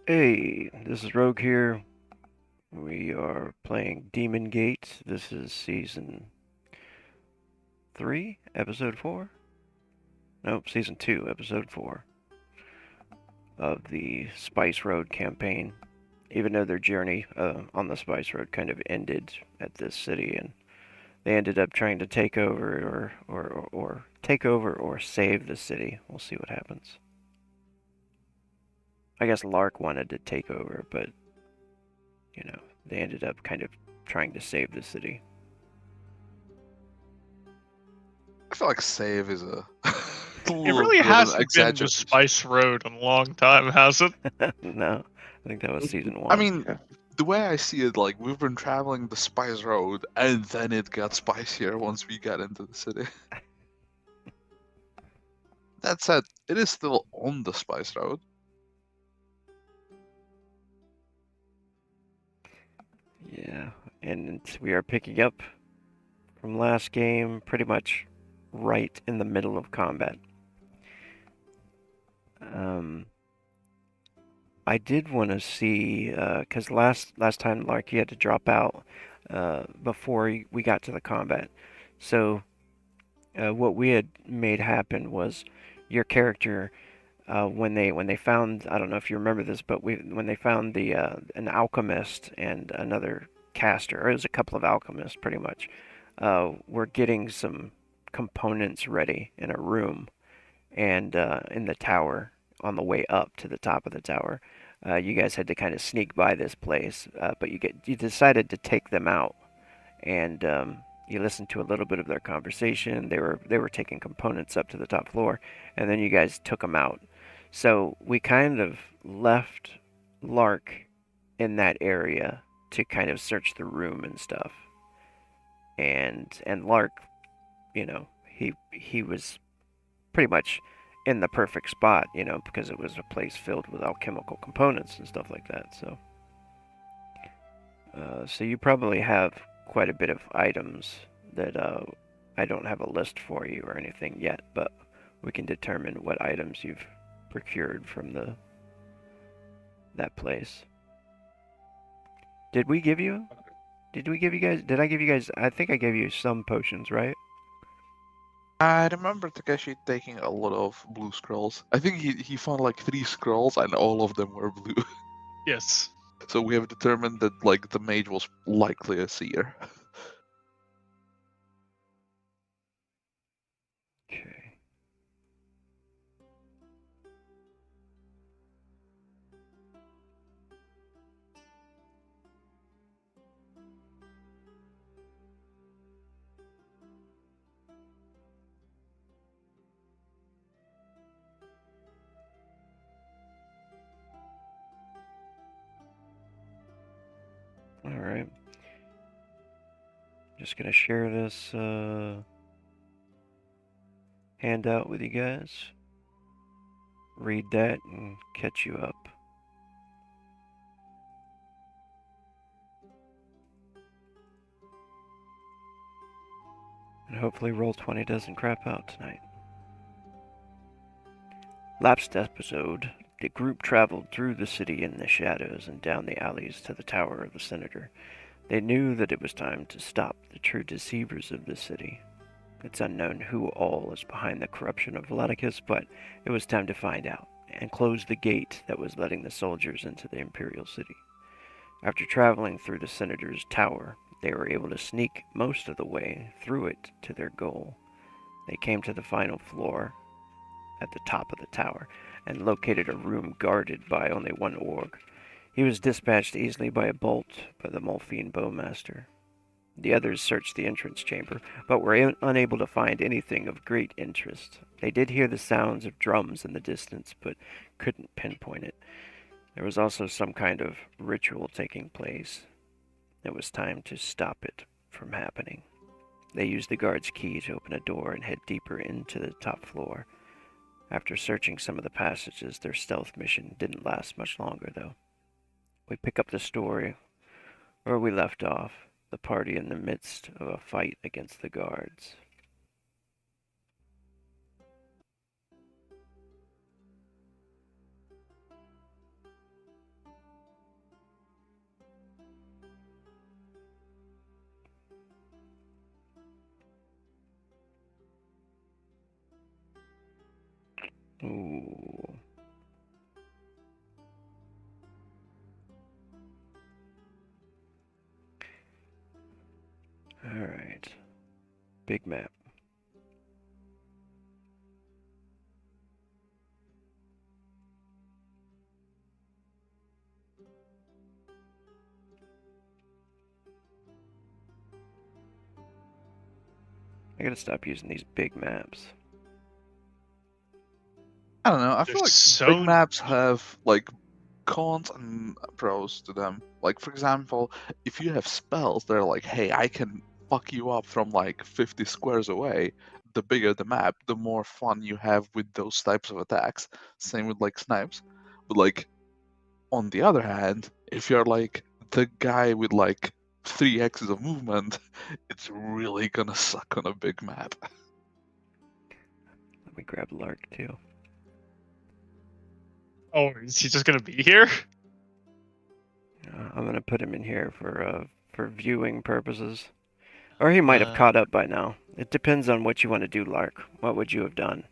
Hey, this is Rogue here. We are playing Demon Gate. This is season 3, episode 4? Nope, season 2, episode 4 of the Spice Road campaign. Even though their journey on the Spice Road kind of ended at this city, and they ended up trying to take over or take over or save the city. We'll see what happens. I guess Lark wanted to take over, but they ended up kind of trying to save the city. I feel like save is a It little really bit of an hasn't been the exaggeration. Spice Road in a long time, has it? No, I think that was season 1. I mean, the way I see it, like we've been traveling the Spice Road, and then it got spicier once we got into the city. That said, it is still on the Spice Road. Yeah, and we are picking up from last game pretty much right in the middle of combat. I did want to see, because last time, Lark, you had to drop out before we got to the combat. So what we had made happen was your character, when they found, I don't know if you remember this, but when they found the an alchemist and another caster, or it was a couple of alchemists pretty much, were getting some components ready in a room and in the tower on the way up to the top of the tower. You guys had to kind of sneak by this place, but you decided to take them out, and you listened to a little bit of their conversation. They were taking components up to the top floor, and then you guys took them out. So we kind of left Lark in that area to kind of search the room and stuff. And Lark, he was pretty much in the perfect spot, because it was a place filled with alchemical components and stuff like that. So you probably have quite a bit of items that I don't have a list for you or anything yet, but we can determine what items you've procured from that place. Did we give you? Did we give you guys? Did I give you guys? I think I gave you some potions, right? I remember Takeshi taking a lot of blue scrolls. I think he found like 3 scrolls, and all of them were blue. Yes. So we have determined that like the mage was likely a seer. Okay. All right. Just gonna share this handout with you guys. Read that and catch you up. And hopefully Roll20 doesn't crap out tonight. Last episode, the group traveled through the city in the shadows and down the alleys to the Tower of the Senator. They knew that it was time to stop the true deceivers of the city. It's unknown who all is behind the corruption of Velaticus, but it was time to find out and close the gate that was letting the soldiers into the Imperial City. After traveling through the Senator's tower, they were able to sneak most of the way through it to their goal. They came to the final floor at the top of the tower and located a room guarded by only one orc. He was dispatched easily by a bolt by the Molfine Bowmaster. The others searched the entrance chamber, but were unable to find anything of great interest. They did hear the sounds of drums in the distance, but couldn't pinpoint it. There was also some kind of ritual taking place. It was time to stop it from happening. They used the guard's key to open a door and head deeper into the top floor. After searching some of the passages, their stealth mission didn't last much longer, though. We pick up the story where we left off, the party in the midst of a fight against the guards. Ooh. Alright. Big map. I gotta stop using these big maps. I don't know. I feel There's like so big maps have like cons and pros to them. Like for example, if you have spells, they're like, hey, I can fuck you up from like 50 squares away. The bigger the map, the more fun you have with those types of attacks. Same with like snipes. But like on the other hand, if you're like the guy with like 3 x's of movement, it's really gonna suck on a big map. Let me grab Lark too. Oh, is he just gonna be here? I'm gonna put him in here for viewing purposes. Or he might have caught up by now. It depends on what you want to do, Lark. What would you have done?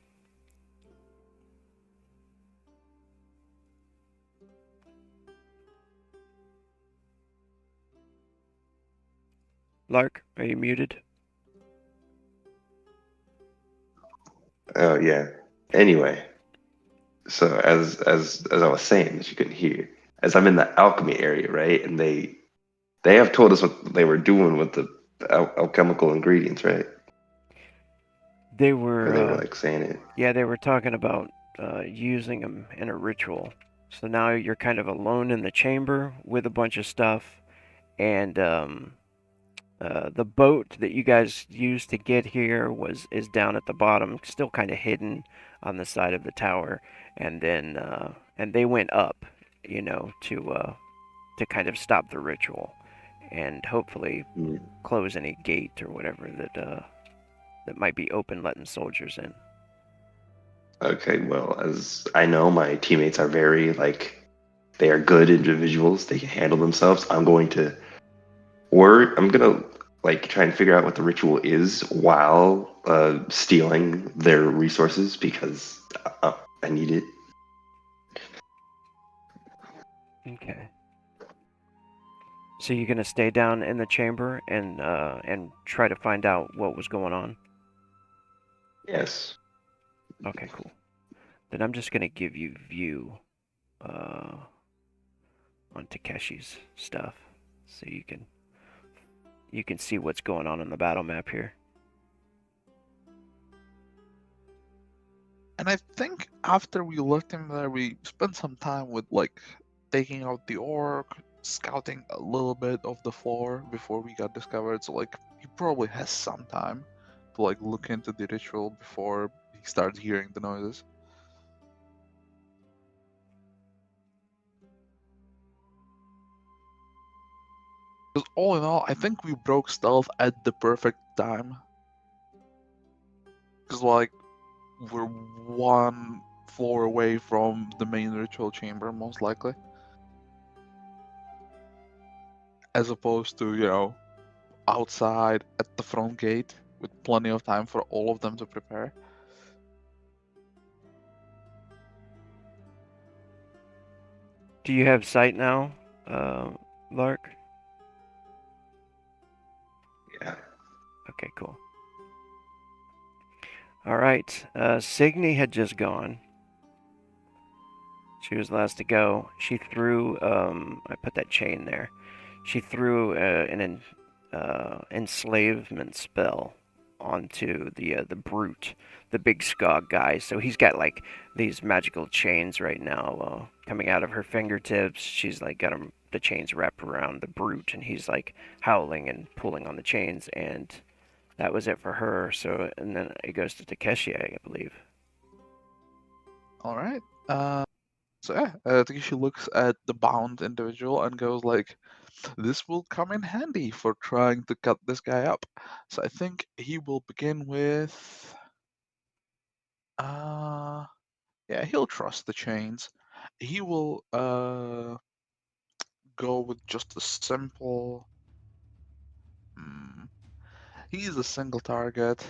Lark, are you muted? Oh yeah. Anyway, so as I was saying, that you couldn't hear, as I'm in the alchemy area, right? And they have told us what they were doing with the alchemical ingredients, right? They Or they were were, like saying it. yeah, they were talking about using them in a ritual. So now you're kind of alone in the chamber with a bunch of stuff, and the boat that you guys used to get here is down at the bottom, still kind of hidden on the side of the tower, and then and they went up, to kind of stop the ritual, and hopefully Mm. close any gate or whatever that might be open, letting soldiers in. Okay, well, as I know, my teammates are very like they are good individuals. They can handle themselves. I'm gonna like try and figure out what the ritual is while stealing their resources because I need it. Okay. So you're gonna stay down in the chamber and try to find out what was going on. Yes. Okay, cool. Then I'm just gonna give you view uh, on Takeshi's stuff, so you can see what's going on in the battle map here. And I think after we left him there, we spent some time with like taking out the orc, scouting a little bit of the floor before we got discovered. So like he probably has some time to like look into the ritual before he starts hearing the noises. Because all in all, I think we broke stealth at the perfect time. Because like we're one floor away from the main ritual chamber, most likely. As opposed to, outside at the front gate with plenty of time for all of them to prepare. Do you have sight now, Lark? Yeah. Okay, cool. All right. Signy had just gone. She was last to go. She threw. I put that chain there. She threw an enslavement spell onto the brute, the big Skog guy. So he's got like these magical chains right now coming out of her fingertips. She's like got the chains wrapped around the brute, and he's like howling and pulling on the chains. And that was it for her. So and then it goes to Takeshi, I believe. All right. So yeah, Takeshi looks at the bound individual and goes like, "This will come in handy for trying to cut this guy up." So I think he will begin with, yeah, he'll trust the chains. He will go with just a simple. Hmm, he's a single target.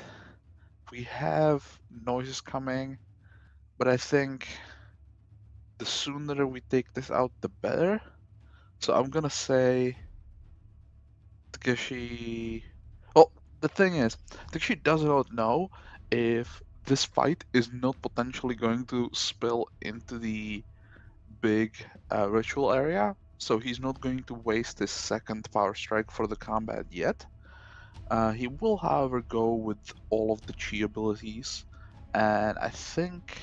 We have noises coming. but I think the sooner we take this out, the better. So I'm gonna say Takeshi. Well, the thing is, Takeshi does not know if this fight is not potentially going to spill into the big ritual area, so he's not going to waste his second power strike for the combat yet. He will, however, go with all of the chi abilities, and I think,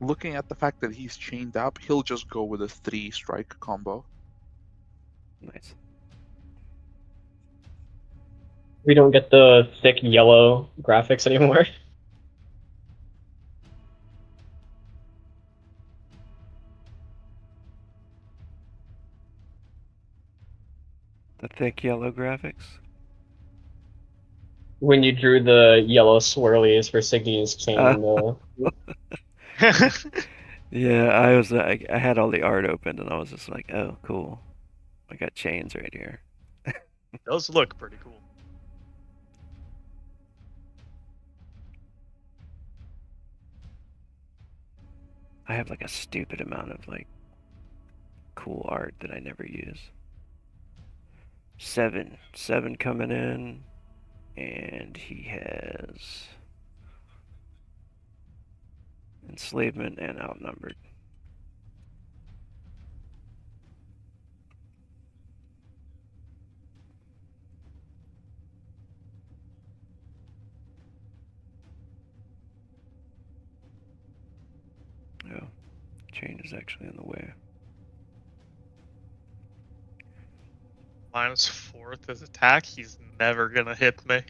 looking at the fact that he's chained up, he'll just go with a 3-strike combo. Nice. We don't get the thick yellow graphics anymore. The thick yellow graphics. When you drew the yellow swirlies for Signy's chain. Yeah, I had all the art opened and I was just like, oh, cool. I got chains right here. Does look pretty cool. I have like a stupid amount of like cool art that I never use. 7 coming in, and he has enslavement and outnumbered. Oh, chain is actually in the way. -4 with his attack, he's never gonna hit me.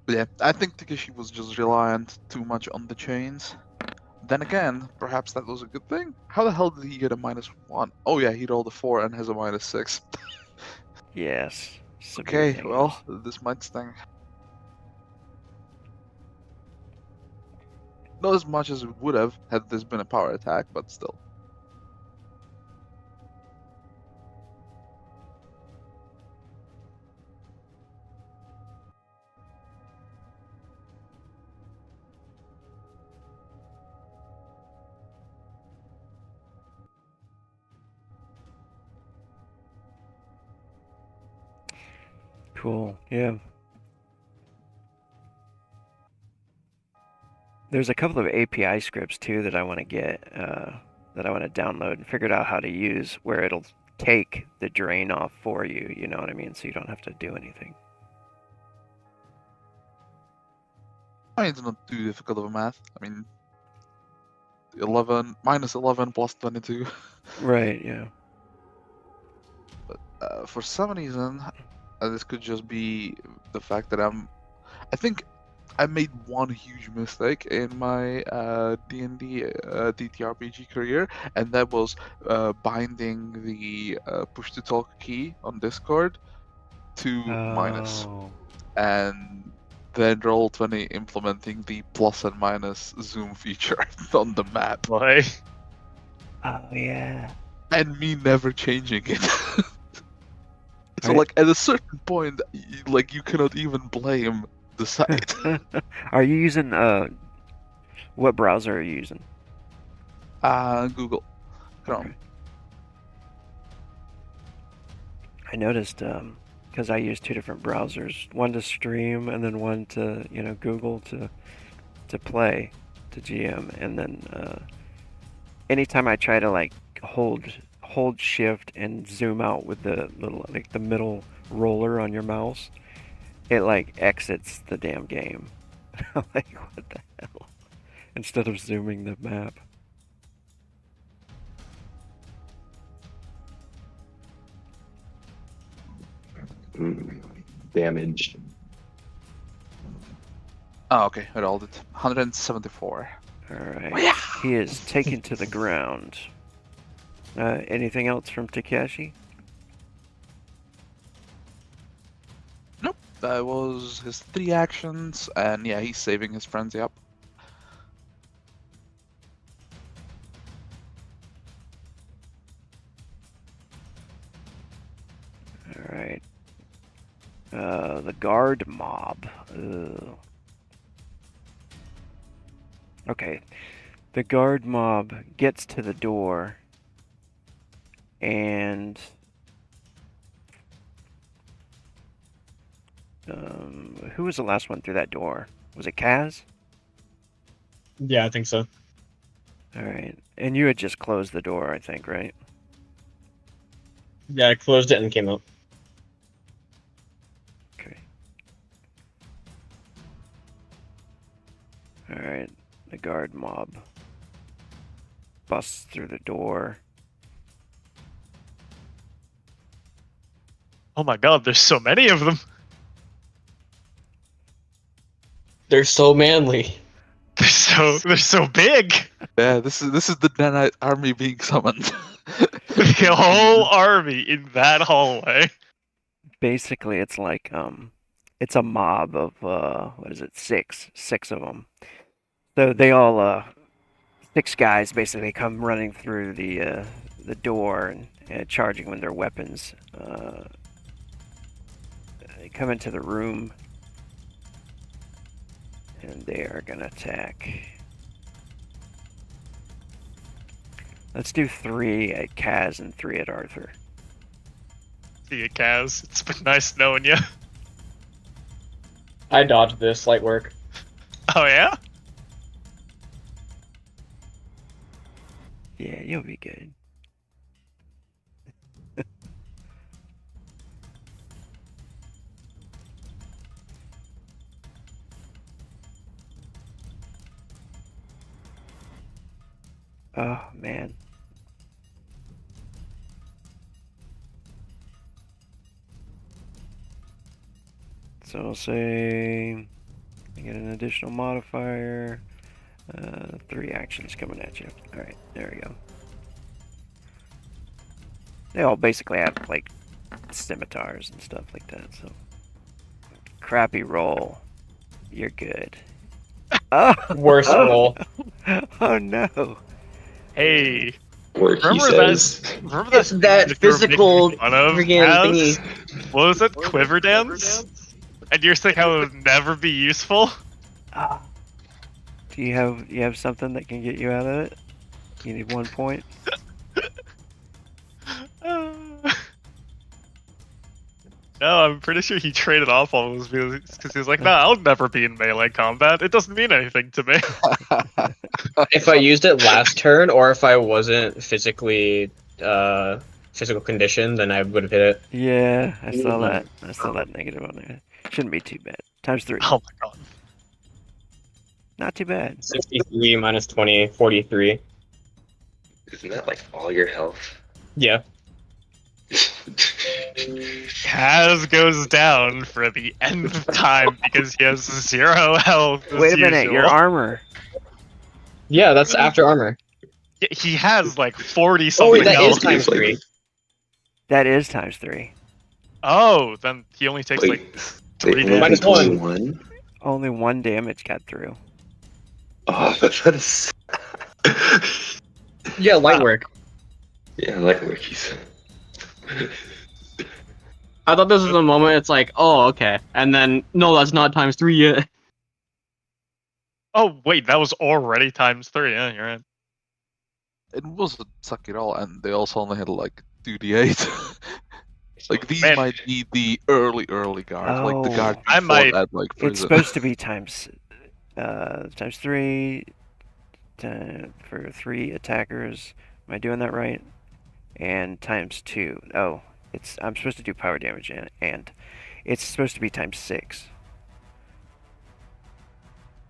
But yeah, I think Takeshi was just reliant too much on the chains. Then again, perhaps that was a good thing. How the hell did he get a -1? Oh yeah, he rolled a 4 and has a -6. Yes. Okay, severe well, negatives. this might sting. Not as much as it would have had this been a power attack, but still. Cool. Yeah. There's a couple of API scripts too that I want to get, that I want to download and figured out how to use, where it'll take the drain off for you. You know what I mean? So you don't have to do anything. I mean, it's not too difficult of a math. I mean, 11 -11 plus 22. Right. Yeah. But for some reason, this could just be the fact that I think I made one huge mistake in my D&D DTRPG career, and that was binding the push to talk key on Discord to minus, Oh. and then Roll20 implementing the plus and minus zoom feature on the map, Like, Oh yeah. and me never changing it. So Right. like at a certain point, like you cannot even blame the site. Are you using what browser are you using? Google Chrome. Okay. I noticed because I use 2 different browsers, one to stream and then one to Google to play, to GM, and then anytime I try to like hold shift and zoom out with the little like the middle roller on your mouse, it like exits the damn game. Like what the hell? Instead of zooming the map. Damage. Oh, okay, I rolled it. 174. Alright. He is taken to the ground. Anything else from Takeshi? Nope, that was his 3 actions, and yeah, he's saving his frenzy up. the guard mob. Ugh. Okay. The guard mob gets to the door and who was the last one through that door? Was it Kaz? Yeah, I think so. Alright. And you had just closed the door, I think, right? Yeah, I closed it and came up. Okay. Alright. The guard mob busts through the door. Oh my god, there's so many of them. They're so manly. They're so big. Yeah, this is the Nanite army being summoned. The whole army in that hallway. Basically, it's like it's a mob of what is it? Six of them. So they all 6 guys basically come running through the door and charging with their weapons. They come into the room and they are gonna attack. Let's do 3 at Kaz and 3 at Arthur. See you, Kaz. It's been nice knowing you. I dodged this, light work. Oh yeah? Yeah, you'll be good. Oh, man. So I'll say I get an additional modifier. 3 actions coming at you. Alright, there we go. They all basically have, like, scimitars and stuff like that, so. Crappy roll. You're good. Oh! Worst roll. Oh no! Hey, Work, he remember says. remember It's that thing you were physical making fun of, friggin' Kaz? thingy. What was it? Quiver dance? And you're saying how it would never be useful? Do you have something that can get you out of it? You need 1 point? No, I'm pretty sure he traded off all of those because he was like, "Nah, I'll never be in melee combat. It doesn't mean anything to me." If I used it last turn, or if I wasn't physically physical condition, then I would have hit it. Yeah, I saw that. I saw that negative on there. Shouldn't be too bad. Times 3. Oh my god. Not too bad. 63 minus 20, 43. Isn't that like all your health? Yeah. Kaz goes down for the end of time because he has 0 health. as Wait a minute, your usual. armor. Yeah, that's after armor. He has like 40 Oh, something wait, that is else. times 3. That is times 3. Oh, then he only takes like Wait, 3 wait, damage. Minus only one. one? Only 1 damage got through. Oh, that is. Yeah, light work. Yeah, like what he said. I thought this was a moment, it's like, oh, okay. And then, no, that's not times 3 yet. Oh wait, that was already times 3. Yeah, you're right. It wasn't suck at all, and they also only had like 2d8. Like these Man. might be the early guard, like the Oh. guard I before might- that, like It's prison. supposed to be times 3 for 3 attackers. Am I doing that right? And times 2. Oh, I'm supposed to do power damage and it's supposed to be times 6.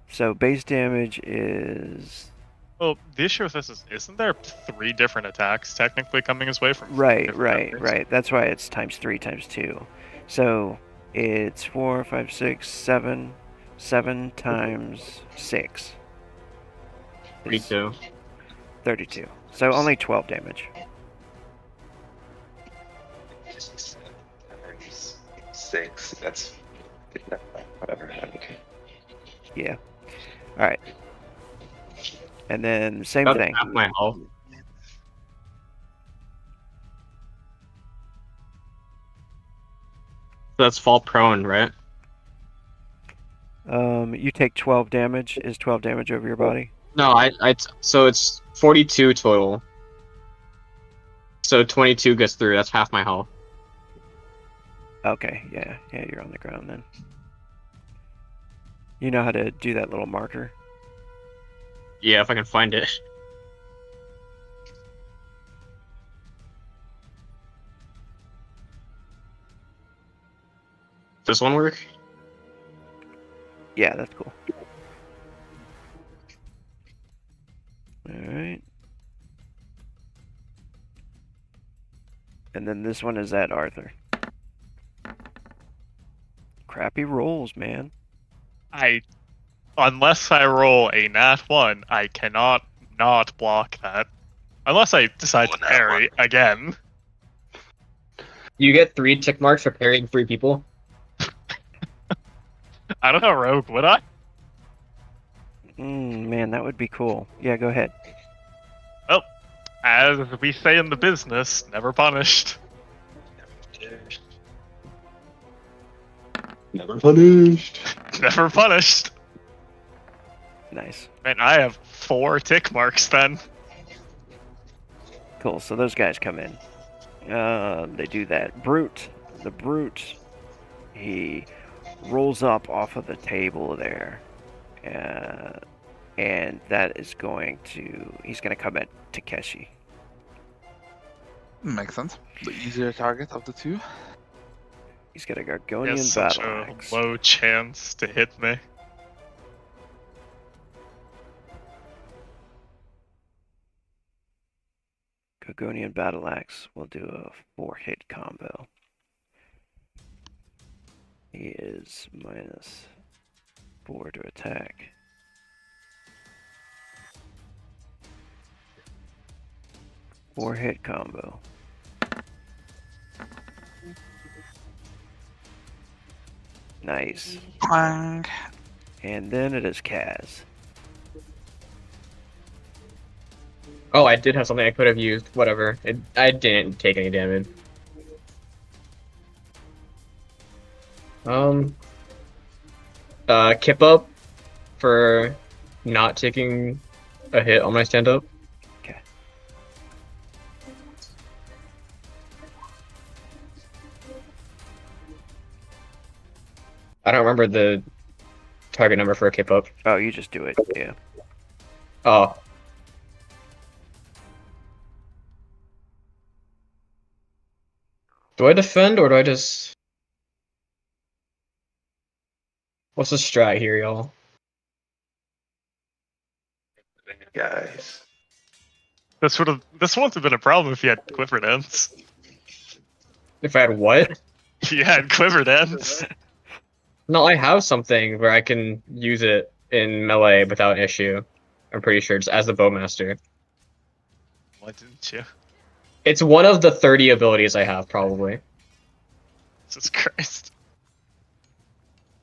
So base damage is Well, the issue with this is, isn't there 3 different attacks technically coming his way from? right, different right, enemies? right. That's why it's times 3 times 2. So it's 4, 5, 6, 7. 7 times 6. is 32. 32. So only 12 damage. 6. That's whatever. Okay. Yeah. Alright. And then same That's thing. half my health. That's fall prone, right? You take 12 damage. Is 12 damage over your body? No, so it's 42 total. So 22 gets through. That's half my health. Okay, yeah, you're on the ground then. You know how to do that little marker? Yeah, if I can find it. Does this one work? Yeah, that's cool. Alright. And then this one is at Arthur. Crappy rolls, man. Unless I roll a nat 1, I cannot not block that. Unless I decide to parry again. You get 3 tick marks for parrying 3 people. I don't know, Rogue, would I? Man, that would be cool. Yeah, go ahead. As we say in the business, never punished. Never punished. Never punished. Nice. Man, I have 4 tick marks then. Cool, so those guys come in. They do that. Brute. The Brute, he rolls up off of the table there. And that is going to... He's going to come at Takeshi. Makes sense. The easier target of the two. He's got a He has Gargonian such battle a axe. low chance to hit me. Gargonian battle axe will do a 4-hit combo. He is -4 to attack. Four-hit combo. Nice. Clang. And then it is Kaz. Oh, I did have something I could have used. Whatever. I didn't take any damage. Kip up for not taking a hit on my stand up. Okay. I don't remember the target number for a kip up. Oh, you just do it. Yeah. Oh. Do I defend or do I just... What's the strat here, y'all? Guys. This wouldn't have been a problem if you had quiver dance. If I had what? You had quiver dance. No, I have something where I can use it in melee without issue. I'm pretty sure, just as the bowmaster. Why didn't you? It's one of the 30 abilities I have, probably. Jesus Christ.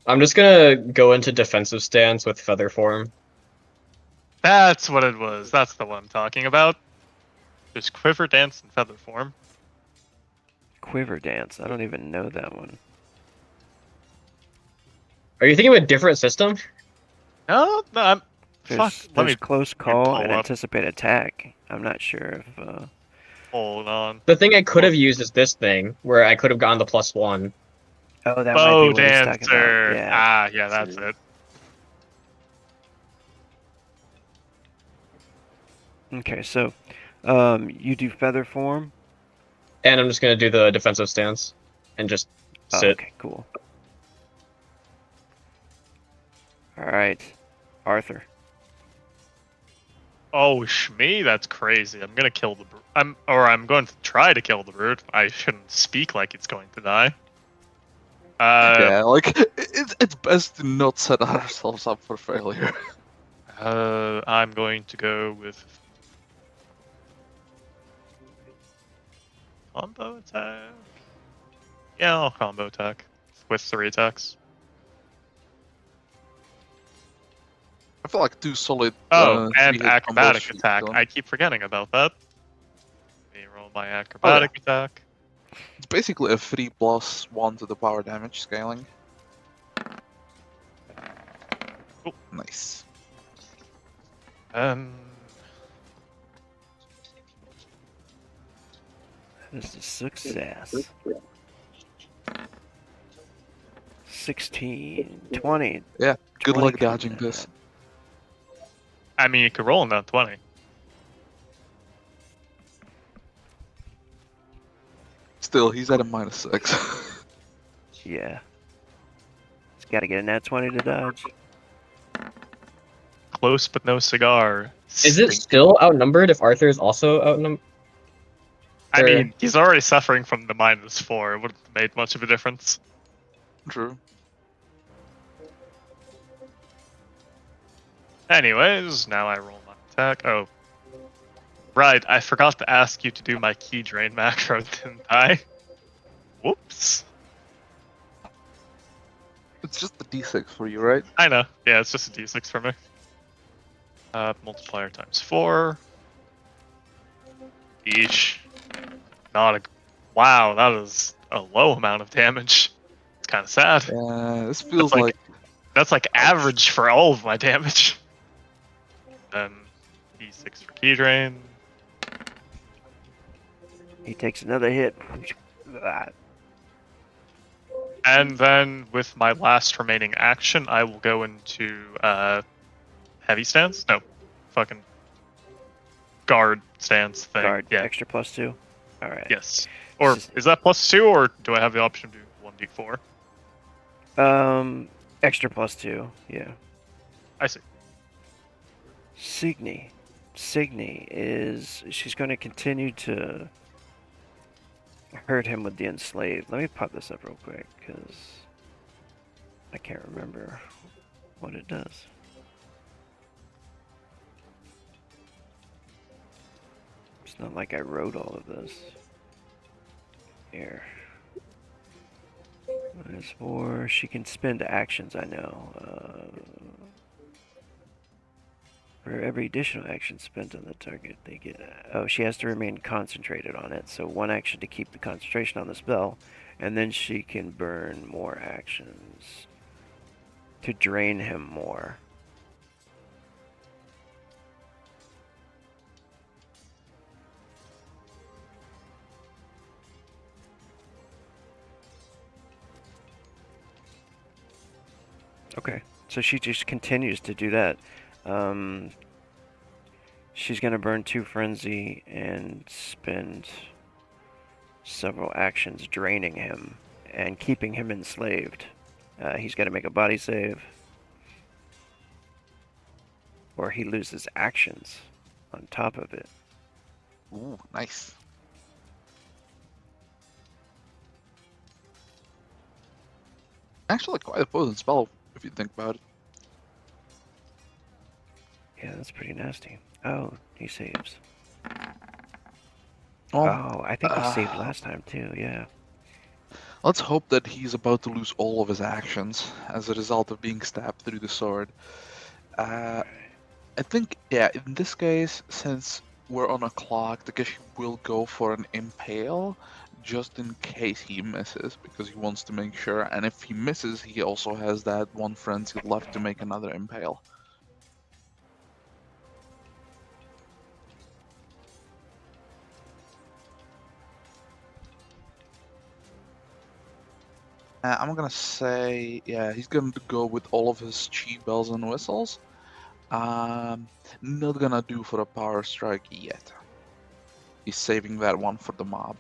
I'm just gonna go into defensive stance with Feather Form. That's what it was. That's the one I'm talking about. There's quiver dance and feather form. Quiver dance. I don't even know that one. Are you thinking of a different system? No, I'm. There's, Fuck. Let there's me close call pull and up. anticipate attack. I'm not sure if. hold on. The thing I could have used is this thing, where I could have gotten the +1. Oh, that might Bow be what he's talking dancer. about. Yeah. Ah, yeah, that's it. Okay, so you do feather form. And I'm just gonna do the defensive stance. And just Oh, sit. okay, cool. All right, Arthur. Oh, Shmee, that's crazy. I'm gonna kill the brute. I'm going to try to kill the brute. I shouldn't speak like it's going to die. Yeah, like it's best to not set ourselves up for failure. I'm going to go with combo attack. Yeah, I'll combo attack with 3 attacks. I feel like 2 solid. Oh, and 3-hit acrobatic combos should be attack. done. I keep forgetting about that. Let me roll my acrobatic attack. It's basically a 3 + 1 to the power damage scaling. Nice. That is a success. 16, 20. Yeah, good 20 luck coming dodging in this. at- I mean, you could roll in that 20. Still, he's at a -6. Yeah. He's got to get a nat 20 to dodge. Close but no cigar. Is it Stink. still outnumbered if Arthur is also outnumbered? I or- mean, he's already suffering from the -4. It wouldn't have made much of a difference. True. Anyways, now I roll my attack. Oh. Right, I forgot to ask you to do my key drain macro, didn't I? Whoops. It's just the D6 for you, right? I know. Yeah, it's just a d6 for me. Multiplier times 4. Eesh. Not a... Wow, that is a low amount of damage. It's kind of sad. This feels like- like That's like average for all of my damage. Then d6 for key drain. He takes another hit. Ah, And then with my last remaining action, I will go into heavy stance. No, fucking guard stance thing. Guard, Yeah. extra +2. Alright. Yes. Or This is- is that +2, or do I have the option to do 1d4? Extra +2. Yeah. I see. Signy. Signy is... She's going to continue to hurt him with the enslaved. Let me pop this up real quick, because I can't remember what it does. It's not like I wrote all of this. Here. -4. She can spend actions, I know. For every additional action spent on the target, they get... oh, she has to remain concentrated on it. So 1 action to keep the concentration on the spell, and then she can burn more actions to drain him more. Okay, so she just continues to do that. She's gonna burn 2 frenzy and spend several actions draining him and keeping him enslaved. He's got to make a body save, or he loses actions on top of it. ooh, nice. Actually, quite a potent spell if you think about it. Yeah, that's pretty nasty. Oh, he saves. Well, Oh, I think he saved last time too. Yeah. let's hope that he's about to lose all of his actions as a result of being stabbed through the sword. I think, yeah, in this case, since we're on a clock, Takeshi will go for an impale just in case he misses, because he wants to make sure. And if he misses, he also has that 1 frenzy left to make another impale. I'm gonna say, yeah, he's going to go with all of his chi bells and whistles. Not gonna do for a power strike yet. He's saving that one for the mob.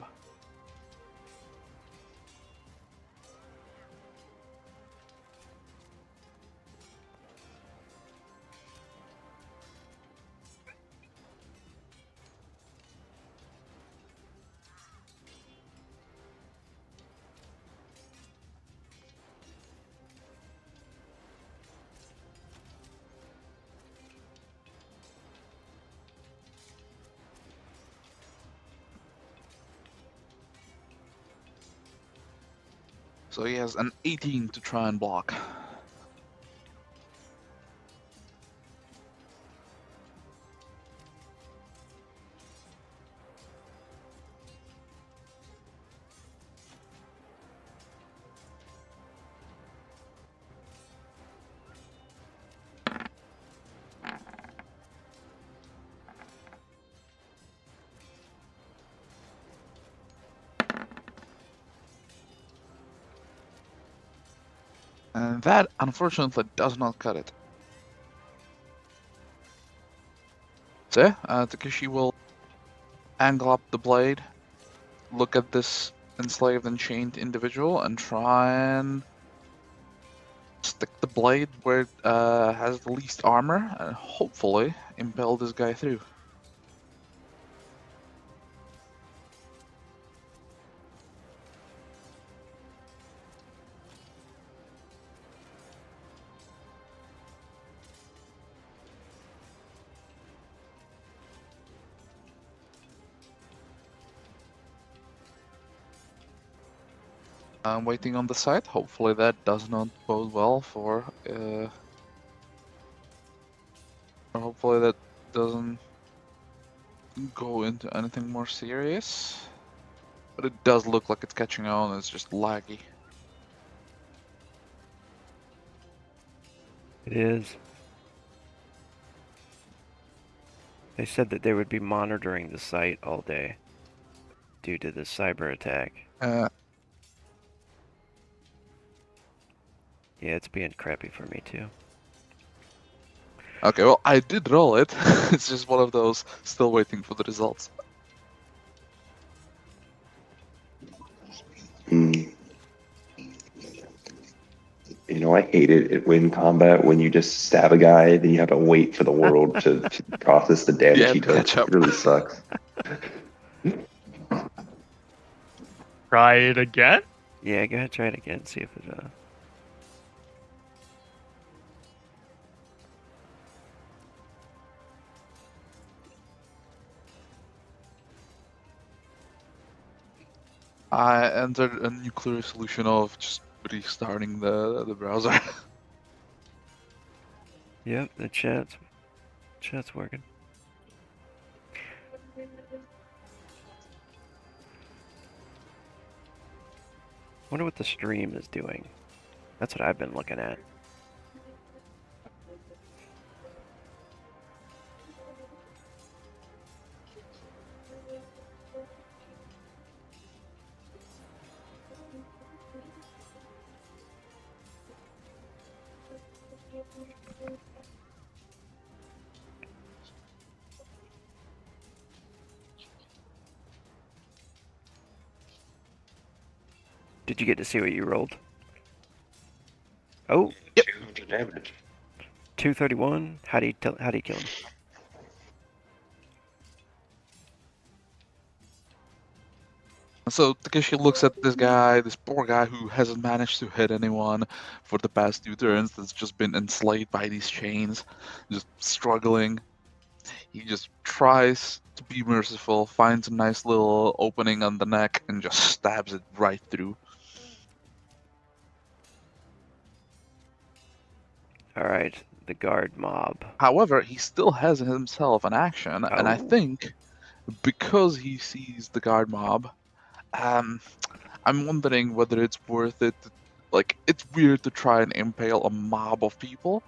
So he has an 18 to try and block. And that, unfortunately, does not cut it. So, Takeshi will angle up the blade, look at this enslaved and chained individual, and try and stick the blade where it has the least armor, and hopefully impale this guy through. I'm waiting on the side. Hopefully that does not bode well for. Hopefully that doesn't go into anything more serious. But it does look like it's catching on. It's just laggy. It is. They said that they would be monitoring the site all day due to the cyber attack. Yeah, it's being crappy for me too. Okay, well, I did roll it. It's just one of those, still waiting for the results. You know, I hate it in combat when you just stab a guy, then you have to wait for the world to process the damage Yeah, he took. catch up. It really sucks. Try it again? Yeah, go ahead, try it again, see if it, I entered a nuclear solution of just restarting the browser. Yep, the chat's working. Wonder what the stream is doing. That's what I've been looking at. Did you get to see what you rolled? Oh, 200 damage. 231. How do you kill him? So Takeshi looks at this guy, this poor guy who hasn't managed to hit anyone for the past 2 turns, that's just been enslaved by these chains, just struggling. He just tries to be merciful, finds a nice little opening on the neck, and just stabs it right through. Alright, the guard mob. However, he still has himself an action, and I Oh. think because he sees the guard mob, I'm wondering whether it's worth it. Like, it's weird to try and impale a mob of people,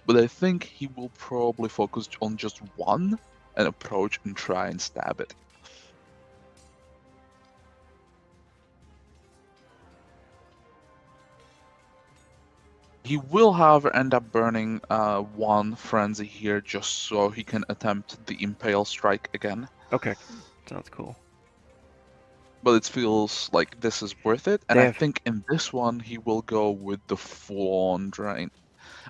but I think he will probably focus on just one and approach and try and stab it. He will, however, end up burning one frenzy here just so he can attempt the impale strike again. Okay, sounds cool. But it feels like this is worth it, and They I have- think in this one he will go with the full-on drain.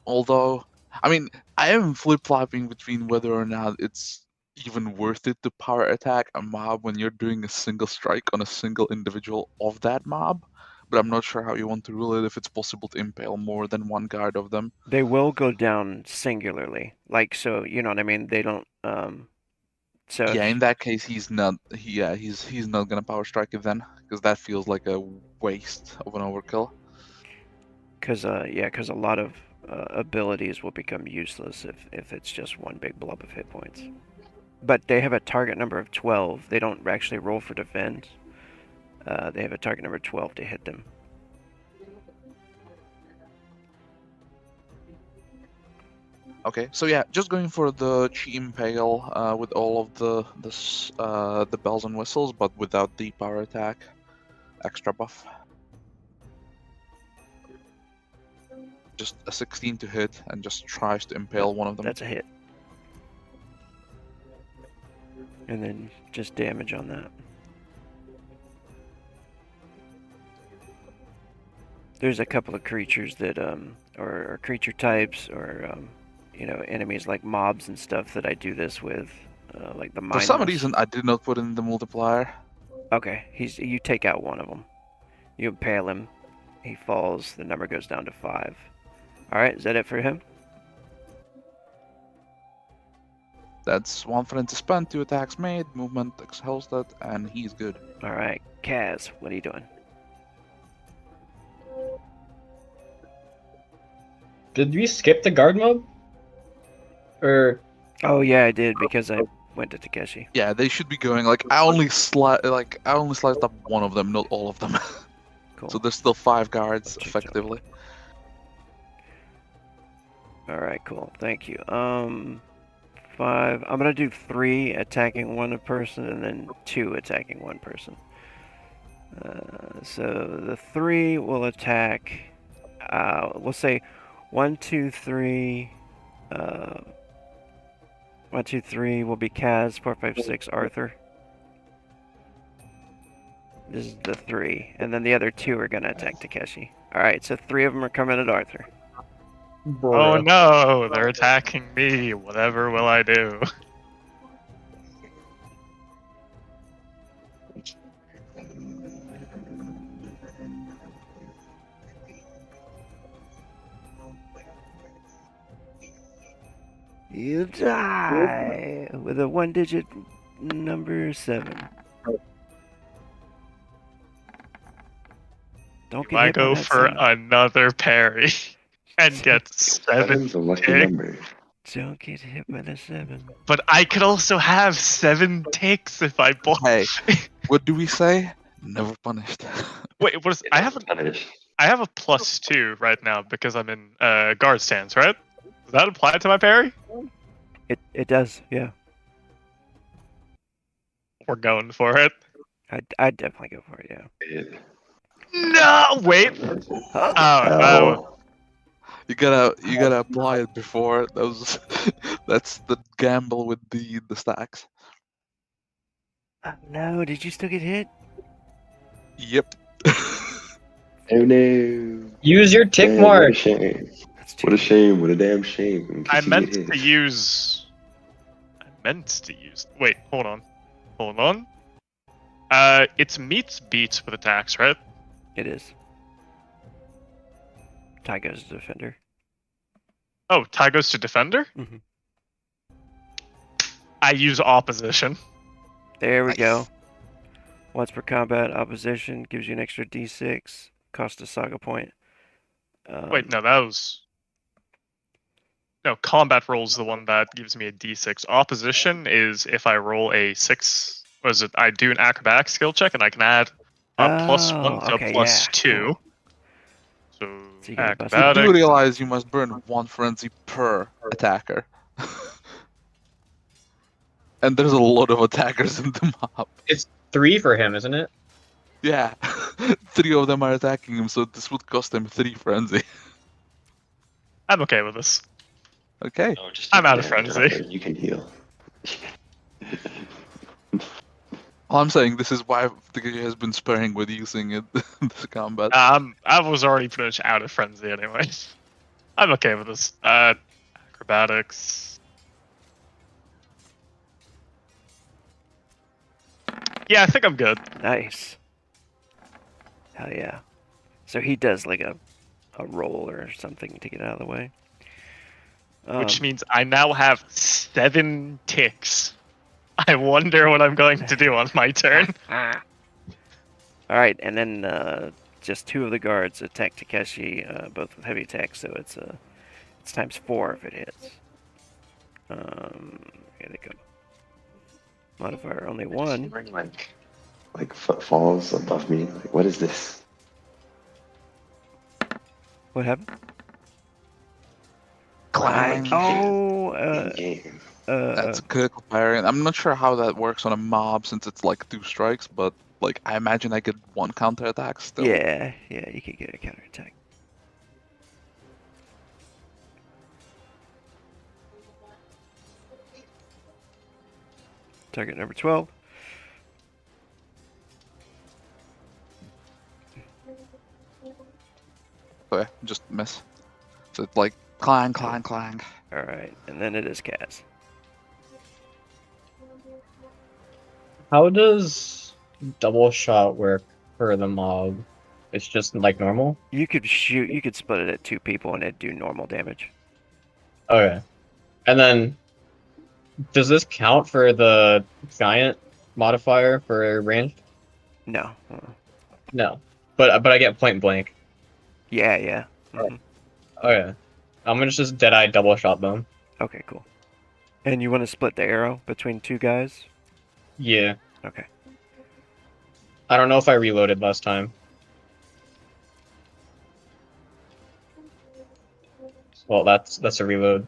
Although, I mean, I am flip-flopping between whether or not it's even worth it to power attack a mob when you're doing a single strike on a single individual of that mob, but I'm not sure how you want to rule it if it's possible to impale more than one guard of them. They will go down singularly. Like, so, you know what I mean? They don't, so Yeah, if- in that case, he's not gonna power strike it then, because that feels like a waste of an overkill. Because a lot of abilities will become useless if it's just one big blob of hit points. But they have a target number of 12. They don't actually roll for defense. They have a target number 12 to hit them. Okay, so yeah, just going for the Chi Impale with all of the bells and whistles, but without the power attack extra buff. just a 16 to hit and just tries to impale one of them. That's a hit. And then just damage on that. There's a couple of creatures that or creature types or enemies like mobs and stuff that I do this with, like the For some miners. reason, I did not put in the multiplier. Okay, you take out one of them. You impale him. He falls. The number goes down to 5. All right, is that it for him? That's 1 friend to spend, 2 attacks made, movement excels that, and he's good. All right, Kaz, what are you doing? Did we skip the guard mob? Or Oh yeah, I did because I went to Takeshi. Yeah, they should be going. Like I only sliced up one of them, not all of them. Cool. So there's still 5 guards Check effectively. All right, cool. Thank you. 5. I'm gonna do 3 attacking one person and then 2 attacking one person. So the 3 will attack. We'll say 1, 2, 3. 1, 2, 3 will be Kaz. 4, 5, 6 Arthur. This is the 3, and then the other 2 are gonna attack Takeshi. All right, so 3 of them are coming at Arthur. Oh no, they're attacking me. Whatever will I do? You die with a 1-digit number 7. Don't get I hit by go that for 7. another parry and get 7. Seven's a lucky Okay. number. Don't get hit by the 7. But I could also have 7 ticks if I block. Hey, what do we say? Never punished. Wait, what is? I have a +2 right now because I'm in guard stance, right? Does that apply to my parry? It does, yeah. We're going for it. I'd definitely go for it, yeah. No, wait. Huh? Oh, You gotta apply it before. That's the gamble with the stacks. No, did you still get hit? Yep. Oh no. use your tick Man, mark. What a shame. That's too What a shame. What a damn shame. In I case you meant get to hit. use. Wait, hold on. It's meets beats with attacks, right? It is. Ty goes to defender. Oh, tie goes to defender. Mhm. I use opposition. There we Nice. go. Once per combat, opposition gives you an extra d6. Cost a saga point. Wait, no, that was. No, combat roll is the one that gives me a d6. Opposition is if I roll a 6. Was it? I do an acrobatic skill check and I can add a +1 to okay, a +2. yeah, cool. So So you gotta bust You acrobatic. do realize you must burn 1 frenzy per attacker. And there's a lot of attackers in the mob. 3 for him, isn't it? Yeah, 3 of them are attacking him, so this would cost him 3 frenzy. I'm okay with this. Okay. No, just I'm out of take frenzy. damage. You can heal. All I'm saying, this is why the guy has been sparing with using it this combat. I was already pretty much out of frenzy anyway. I'm okay with this. Acrobatics. Yeah, I think I'm good. Nice. Hell yeah. So he does like a roll or something to get out of the way. Which means I now have 7 ticks. I wonder what I'm going to do on my turn. All right, and then just 2 of the guards attack Takeshi, both with heavy attacks. So it's times 4 if it hits. Here they go. Modifier only 1. Like footfalls above me. Like, what is this? What happened? Clang. Oh, In-game. That's a critical parry. And I'm not sure how that works on a mob since it's like 2 strikes, but like I imagine I get 1 counter attack still. yeah, you could get a counterattack. Target number 12. Okay, just miss. So it's like clang, clang, clang. Alright, and then it is Kaz. How does double shot work for the mob? It's just like normal? You could shoot, you could split it at 2 people and it'd do normal damage. Okay. And then, does this count for the giant modifier for range? No. No. But I get point blank. Yeah, yeah. Mhm. Okay. I'm gonna just deadeye double shot them. Okay, cool. And you want to split the arrow between 2 guys? Yeah. Okay. I don't know if I reloaded last time. Well, that's a reload.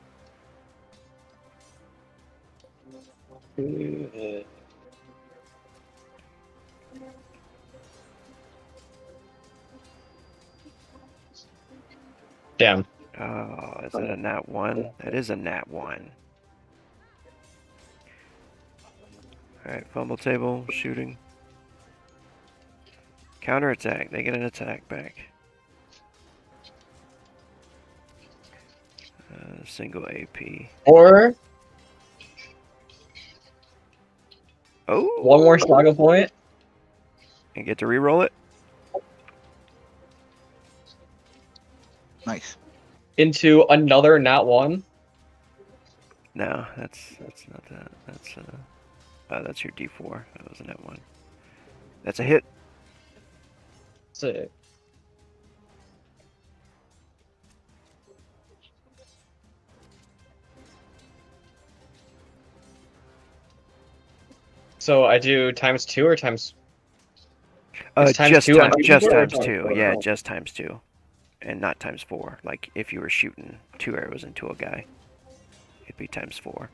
Damn. Oh, is it a nat 1? That is a nat 1. Alright, fumble table, shooting. Counterattack, they get an attack back. Single AP. Or Oh! one more saga point. And get to re-roll it? Nice. Into another nat 1. No, that's not that. That's your D4. That was a nat 1. That's a hit. Sick. So I do times 2 or times. It's times Just 2 on just D4 or times times 2. 4? Yeah, just times 2. And not times 4. Like, if you were shooting 2 arrows into a guy, it'd be times 4.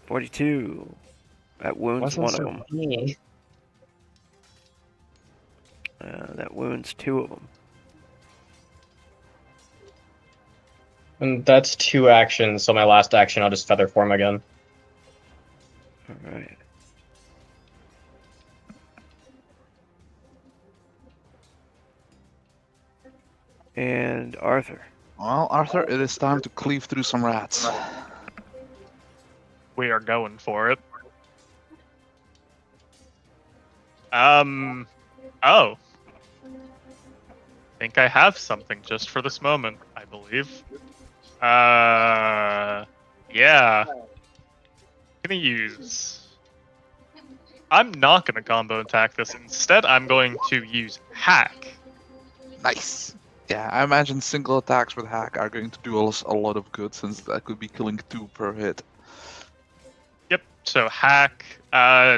42. That wounds one of them. Funny? That wounds 2 of them. And that's 2 actions, so my last action I'll just feather form again. Alright. And Arthur. Well, Arthur, it is time to cleave through some rats. We are going for it. Oh. I think I have something just for this moment, I believe. Yeah. Gonna use... I'm not gonna combo attack this. Instead, I'm going to use Hack. Nice. Yeah, I imagine single attacks with hack are going to do us a lot of good, since that could be killing 2 per hit. Yep, so Hack. I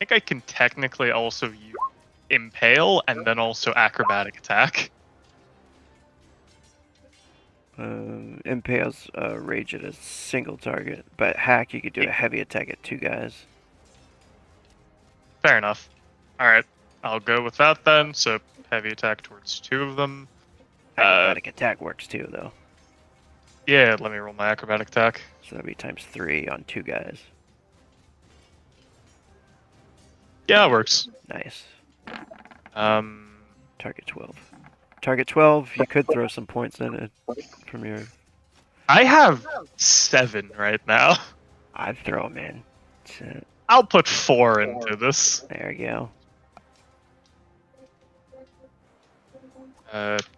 think I can technically also use Impale and then also Acrobatic Attack. Impale's rage at a single target, but Hack, you could do a heavy attack at 2 guys. Fair enough. Alright, I'll go with that then. So heavy attack towards 2 of them. Acrobatic attack works too, though. Yeah, let me roll my Acrobatic Attack. So that'd be times 3 on 2 guys. Yeah, it works. Nice. Target 12. Target 12, you could throw some points in it from your... I have 7 right now. I'd throw them in. I'll put 4 into this. There you go.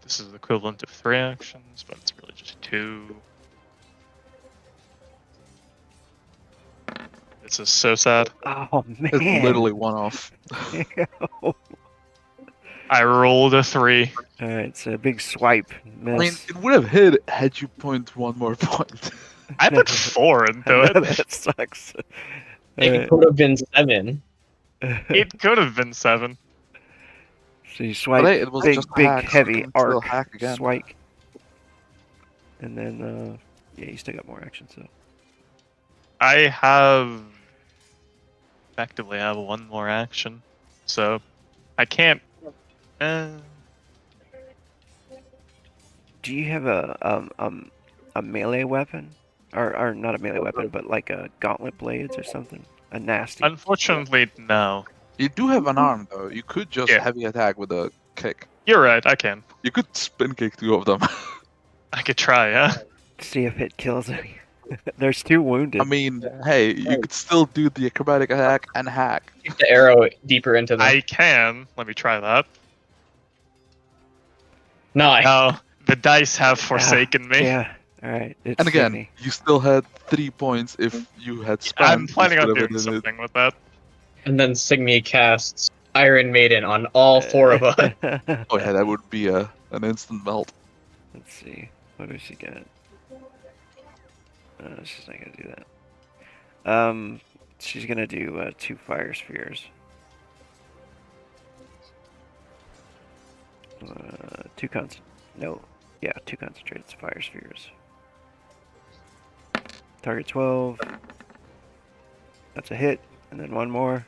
This is the equivalent of 3 actions, but it's really just 2. This is so sad. Oh, man. It's literally one off. I rolled a 3. Alright, so a big swipe. Miss. I mean, it would have hit had you point 1 more point. I put 4 into it. That sucks. It could have been 7. It could have been 7. So you swipe, But hey, it was big, just big, hack, so you heavy can still arc hack again. swipe. And then, yeah, you still got more action, so. I have effectively have 1 more action, so I can't. Do you have a melee weapon? or not a melee weapon, but like a gauntlet blades or something. A nasty. Unfortunately, no. You do have an arm though. You could just Yeah. heavy attack with a kick. You're right. I can. You could spin kick 2 of them. I could try. Yeah. See if it kills any. There's 2 wounded. I mean, hey, you could still do the acrobatic attack and hack. Shoot the arrow deeper into them. I can. Let me try that. Nice. No, the dice have forsaken me. Yeah. All right. It's And again, me. you still had 3 points if you had spent. I'm planning on instead of doing it in it. something with that. And then Signy casts Iron Maiden on all 4 of us. Oh yeah, that would be an instant melt. Let's see. What does she get? She's not gonna do that. She's gonna do 2 fire spheres. 2 No. Yeah, 2 concentrated fire spheres. Target 12. That's a hit, and then 1 more.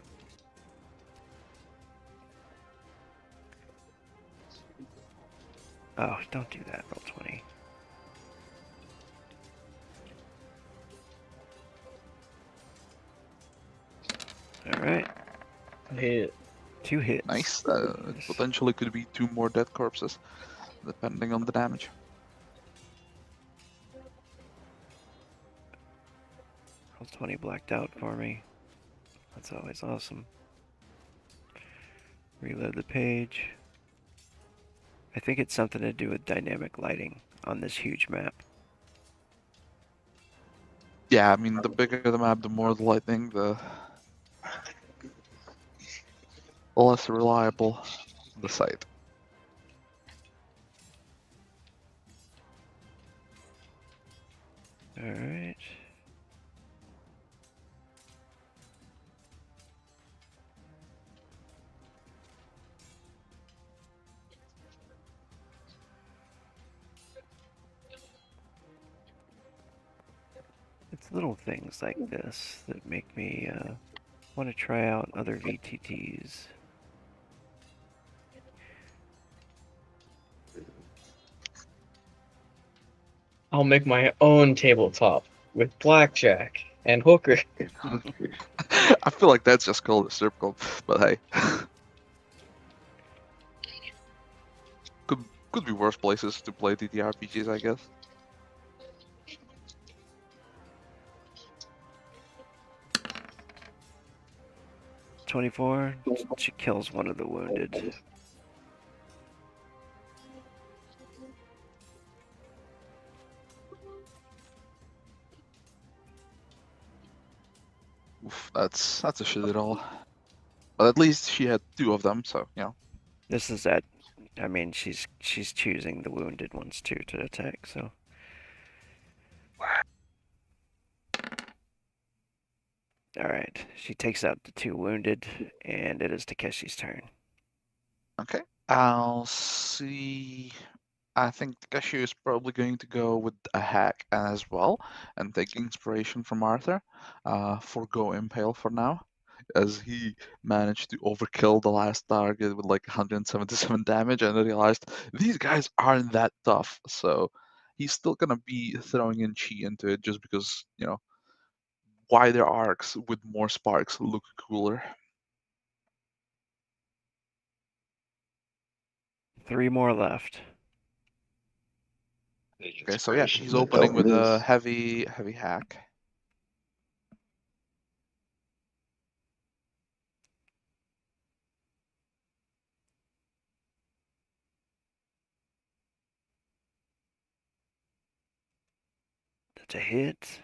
Oh, don't do that. Roll 20. Alright, Hit. 2 hits. Nice. It potentially could be 2 more dead corpses, depending on the damage. Roll 20 blacked out for me. That's always awesome. Reload the page. I think it's something to do with dynamic lighting on this huge map. Yeah, I mean, the bigger the map, the more the lightning, the less reliable the site. Alright. It's little things like this that make me want to try out other VTTs. I'll make my own tabletop with blackjack and hooker. I feel like that's just called a strip club, but hey. Could be worse places to play TTRPGs, I guess. $24. She kills one of the wounded. Oof, that's a shitty roll. But at least she had 2 of them, so you know. This is at. I mean, she's choosing the wounded ones too to attack. So. Alright, she takes out the 2 wounded, and it is Takeshi's turn. Okay. I'll see. I think Takeshi is probably going to go with a hack as well and take inspiration from Arthur. Forgo Impale for now, as he managed to overkill the last target with like 177 damage and realized these guys aren't that tough. So he's still gonna be throwing in chi into it just because, you know, wider arcs with more sparks look cooler. 3 more left. Okay, so yeah, he's That opening with a is- heavy hack. That's a hit.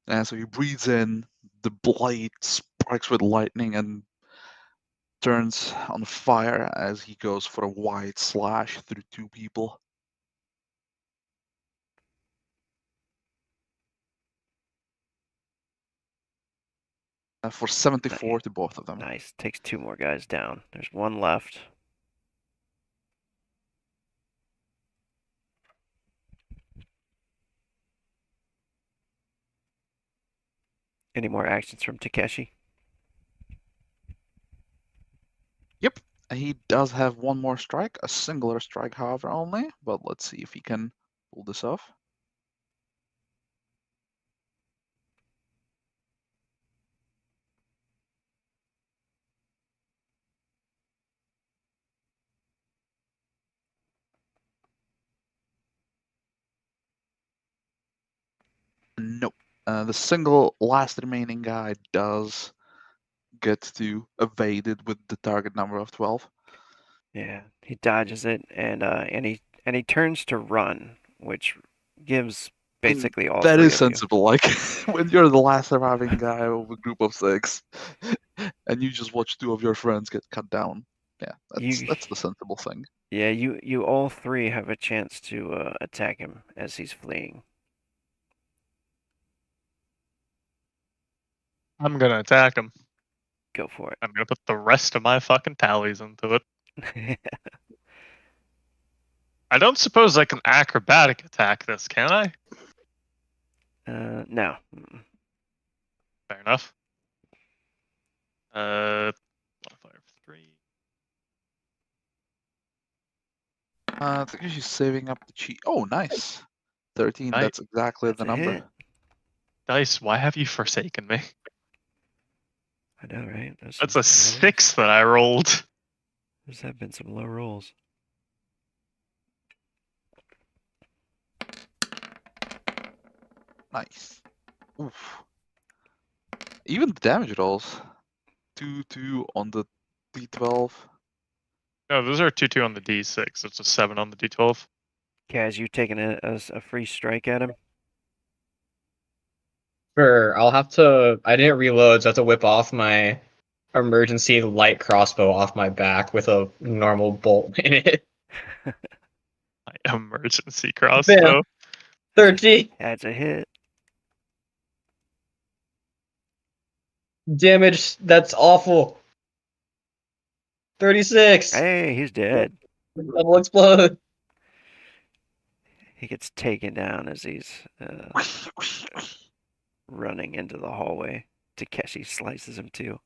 And so he breathes in, the blade sparks with lightning and turns on fire as he goes for a wide slash through 2 people. For 74 to both of them. Nice. Takes 2 more guys down. There's 1 left. Any more actions from Takeshi? He does have one more strike, a singular strike, however, only. But let's see if he can pull this off. Nope. The single last remaining guy does get to evade it with the target number of 12. Yeah, he dodges it, and he turns to run, which gives basically all That three is of you. sensible. Like when you're the last surviving guy of a group of 6, and you just watch 2 of your friends get cut down. Yeah, that's the sensible thing. Yeah, you all three have a chance to attack him as he's fleeing. I'm gonna attack him. Go for I'm gonna put the rest of my fucking tallies into it. it. I don't suppose I can acrobatic attack this, can I? No. Mm. Fair enough. Modifier 3. I think she's saving up the cheat. Oh, nice. 13. Nice. That's exactly That's the a number. hit. Dice, why have you forsaken me? I know, right? That's a 6 that I rolled. There's have been some low rolls. Nice. Oof. Even the damage rolls. 2 on the D12. No, those are 2-2 on the D6. It's a 7 on the D12. Kaz, you taking a free strike at him? Sure, I'll have to. I didn't reload, so I have to whip off my emergency light crossbow off my back with a normal bolt in it. My emergency crossbow. 13 That's a hit. damage. That's awful. 36. Hey, he's dead. Double explode. He gets taken down as he's running into the hallway. Takeshi slices him too.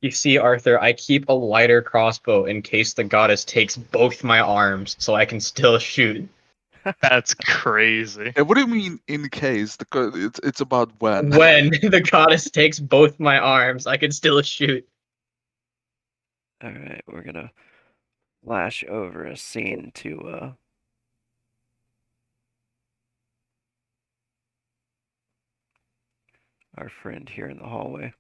You see, Arthur, I keep a lighter crossbow in case the goddess takes both my arms, so I can still shoot. That's crazy. Hey, what do you mean in case? It's about when. When the goddess takes both my arms, I can still shoot. All right, we're gonna flash over a scene to our friend here in the hallway.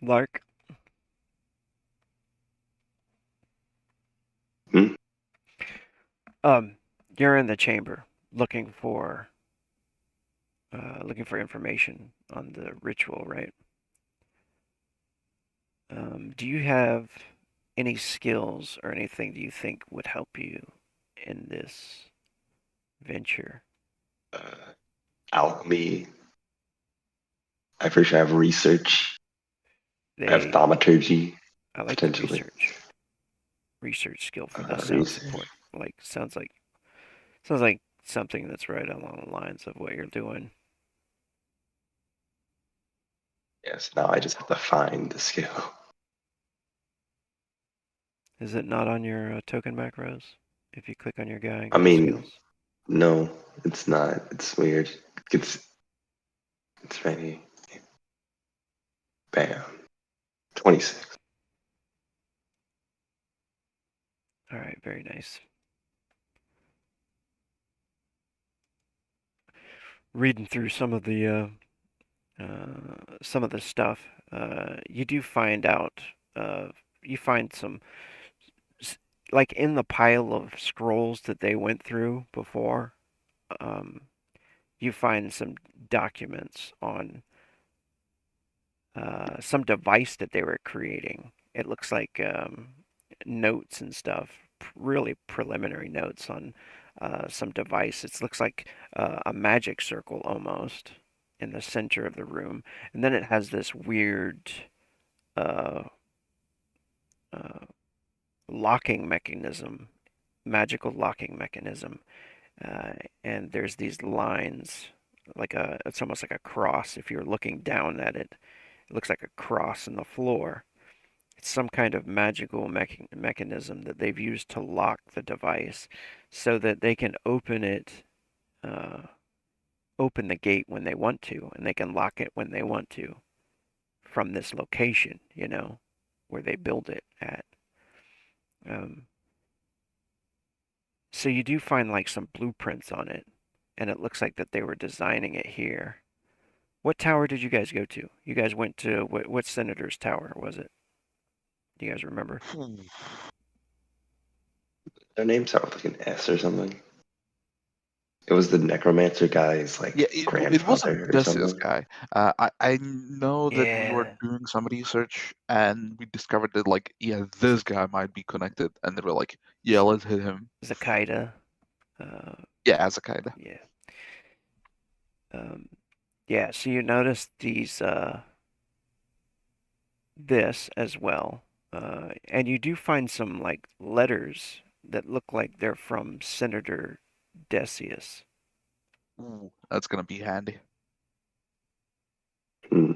Lark. Hmm? You're in the chamber looking for information on the ritual, right? Do you have any skills or anything that you think would help you in this venture? Alchemy. I for sure have research. I have They, thaumaturgy. I like the potentially. research skill for the sound Research. support. Sounds like something that's right along the lines of what you're doing. Yes, now I just have to find the skill. Is it not on your token macros? If you click on your guy, and I go to mean, skills? no, it's not. It's weird. It's right here. Bam. 26. All right, very nice. Reading through some of the stuff, you do find out. You find some, like in the pile of scrolls that they went through before. You find some documents on some device that they were creating. It looks like notes and stuff, really preliminary notes on some device. It looks like a magic circle almost in the center of the room, and then it has this weird uh, locking mechanism, magical locking mechanism and there's these lines, it's almost like a cross. If you're looking down at it, it looks like a cross in the floor. It's some kind of magical mechanism that they've used to lock the device so that they can uh, open the gate when they want to, and they can lock it when they want to from this location, where they build it at. Um, so you do find like some blueprints on it, and it looks like that they were designing it here. What tower did you guys go to? You guys went to what senator's tower was it? Do you guys remember? Their name started with like an S or something. It was the necromancer guy's like Yeah, it grandfather wasn't or this something. guy. I know that we were Yeah. doing some research and we discovered that like this guy might be connected, and they were like, yeah, let's hit him. Zakaida. Uh, Yeah, as a kinda. yeah. Yeah, so you notice this as well. And you do find some like letters that look like they're from Senator Decius. Ooh, that's gonna be handy. Hmm.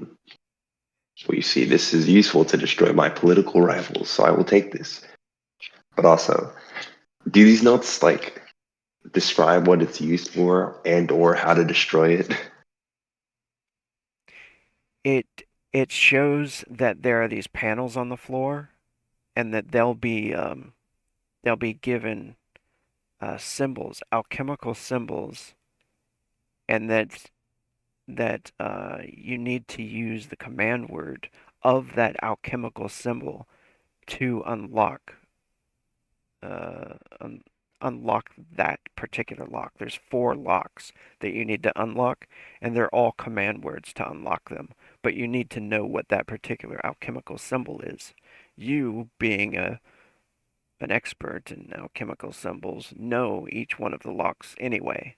Well, you see, this is useful to destroy my political rivals, so I will take this. But also, do these notes like describe what it's used for and or how to destroy it? It shows that there are these panels on the floor, and that they'll be given symbols, alchemical symbols, and that you need to use the command word of that alchemical symbol to uh, un- unlock that particular lock. There's 4 locks that you need to unlock, and they're all command words to unlock them. But you need to know what that particular alchemical symbol is. You, being an expert in alchemical symbols, know each one of the locks anyway.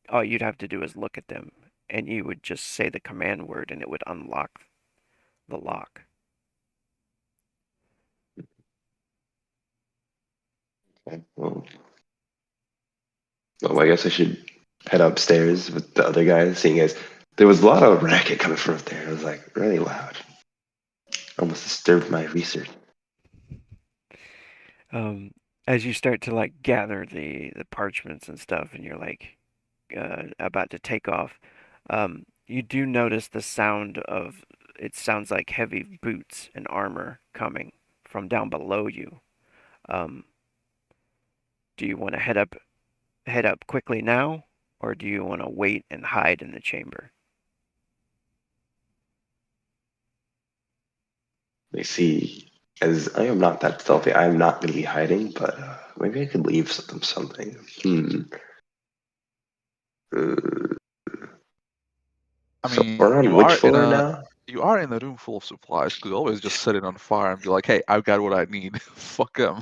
All you'd have to do is look at them, and you would just say the command word, and it would unlock the lock. Okay, well, I guess I should head upstairs with the other guys, seeing as there was a lot of racket coming from up there. It was like really loud. Almost disturbed my research. Um, as you start to like gather the parchments and stuff, and you're like about to take off, you do notice the sound of it sounds like heavy boots and armor coming from down below you. Um, do you want to head up quickly now, or do you want to wait and hide in the chamber? They see, as I am not that stealthy, I am not going to be hiding, but maybe I could leave them something. Uh, I so mean, we're on which floor now? you are in a room full of supplies. Could always just set it on fire and be like, "Hey, I've got what I need. Fuck them,"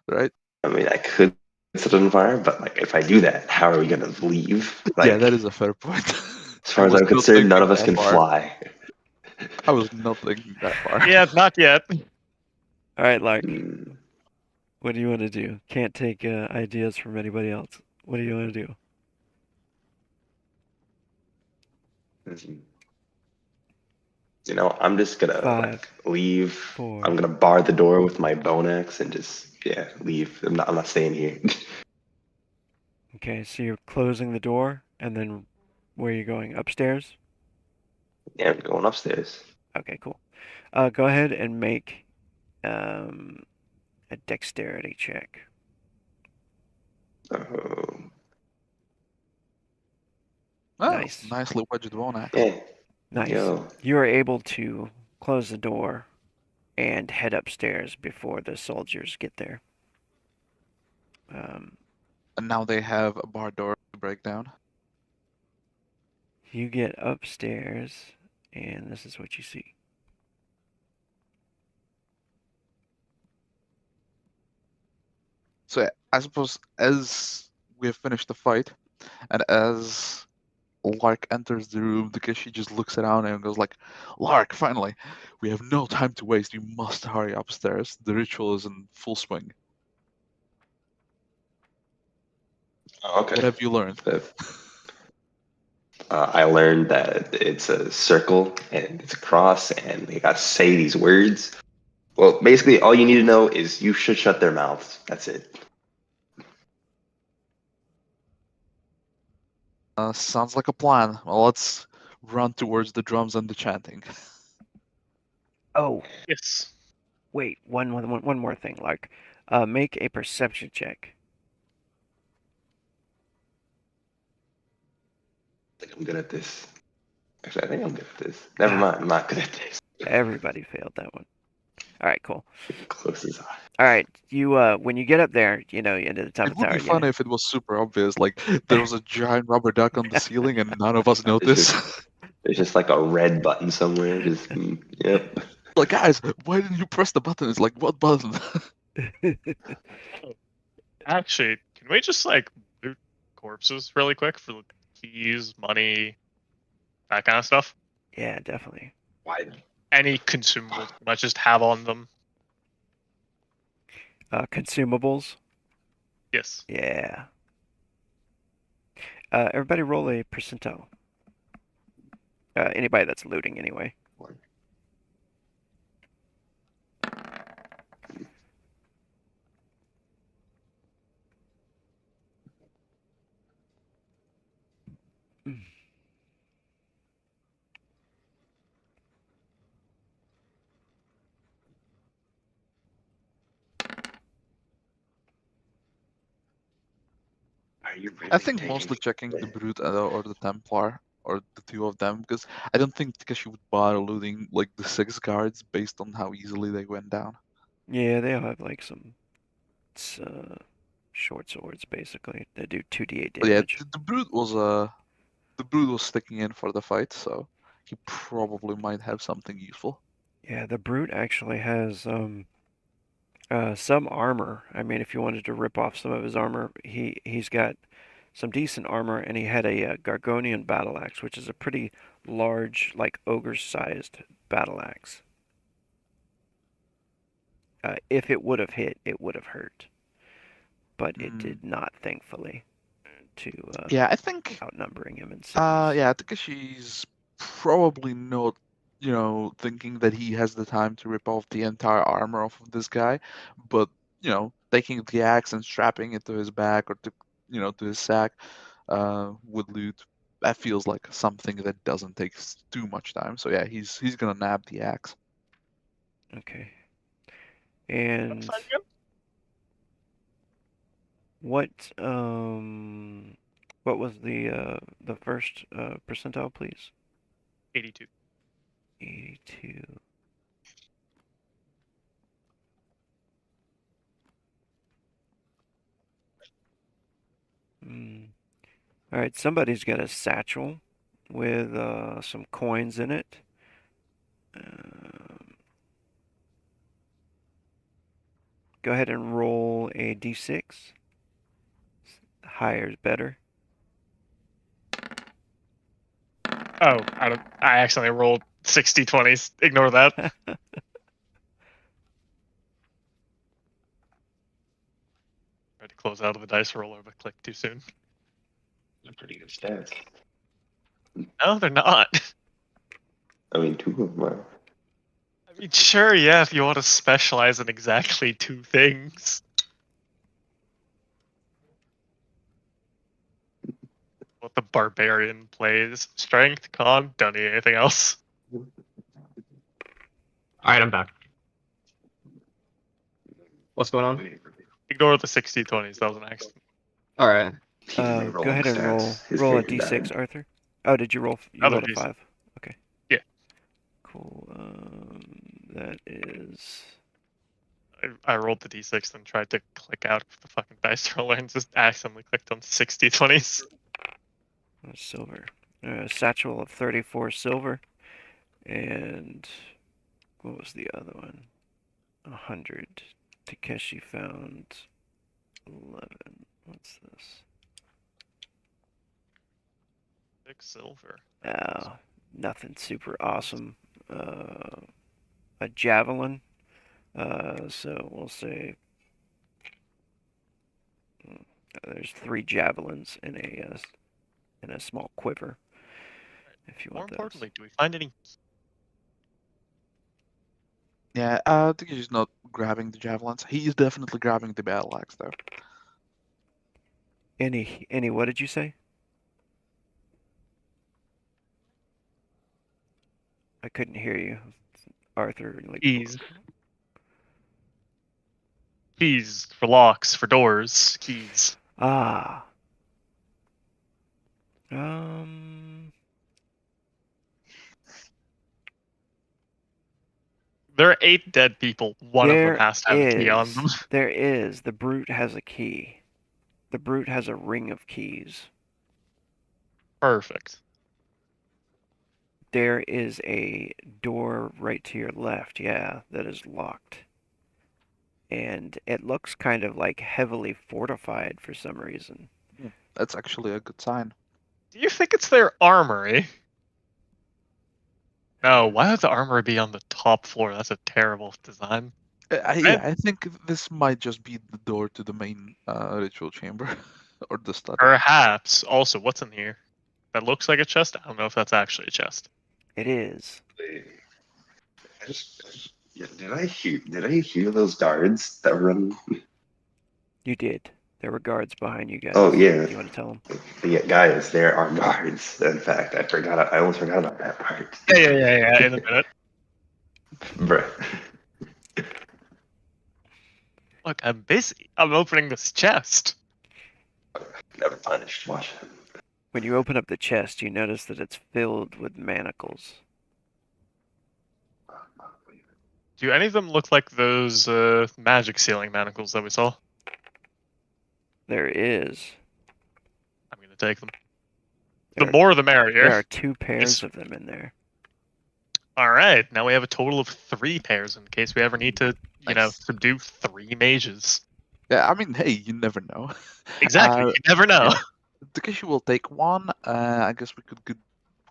right? I mean, I could set it on fire, but like, if I do that, how are we going to leave? Like, Yeah, that is a fair point. as far I as was I'm not concerned, none thinking of us that can far. fly. I was not thinking that far. Yeah, not yet. All right, Lark. Hmm. What do you want to do? Can't take ideas from anybody else. What do you want to do? You know, I'm just gonna 5, like leave. 4. I'm gonna bar the door with my bone axe and just leave. I'm not staying here. Okay, so you're closing the door, and then where are you going? Upstairs? Yeah, I'm going upstairs. Okay, cool. Go ahead and make um, a dexterity check. Oh, Oh, Nice. nicely wedged bone axe. yeah. Nice. Yo, You are able to close the door and head upstairs before the soldiers get there. And now they have a bar door to break down. You get upstairs, and this is what you see. So I suppose as we have finished the fight, and as Lark enters the room, Takeshi just looks around and goes like, "Lark, finally! We have no time to waste. You must hurry upstairs. The ritual is in full swing." Oh, okay. What have you learned? I learned that it's a circle and it's a cross, and they got to say these words. Well, basically, all you need to know is you should shut their mouths. That's it. Sounds like a plan. Well, let's run towards the drums and the chanting. Oh, Yes. wait, one more thing. Like, make a perception check. I think I'm good at this. Actually, I think I'm good at this. Never Ah. mind. I'm not good at this. Everybody failed that one. All right, cool. Close as I. All right, you when you get up there, into the top It of the would tower, be funny if it was super obvious, like there was a giant rubber duck on the ceiling and none of us noticed. There's just like a red button somewhere. Just yep. Like, guys, why didn't you press the button? It's like, what button? Actually, can we just like loot corpses really quick for keys, money, that kind of stuff? Yeah, definitely. Why? Any consumables you might just have on them. Consumables. Yes. Yeah. Everybody roll a percentile. Anybody that's looting, anyway. Are you really I think taking mostly me? checking the Brute or the Templar, or the two of them, because I don't think Takeshi would bother looting like the 6 guards based on how easily they went down. Yeah, they all have like some short swords, basically. They do 2d8 But yeah, damage. the Brute was sticking in for the fight, so he probably might have something useful. Yeah, the brute actually has some armor. I mean, if you wanted to rip off some of his armor, he's got some decent armor, and he had a Gargonian battle axe, which is a pretty large, like ogre-sized battle axe. If it would have hit, it would have hurt, but it did not, thankfully, to Yeah, I think outnumbering him in size. yeah, Takeshi's probably not, thinking that he has the time to rip off the entire armor off of this guy, but taking the axe and strapping it to his back or to his sack, with loot, that feels like something that doesn't take too much time. So yeah, he's gonna nab the axe. Okay. And Sounds good. what what was the first percentile, please? 82. 82. All right, somebody's got a satchel with some coins in it. Go ahead and roll a d6. Higher is better. Oh, I accidentally rolled 60 20s. Ignore that. Tried to close out of the dice roller, but clicked too soon. They're pretty good stats. No, they're not. I mean, 2 of them are. I mean, sure, yeah, if you want to specialize in exactly 2 things. What the barbarian plays. Strength, con, don't need anything else. Alright, I'm back. What's going on? Ignore the 60 20s, that was an accident. Alright. Go ahead and roll a d6, Arthur. Oh, did you roll? You Other rolled a D6. 5. Okay. Yeah. Cool. That is. I rolled the d6 and tried to click out of the fucking dice roller and just accidentally clicked on 60 20s. Silver. Satchel of 34 silver. And what was the other one? 100. Takeshi found 11. What's this? 6 silver. Oh, nothing super awesome. A javelin. So we'll say There's 3 javelins in a small quiver. If you More want those. importantly, do we find any? Yeah, I think he's not grabbing the javelins. He's definitely grabbing the battle axe, though. Any what did you say? I couldn't hear you, Arthur. Like, Keys. Keys for locks, for doors, keys. ah. Um. There are 8 dead people. One of them There has to have a key on them. There is. The brute has a key. The brute has a ring of keys. Perfect. There is a door right to your left, yeah, that is locked. And it looks kind of like heavily fortified for some reason. That's actually a good sign. Do you think it's their armory? No, why would the armory be on the top floor? That's a terrible design. Yeah, I think this might just be the door to the main ritual chamber, or the study. Perhaps. Also, what's in here? That looks like a chest? I don't know if that's actually a chest. It is. Yeah, did I hear those guards that run? You did. There were guards behind you guys. Oh, yeah. Do you want to tell them? Yeah, guys, there are guards. In fact, I almost forgot about that part. Yeah, in a minute. Bruh. Look, I'm busy. I'm opening this chest. Never punished. Watch it. When you open up the chest, you notice that it's filled with manacles. Do any of them look like those magic ceiling manacles that we saw? There is. I'm going to take them. There The are- more the merrier. There are 2 pairs of them in there. All right, now we have a total of 3 pairs in case we ever need to, Nice. subdue 3 mages. Yeah, I mean, hey, you never know. Exactly, you never know. yeah. Takeshi will take one. I guess we could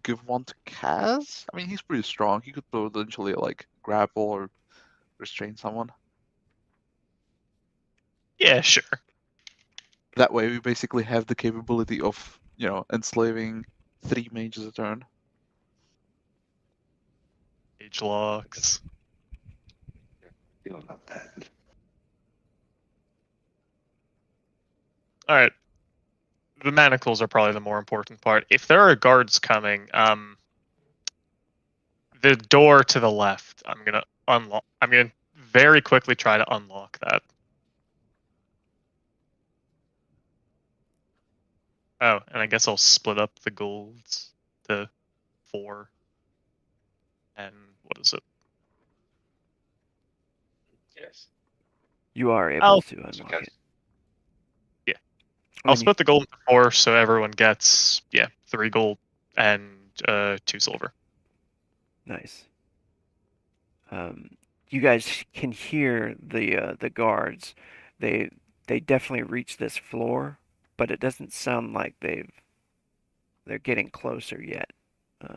give one to Kaz. I mean, he's pretty strong. He could potentially like grapple or restrain someone. Yeah, sure. That way, we basically have the capability of, enslaving 3 mages a turn. Mage locks. Feel about that. All right. The manacles are probably the more important part. If there are guards coming, the door to the left, I'm gonna unlock. I'm gonna very quickly try to unlock that. Oh, and I guess I'll split up the golds to 4. And what is it? Yes. You are able I'll- to unlock Okay. it. Yeah. When I'll you- split the gold into 4 so everyone gets 3 gold and 2 silver. Nice. You guys can hear the guards. They definitely reach this floor, but it doesn't sound like they're getting closer yet.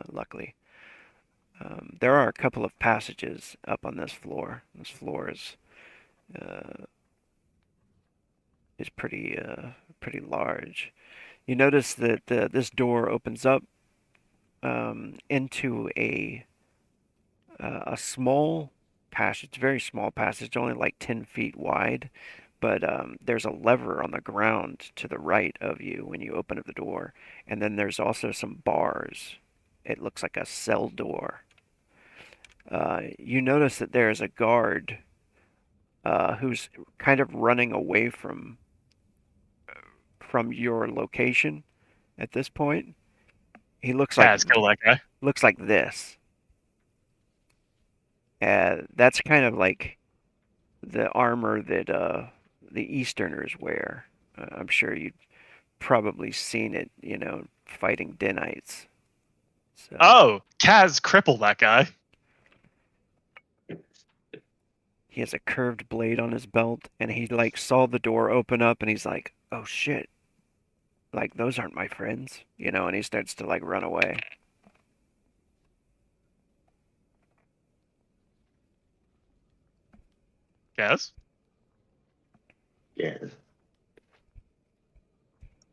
Luckily, there are a couple of passages up on this floor. This floor is pretty large. You notice that this door opens up into a small passage, very small passage, only like 10 feet wide. But there's a lever on the ground to the right of you when you open up the door. And then there's also some bars. It looks like a cell door. You notice that there's a guard who's kind of running away from your location at this point. He looks like Let's kill that guy. looks like this. That's kind of like the armor that the Easterners wear. I'm sure you've probably seen it, fighting Denites. So, Oh, Kaz crippled that guy. he has a curved blade on his belt, and he like saw the door open up, and he's like, "Oh shit! Like those aren't my friends," and he starts to like run away. Kaz? Yeah.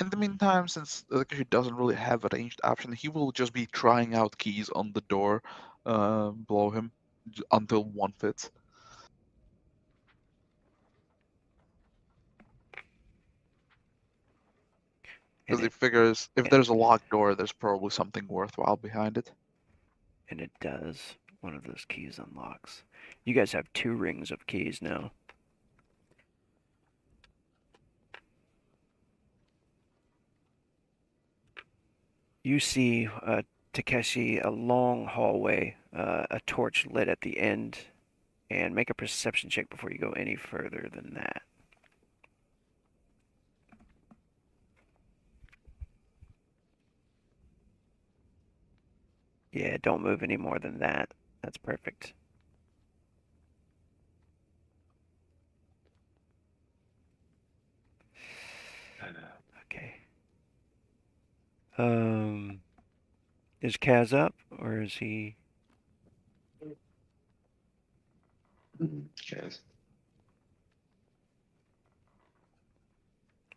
In the meantime, since he doesn't really have a ranged option, he will just be trying out keys on the door below him until one fits. Because he figures if there's a locked door, there's probably something worthwhile behind it. And it does. One of those keys unlocks. You guys have 2 rings of keys now. You see, Takeshi, a long hallway, a torch lit at the end, and make a perception check before you go any further than that. Yeah, don't move any more than that. That's perfect. Okay. Is Kaz up, or is he? Yes.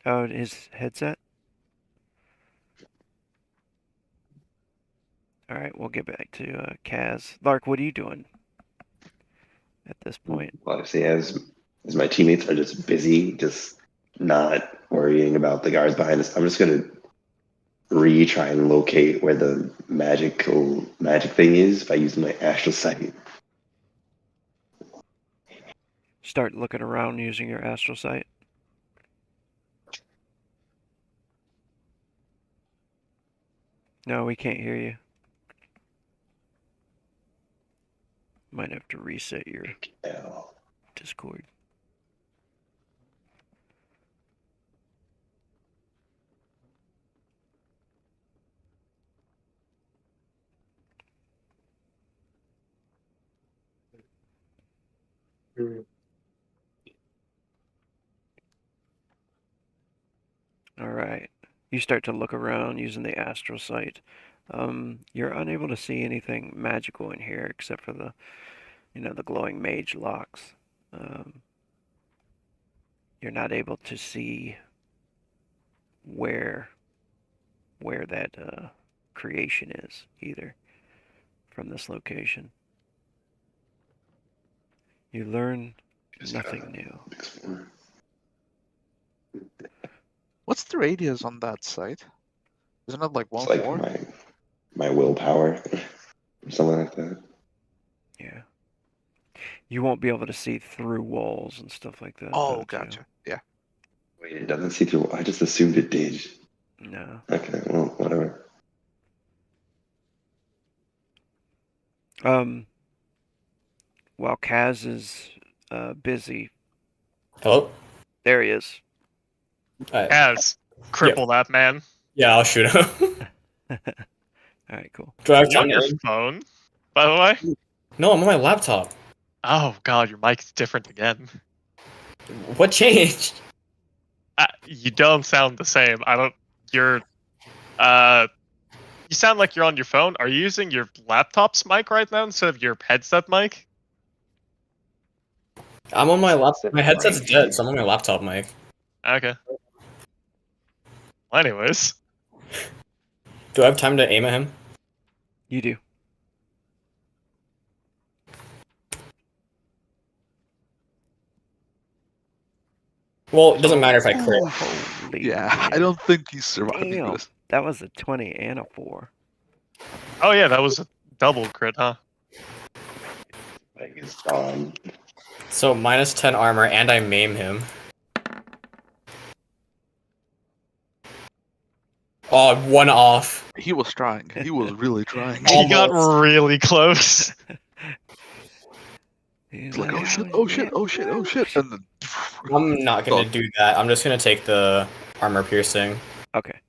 Oh, his headset? Alright, we'll get back to Kaz. Lark, what are you doing at this point? Obviously, as my teammates are just busy, just not worrying about the guards behind us, I'm just gonna try and locate where the magic thing is by using my astral sight. Start looking around using your astral sight. No, we can't hear you. Might have to reset your Discord. Alright. You start to look around using the astral sight. You're unable to see anything magical in here except for the glowing mage locks. You're not able to see where that creation is either from this location. You learn nothing new. What's the radius on that site? Isn't it like It's 1 like floor? my willpower, or something like that. Yeah. You won't be able to see through walls and stuff like that. Oh, though, too. gotcha. Yeah. Wait, it doesn't see through. I just assumed it did. No. Okay, well, whatever. While Kaz is busy, Hello? there he is. Kaz, cripple that man. Yeah, I'll shoot him. Alright, cool. Do I have You on time your to... phone, by the way? No, I'm on my laptop. Oh god, your mic's different again. What changed? You don't sound the same. You're, you sound like you're on your phone. Are you using your laptop's mic right now instead of your headset mic? I'm on my laptop. My headset's dead, so I'm on my laptop mic. Okay. Well, anyways. Do I have time to aim at him? You do. Well, it doesn't matter if I crit. Holy Yeah, man. I don't think he's surviving Damn. this. That was a 20 and a 4. Oh yeah, that was a double crit, huh? Like it's gone. So minus 10 armor, and I maim him. Oh, 1 off. He was trying. He was really trying. He got Almost. really close. He's like, oh shit, oh shit, oh shit, oh shit, and then I'm not gonna Done. do that. I'm just gonna take the armor piercing. Okay.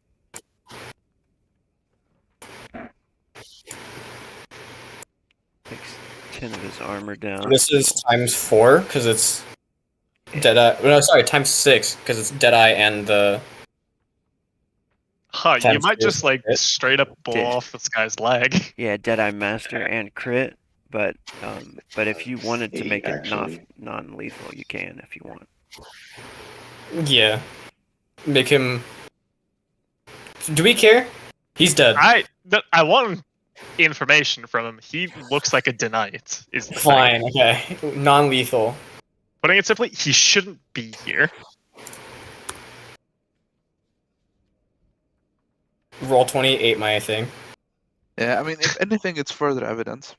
Takes 10 of his armor down. This is times 4 because it's Deadeye. No, sorry, times 6 because it's Deadeye and the. Huh, you Times might two just like crit. straight up blow Did. off this guy's leg. Yeah, Deadeye Master and crit, but if you wanted to 8, make it actually. non-lethal, you can if you want. Yeah. Make him Do we care? He's dead. I want information from him. He looks like a Denite. Is the thing. Fine, okay. Non-lethal. Putting it simply, he shouldn't be here. Roll 20 ate my thing. Yeah, I mean, if anything, it's further evidence.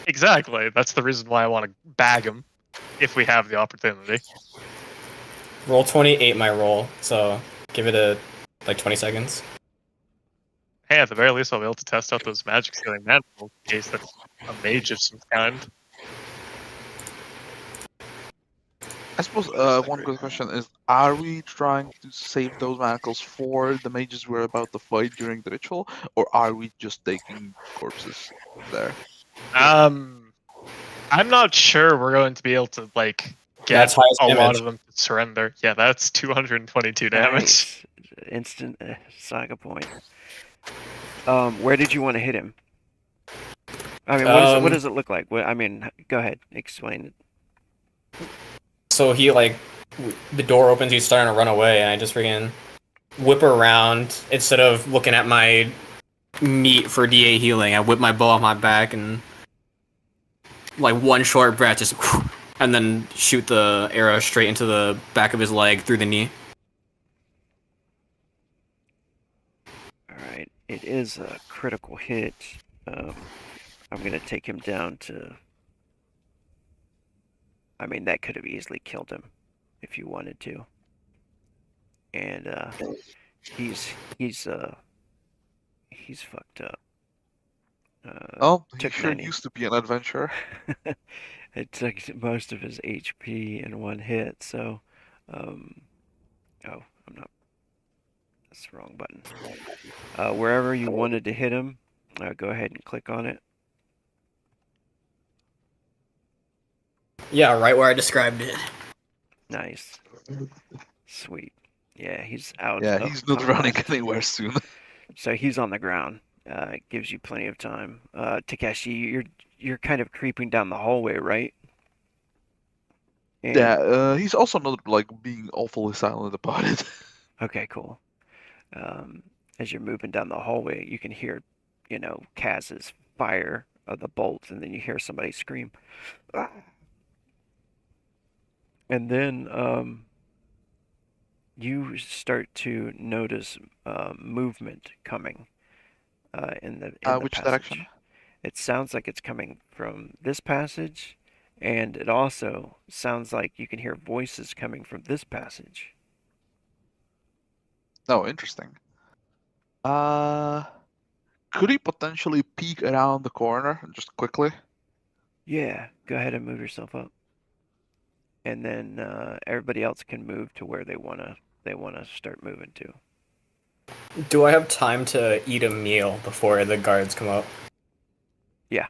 Exactly. That's the reason why I want to bag him, if we have the opportunity. Roll 20 ate my roll, so give it a 20 seconds. Hey, at the very least, I'll be able to test out those magic stealing mandibles in case that's a mage of some kind. I suppose one good question is, are we trying to save those manacles for the mages we're about to fight during the ritual, or are we just taking corpses there? I'm not sure we're going to be able to, like, get That's highest a lot damage. of them to surrender. Yeah, that's 222 damage. Nice. Instant saga point. Where did you want to hit him? I mean, what does it look like? I mean, go ahead, explain it. So he the door opens, he's starting to run away, and I just freaking whip around. Instead of looking at my meat for DA healing, I whip my bow off my back and one short breath, just and then shoot the arrow straight into the back of his leg through the knee. Alright, it is a critical hit. I'm gonna take him down to... I mean, that could have easily killed him if you wanted to. And he's fucked up. Oh, he took sure 90. used to be an adventurer. It took most of his HP in one hit, so oh, I'm not... That's the wrong button. Wherever you wanted to hit him, go ahead and click on it. Yeah, right where I described it. Nice. Sweet. Yeah, he's out. Yeah, of he's not running combat. anywhere soon. So he's on the ground. It gives you plenty of time. Takeshi, you're kind of creeping down the hallway, right? And- Yeah, he's also not being awfully silent about it. Okay, cool. As you're moving down the hallway, you can hear, Kaz's fire of the bolt, and then you hear somebody scream. "Ah!" And then you start to notice movement coming in the Which passage. direction? It sounds like it's coming from this passage, and it also sounds like you can hear voices coming from this passage. Oh, interesting. Could he potentially peek around the corner just quickly? Yeah, go ahead and move yourself up. And then everybody else can move to where they wanna start moving to. Do I have time to eat a meal before the guards come up? Yeah.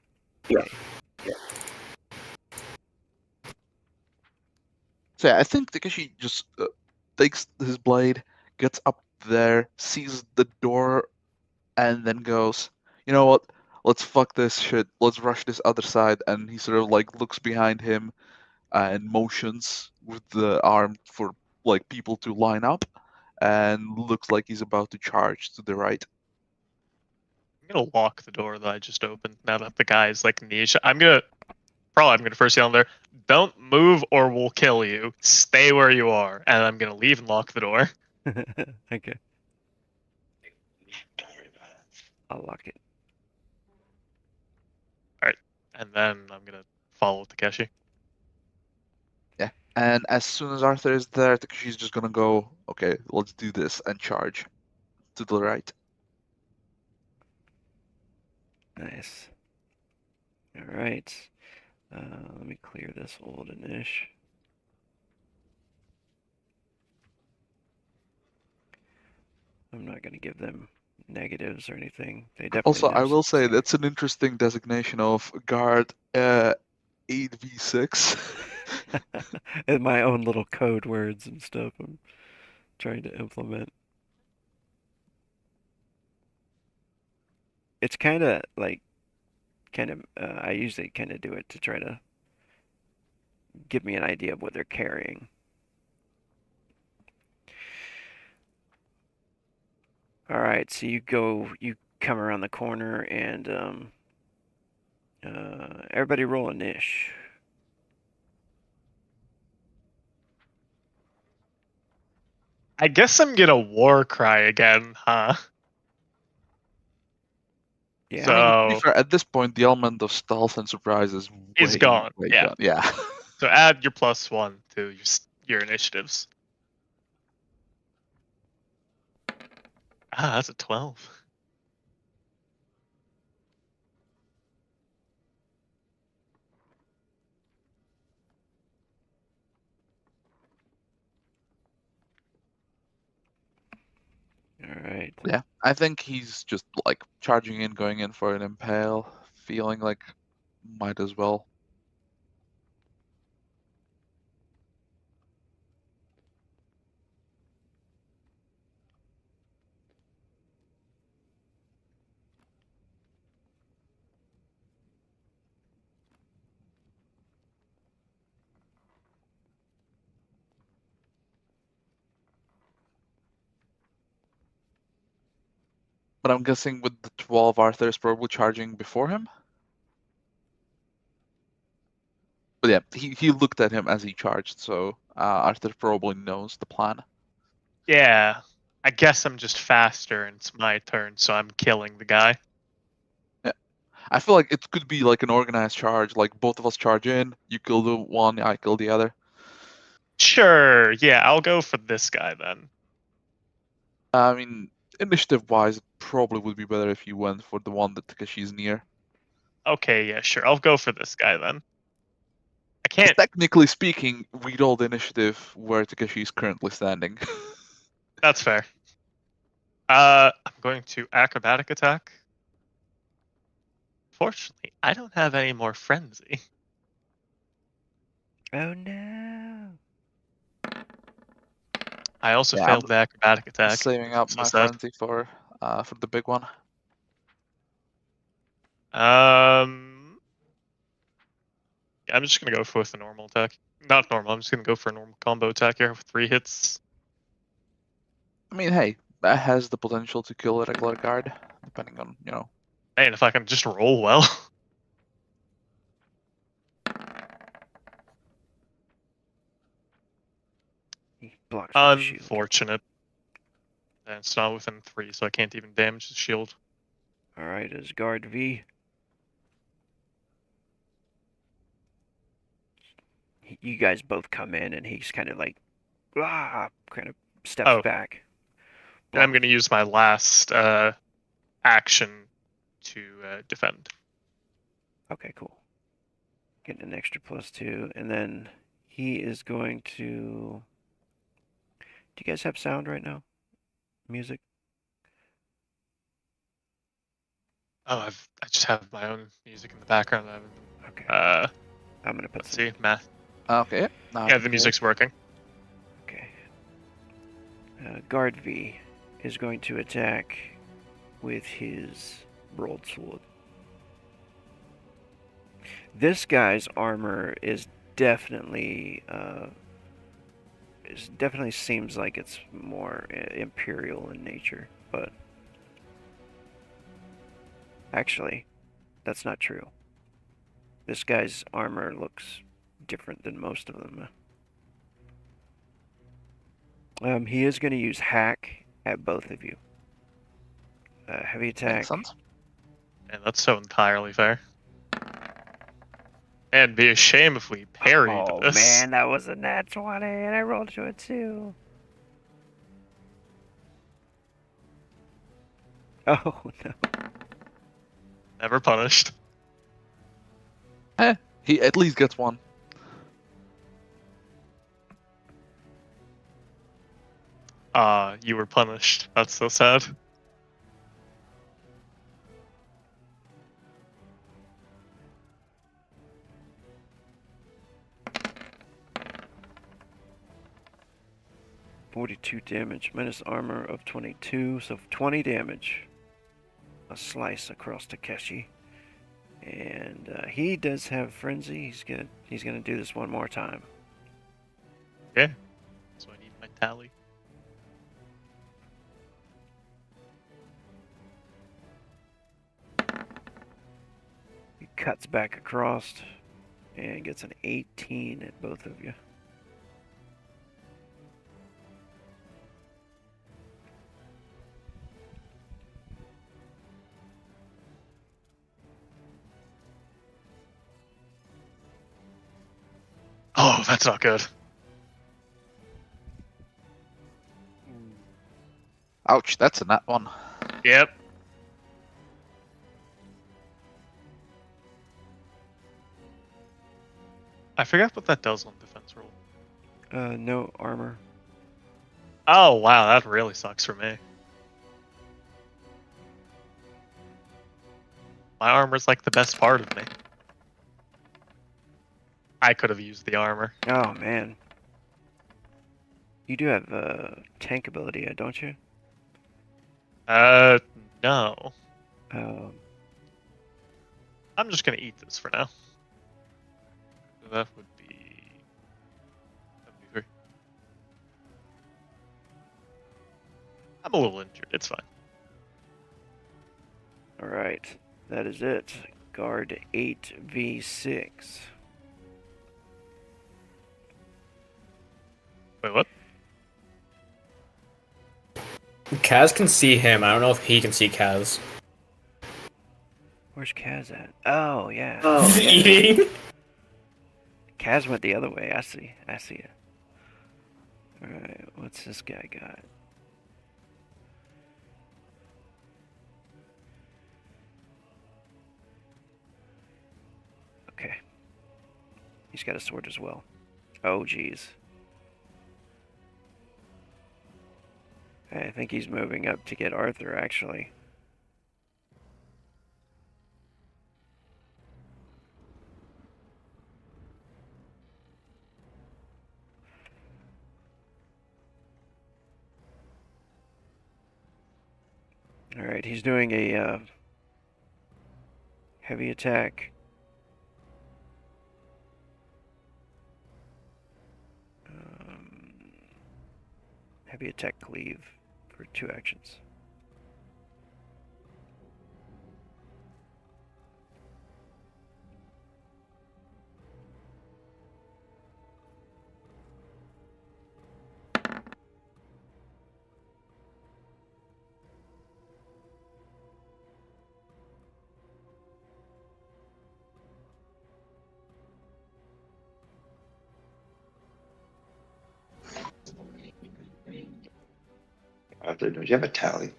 So yeah, I think Takeshi just takes his blade, gets up there, sees the door, and then goes, "You know what? Let's fuck this shit. Let's rush this other side." And he sort of looks behind him and motions with the arm for people to line up, and looks like he's about to charge to the right. I'm gonna lock the door that I just opened now that the guy is niche. I'm gonna first yell in there, "Don't move or we'll kill you. Stay where you are." And I'm gonna leave and lock the door. Okay. I'll lock it. And then I'm gonna follow Takeshi. Yeah. And as soon as Arthur is there, Takeshi's just gonna go, "Okay, let's do this," and charge to the right. Nice. All right. Let me clear this old Inish. I'm not going to give them negatives or anything. They definitely Also, I know will say something. that's an interesting designation of guard 8v6. And my own little code words and stuff I'm trying to implement. It's kind of I usually kind of do it to try to give me an idea of what they're carrying. All right, so you come around the corner, and everybody roll a niche. I guess I'm gonna war cry again, huh? Yeah. I mean, to be So fair, at this point, the element of stealth and surprise is Is way, gone, way yeah. gone. Yeah. so add your +1 to your initiatives. Ah, that's a 12. All right. Yeah, I think he's just like charging in, going in for an impale, feeling like might as well. But I'm guessing with the 12, Arthur is probably charging before him. But yeah, he looked at him as he charged, so Arthur probably knows the plan. Yeah. I guess I'm just faster and it's my turn, so I'm killing the guy. I feel like it could be like an organized charge, like both of us charge in, you kill the one, I kill the other. Sure, yeah, I'll go for this guy then. I mean, initiative-wise, it probably would be better if you went for the one that Takeshi's near. Okay, yeah, sure. I'll go for this guy then. I 'Cause can't. technically speaking, we rolled the initiative where Takeshi is currently standing. That's fair. I'm going to acrobatic attack. Fortunately, I don't have any more frenzy. Oh no. I also Yeah, failed the acrobatic attack. Saving up So my sad. frenzy for the big one. I'm just gonna go with a normal attack. Not normal. I'm just gonna go for a normal combo attack here with 3 hits. I mean, hey, that has the potential to kill a regular guard, depending on, you know. Hey, and if I can just roll well. He blocks with the shield. Unfortunate. And it's not within 3, so I can't even damage the shield. All right, as guard V. You guys both come in, and he's kind of like, kind of steps Oh. back. And I'm gonna use my last action to defend. Okay, cool. Getting an extra +2, and then he is going to. Do you guys have sound right now? Music? Oh, I just have my own music in the background. Okay. I'm gonna put. let's see, math. Okay. Yeah, the music's working. Okay. Guard V is going to attack with his broadsword. This guy's armor is definitely seems like it's more imperial in nature, but actually, that's not true. This guy's armor looks different than most of them. He is going to use hack at both of you. Heavy attack. Makes sense. And that's so entirely fair. And it'd be a shame if we parried Oh this. man, that was a nat 20, and I rolled to a 2. Oh no. Never punished. He at least gets one. You were punished. That's so sad. $42 damage, minus armor of 22, so 20 damage. A slice across Takeshi. And he does have frenzy. He's gonna do this one more time. Yeah. So I need my tally. cuts back across and gets an 18 at both of you. Oh, that's not good. Ouch, that's a nat one. Yep. I forgot what that does on defense roll. No armor. Oh, wow, that really sucks for me. My armor's like the best part of me. I could have used the armor. Oh man. You do have tank ability, don't you? No. Um, I'm just gonna eat this for now. That would be 73. I'm a little injured. It's fine. all right, that is it. Guard 8v6. Wait, what? Kaz can see him. I don't know if he can see Kaz. Where's Kaz at? Oh yeah. Eating. Kaz went the other way. I see it. All right, what's this guy got? Okay. He's got a sword as well. Oh, geez. I think he's moving up to get Arthur, actually. Alright, he's doing a heavy attack. Heavy attack cleave for 2 actions. Arthur, don't you have a tally?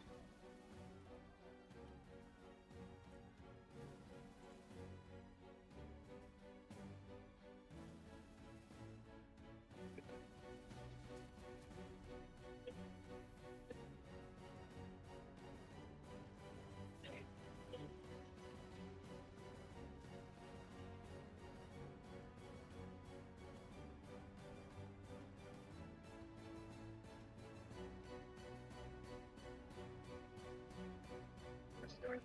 Nothing.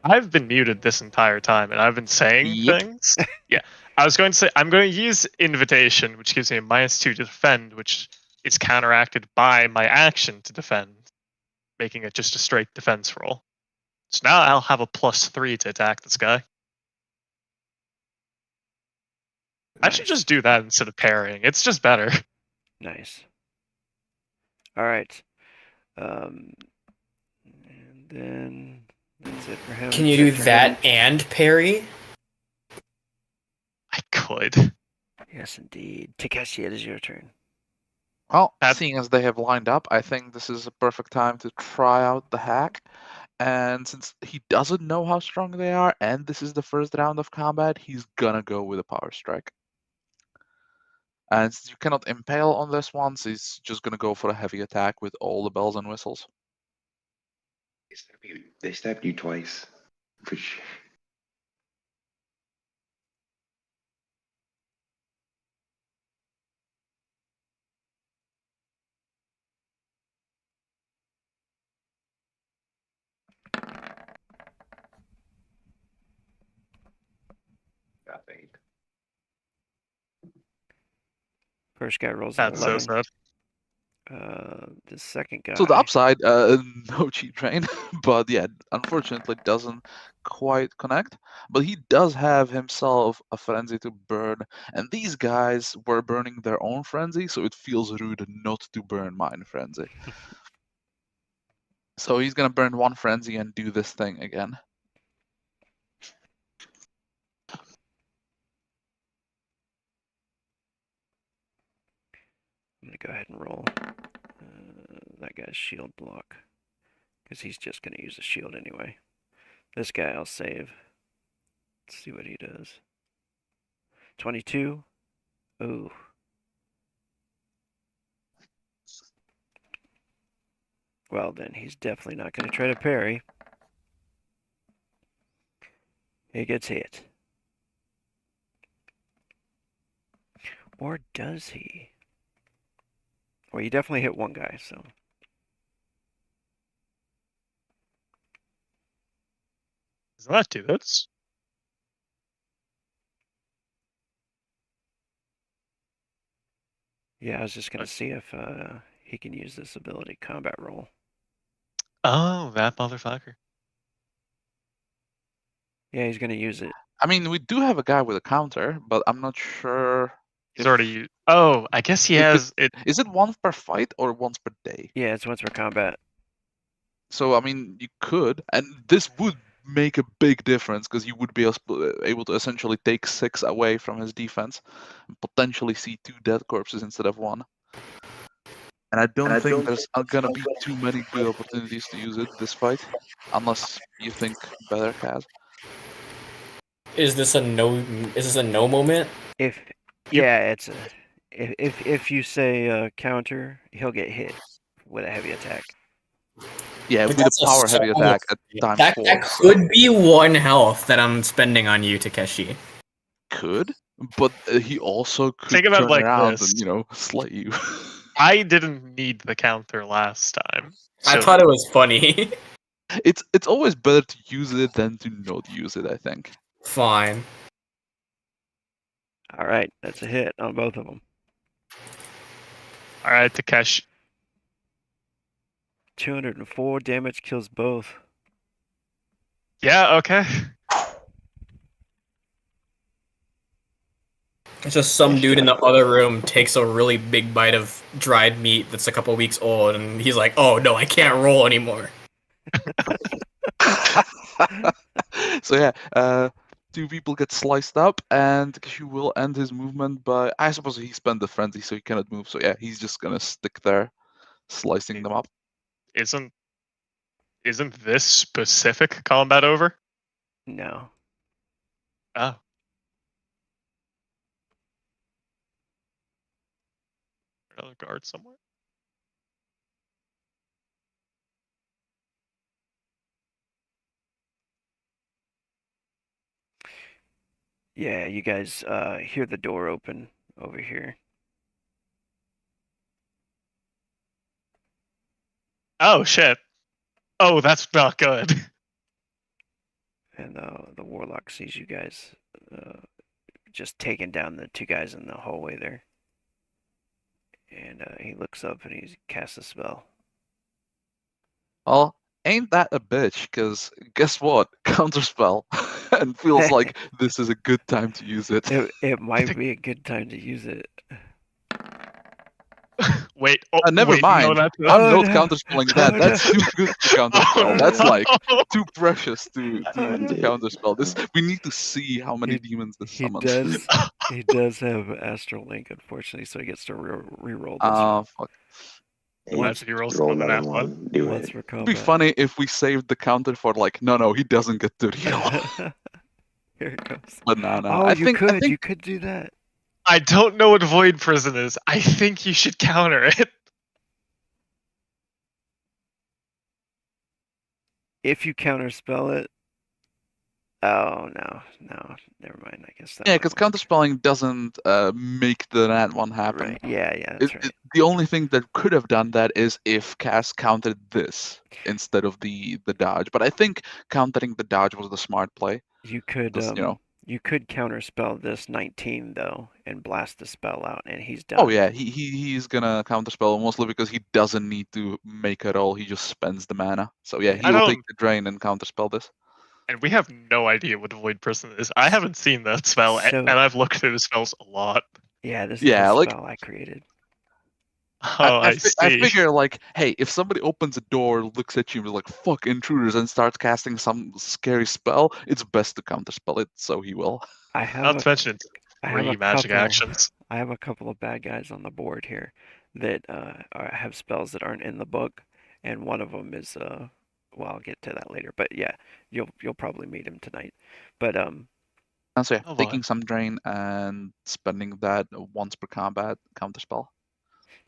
I've been muted this entire time, and I've been saying Yep. things. Yeah, I was going to say I'm going to use invitation, which gives me a -2 to defend, which is counteracted by my action to defend, making it just a straight defense roll. So now I'll have a +3 to attack this guy. I should just do that instead of parrying. It's just better. Nice. Alright. And then that's it for him. Can you do Except for that him. and parry? I could. Yes, indeed. Takeshi, it is your turn. Well, That- seeing as they have lined up, I think this is a perfect time to try out the hack. And since he doesn't know how strong they are, and this is the first round of combat, he's gonna go with a power strike. And since you cannot impale on this one, so he's just gonna go for a heavy attack with all the bells and whistles. They stabbed you twice. For sure. Nothing. First guy rolls an That's so 11. sad. The second guy. So the upside, no cheat train, but yeah, unfortunately doesn't quite connect. But he does have himself a frenzy to burn, and these guys were burning their own frenzy, so it feels rude not to burn mine frenzy. So he's gonna burn one frenzy and do this thing again. I'm gonna go ahead and roll that guy's shield block, because he's just gonna use a shield anyway. This guy I'll save. Let's see what he does. 22. Ooh. Well then, he's definitely not gonna try to parry. He gets hit. Or does he? Well, you definitely hit one guy, so. Doesn't that do this? Yeah, I was just gonna see if he can use this ability, combat roll. Oh, that motherfucker. Yeah, he's gonna use it. I mean, we do have a guy with a counter, but I'm not sure. He's if- already used. Oh, I guess he It could- has it. Is it once per fight or once per day? Yeah, it's once per combat. So I mean, you could, and this would make a big difference because you would be able to essentially take 6 away from his defense, and potentially see 2 dead corpses instead of 1. And I don't think there's gonna be too many good opportunities to use it this fight, unless you think better, Kaz. Is this a no? Is this a no moment? If yeah, it's a if you say counter, he'll get hit with a heavy attack. Yeah, But with a that's a power heavy solid- attack at times That 4. could be 1 health that I'm spending on you, Takeshi. Could, but he also could Think about it turn like around this. and slay you. I didn't need the counter last time. I so- thought it was funny. It's always better to use it than to not use it, I think. Fine. All right, that's a hit on both of them. All right, Takeshi. 204 damage kills both. Yeah. Okay. It's just some dude in the other room takes a really big bite of dried meat that's a couple weeks old, and he's like, "Oh no, I can't roll anymore." So yeah, 2 people get sliced up, and Takeshi will end his movement. But I suppose he spent the frenzy, so he cannot move. So yeah, he's just gonna stick there, slicing them up. Isn't this specific combat over? No. Oh. Another guard somewhere. Yeah, you guys hear the door open over here. Oh shit. Oh, that's not good. And the warlock sees you guys just taking down the 2 guys in the hallway there. And he looks up and he casts a spell. Well, ain't that a bitch? Because guess what? Counterspell, and feels like this is a good time to use it. It might be a good time to use it. Wait. Oh, Never wait, mind. No, that's I'm Oh, not no. counterspelling that. Oh, That's no. too good to counterspell. Oh, That's no. like too precious to Oh, counterspell. This we need to see how many demons this He summons. does. He does have Astral Link, unfortunately, so he gets to re-roll this Ah, fuck. Once he rolls Roll another another nat one. Do once it. for It'd combat. be funny if we saved the counter for like, no, he doesn't get to heal. Here it goes. But no. Oh, I you think could. I think You could do that. I don't know what Void Prison is. I think you should counter it. If you counterspell it. Oh no, never mind. I guess that. yeah, might because work. counterspelling doesn't make the nat one happen. Right. Yeah, that's right. The only thing that could have done that is if Cass countered this instead of the dodge. But I think countering the dodge was the smart play. You could 'cause, You could counterspell this 19 though, and blast the spell out, and he's done. Oh yeah, he's gonna counterspell mostly because he doesn't need to make a roll. He just spends the mana. So yeah, he I will don't- take the drain and counterspell this. And we have no idea what Void Prison is. I haven't seen that spell, So- and I've looked through the spells a lot. Yeah, this Yeah, is a like- spell I created. Oh, I see. I figure like, hey, if somebody opens a door, looks at you, and is like "fuck intruders," and starts casting some scary spell, it's best to counterspell it. So he will. I have Not a, to mention I have 3 a magic couple- actions. I have a couple of bad guys on the board here that have spells that aren't in the book, and one of them is well, I'll get to that later. But yeah, you'll probably meet him tonight. But And so yeah, Oh, boy. taking some drain and spending that once per combat counterspell.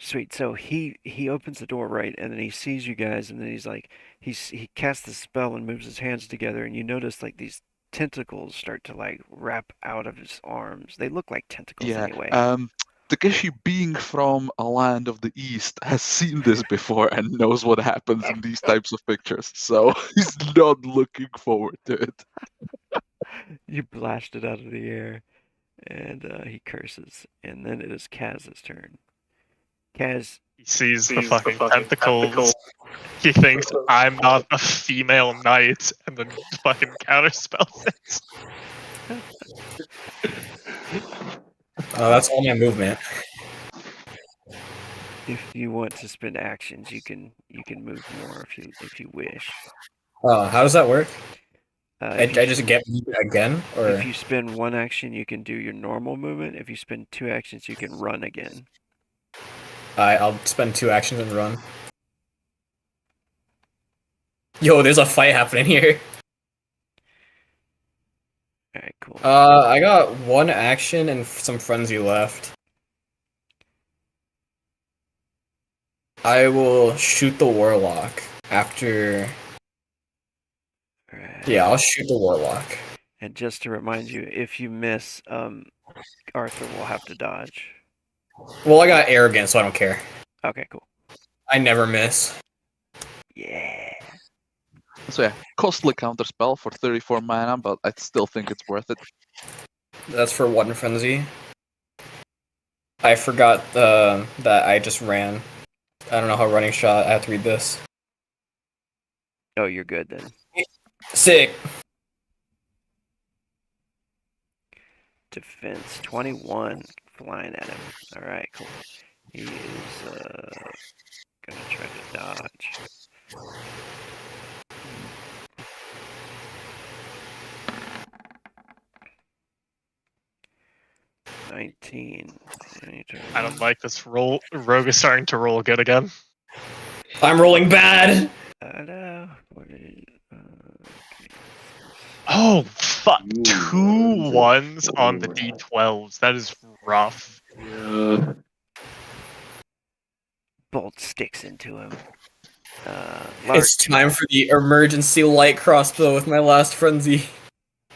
sweet. So he opens the door, right, and then he sees you guys, and then he's like, he casts the spell and moves his hands together, and you notice like these tentacles start to like wrap out of his arms. They look like tentacles Yeah. anyway. Takeshi, being from a land of the east, has seen this before and knows what happens in these types of pictures. So he's not looking forward to it. You blast it out of the air, and he curses, and then it is Kaz's turn. Kaz, He sees the fucking tentacles. He thinks I'm not a female knight, and then fucking counterspells it. That's all my movement. if you want to spend actions, you can move more if you wish. How does that work? I If you just get movement again, or If you spend one action, you can do your normal movement. If you spend 2 actions, you can run again. I'll spend 2 actions and run. Yo, there's a fight happening here. Alright, cool. I got 1 action and some frenzy left. I will shoot the warlock after. Alright. Yeah, I'll shoot the warlock. And just to remind you, if you miss, Arthur will have to dodge. Well, I got arrogant, so I don't care. Okay, cool. I never miss. Yeah. So yeah, costly counterspell for 34 mana, but I still think it's worth it. That's for 1 frenzy. I forgot that I just ran. I don't know how running shot. I have to read this. Oh, you're good then. Sick. Defense 21, flying at him. Alright, cool. He is gonna try to dodge. $19. I don't like this roll. Rogue is starting to roll good again. I'm rolling bad. No. Oh fuck! Ooh, 2 ones 1s on the D12s. That is rough. Yeah. Bolt sticks into him. Lark, It's time for the emergency light crossbow with my last frenzy.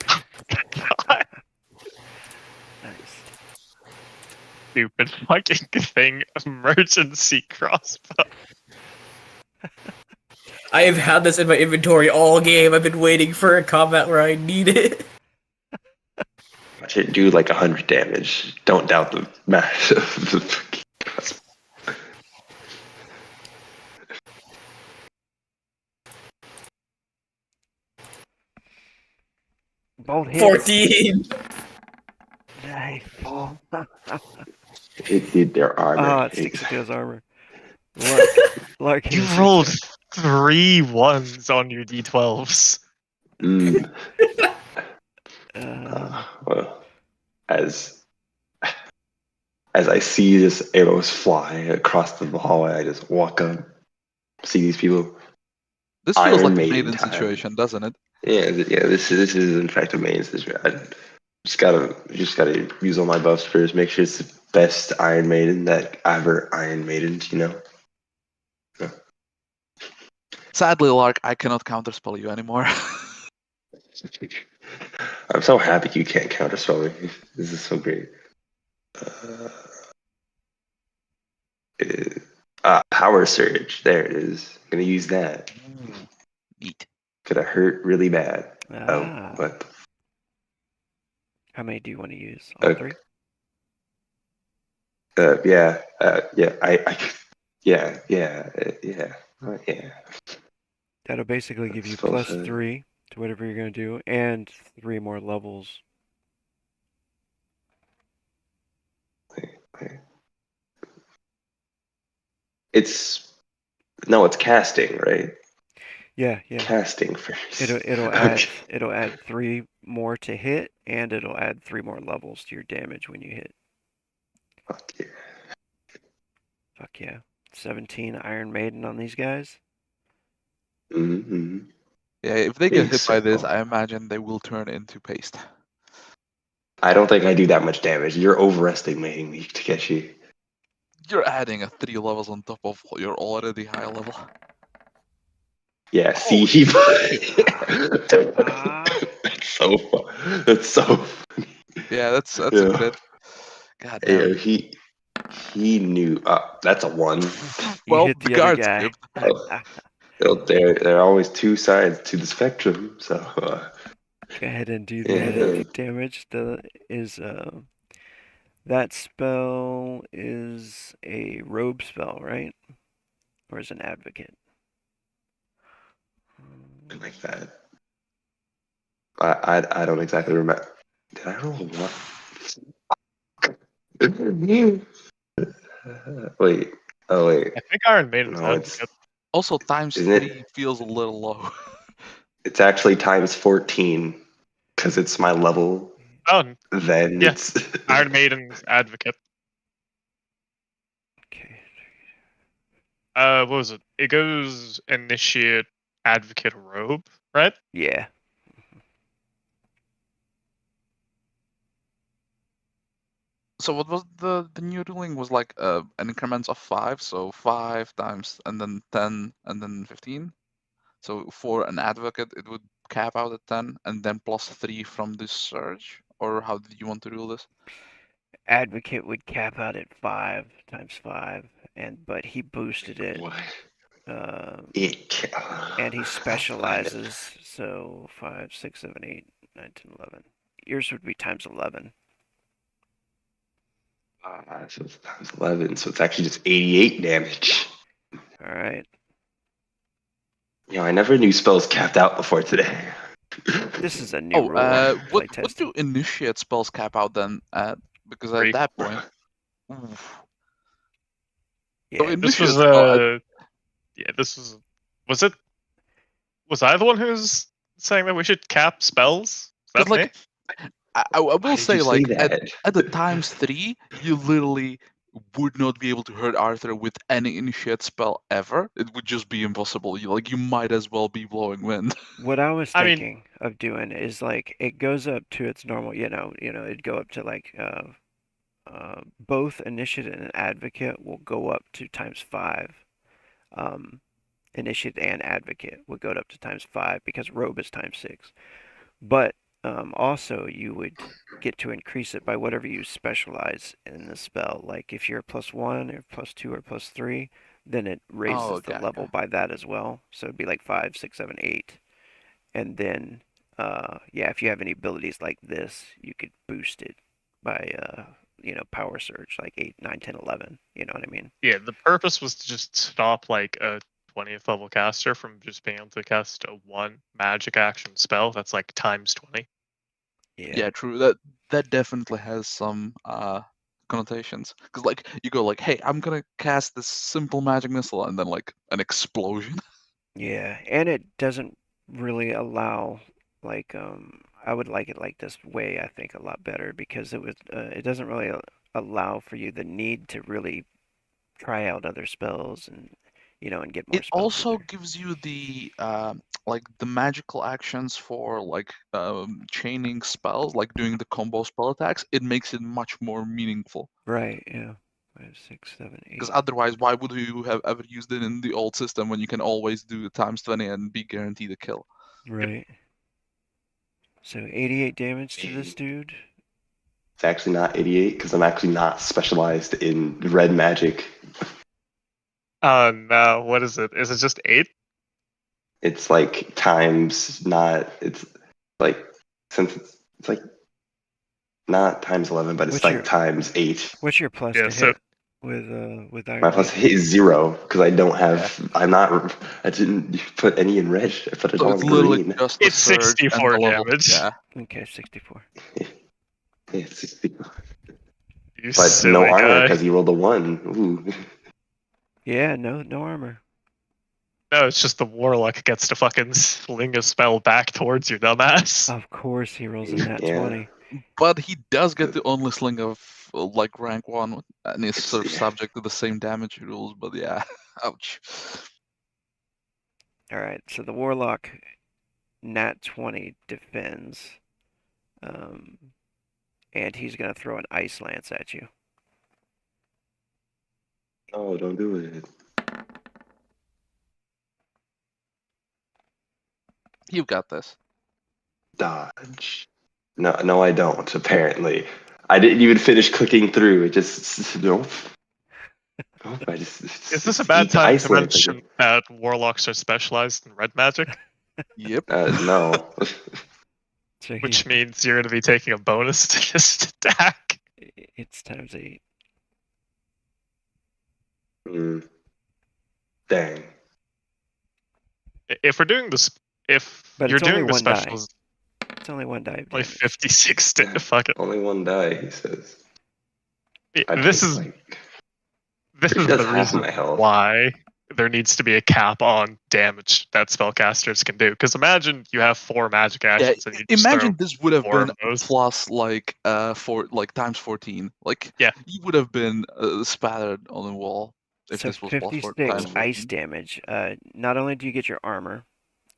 God, nice. stupid fucking thing. Emergency crossbow. I have had this in my inventory all game. I've been waiting for a combat where I need it. Watch it do like 100 damage. Don't doubt the mass of the fucking crossbow. Bolt hits. 14. Nice. It did their armor. Oh, it sticks into his armor. Lark You hits rolled 3 1s on your D12s. Mm. Uh, Well, as I see this arrows fly across the hallway, I just walk up, see these people. This feels Iron like a Maiden maiden time. situation, doesn't it? Yeah, this is in fact a main situation. I just gotta use all my buffs first. Make sure it's the best Iron Maiden that ever Iron Maidened. You know. Sadly, Lark, I cannot counterspell you anymore. I'm so happy you can't counterspell me. This is so great. Power Surge. There it is. Gonna use that. Neat. Could have hurt really bad. ah, But How many do you want to use? All Okay. 3? Yeah, yeah, yeah. That'll basically give you Spell plus save. 3 to whatever you're going to do, and 3 more levels. Wait. It's casting, right? Yeah. Casting first. It'll Okay. add 3 more to hit, and it'll add 3 more levels to your damage when you hit. Fuck yeah. Fuck yeah. 17 Iron Maiden on these guys. Mm-hmm. Yeah, if they get Big hit by this, circle. I imagine they will turn into paste. I don't think I do that much damage. You're overestimating me, Takeshi. You're adding a 3 levels on top of your already high level. Yeah, see, Oh, he. Ah. That's so fun. That's so funny. Yeah, that's a Yeah. crit. God Yeah, damn. he knew. That's a 1. You Well, hit the the other guard guy. skipped. There are always 2 sides to the spectrum. So Go ahead and do yeah. the damage. That spell is a robe spell, right? Or is it an advocate? Like that. I don't exactly remember. Did I roll a 1? Wait. Oh wait. I think Iron Maiden's No, it's advocate. Also, times isn't 3 it? feels a little low. It's actually times 14 because it's my level. Oh, Then yeah. it's Iron Maiden's advocate. Okay. What was it? It goes initiate, advocate, robe, right? Yeah. So what was the new ruling was like an increments of 5, so 5 times and then 10 and then 15. So for an advocate, it would cap out at 10 and then plus 3 from this surge. Or how did you want to rule this? Advocate would cap out at 5 times 5, but he boosted it. what? Um, It. and he I'll find it. specializes, so 5, 6, 7, 8, 9, 10, 11. Yours would be times 11. So it's times 11, so it's actually just 88 damage. All right. I never knew spells capped out before today. This is a new rule. What Playtesting. do initiate spells cap out then at? Because at 3. that point, oof. So Yeah. This was initiate spell, yeah. This was it? Was I the one who was saying that we should cap spells? Is that because me? like I will Why did say you like that? at the times 3, you literally would not be able to hurt Arthur with any initiate spell ever. It would just be impossible. You might as well be blowing wind. What I was I mean- thinking of doing is like it goes up to its normal, it'd go up to like both initiate and advocate will go up to times 5. Initiate and advocate would go up to times 5 because robe is times 6. But also you would get to increase it by whatever you specialize in the spell. Like if you're +1 or +2 or +3, then it raises the gotcha. level by that as well. So it'd be like 5, 6, 7, 8. And then if you have any abilities like this, you could boost it by power surge like 8, 9, 10, 11. You know what I mean? Yeah, the purpose was to just stop like a 20th level caster from just being able to cast a 1 magic action spell that's like times 20. Yeah, true. That definitely has some connotations. Because like you go like, hey, I'm gonna cast this simple magic missile, and then like an explosion. Yeah, and it doesn't really allow like I would like it like this way, I think, a lot better because it doesn't really allow for you the need to really try out other spells and get more It spells in also there. gives you the like the magical actions for like chaining spells, like doing the combo spell attacks. It makes it much more meaningful. Right, yeah. 5, 6, 7, 8. Because otherwise, why would you have ever used it in the old system when you can always do times 20 and be guaranteed a kill? Right. So 88 damage to this dude. It's actually not 88 because I'm actually not specialized in red magic. Oh no, what is it? Is it just 8? It's like times not. It's like since it's like not times 11, but it's What's like your- times 8. What's your plus Yeah, to so- hit with Iron My plus Maiden? hit is 0 because I don't have. I'm not. I didn't put any in red. I put it So all it's in literally green. just the It's surge and 64 the level. damage. Yeah. Okay, 64. Yeah, 60. You But silly no armor guy. because he rolled a 1. Ooh. Yeah, no armor. No, it's just the warlock gets to fucking sling a spell back towards you, dumbass. Of course he rolls a nat Yeah. 20. But he does get the only sling of like rank 1, and is sort of Yeah. subject to the same damage rules. But yeah, ouch. Alright, so the Warlock nat 20 defends. And he's going to throw an Ice Lance at you. Oh, don't do it. You've got this. Dodge. No, I don't. Apparently, I didn't even finish clicking through. It just nope. Nope, I just. Is this a bad eat the time ice to lance mention that warlocks are specialized in red magic? Yep. No. So Which means you're going to be taking a bonus to this attack. it's times 8. Mm. Dang. If we're doing this, if But you're it's only doing the one die. specials, It's only 1 die of only damage. 56 to fuck it. Only 1 die, he says. I This take, is like, this he is does the half reason my health. why there needs to be a cap on damage that spellcasters can do. Because imagine you have 4 magic Yeah. actions and you just Imagine this would have 4 been of those. plus like for like times 14. Like Yeah. you would have been spattered on the wall if So this was plus 56 times 14. ice damage. Not only do you get your armor,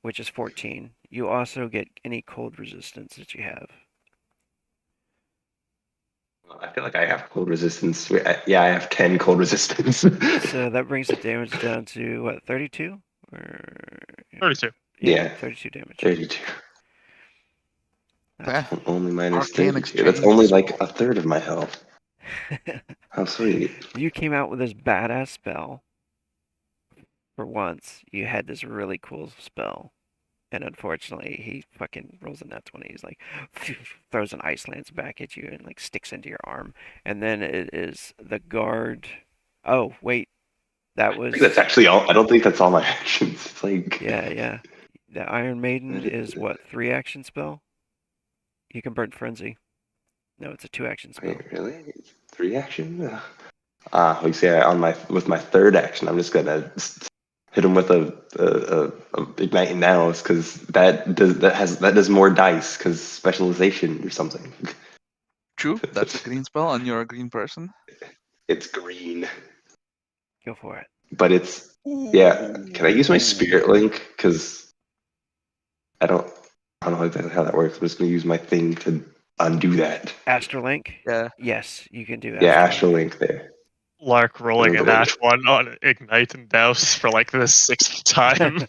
which is 14, you also get any cold resistance that you have. I feel like I have cold resistance. Yeah, I have 10 cold resistance. So that brings the damage down to what, 32? Or 32. Yeah. 32 damage. 32. Yeah. Only minus Arcane 32. That's exchange only is like cool. a third of my health. How sweet. You came out with this badass spell. For once, you had this really cool spell. And unfortunately, he fucking rolls a nat 20. He's like, throws an ice lance back at you and like sticks into your arm. And then it is the guard. Oh, wait. That I was. think that's actually all. I don't think that's all my actions. It's like. Yeah. The Iron Maiden is what, 3 action spell? You can burn Frenzy. No, it's a 2 action spell. Wait, really? 3 action? You see, with my 3rd action, I'm just gonna hit him with a igniting nows because that does more dice because specialization or something. True, that's a green spell, and you're a green person. It's green, Go for it. but it's yeah. Can I use my spirit link? Because I don't know exactly how that works. I'm just gonna use my thing to undo that. Astrolink? Yeah. Yes, you can do Yeah, Astrolink. astral link there. Lark rolling a Okay. nat 1 on Ignite and Douse for like the 6th time.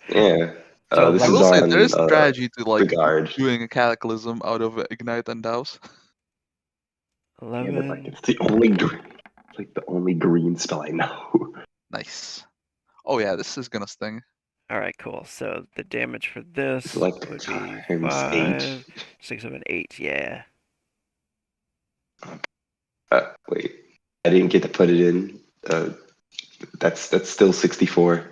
Yeah. So, This I is will say on there is a strategy to like guard. doing a cataclysm out of Ignite and Douse. Yeah, 11. but like it's the only green spell I know. Nice. Oh yeah, this is gonna sting. All right, cool. So the damage for this It's like would be times 5, 8. 6, 7, 8. Yeah. Wait, I didn't get to put it in. That's still 64.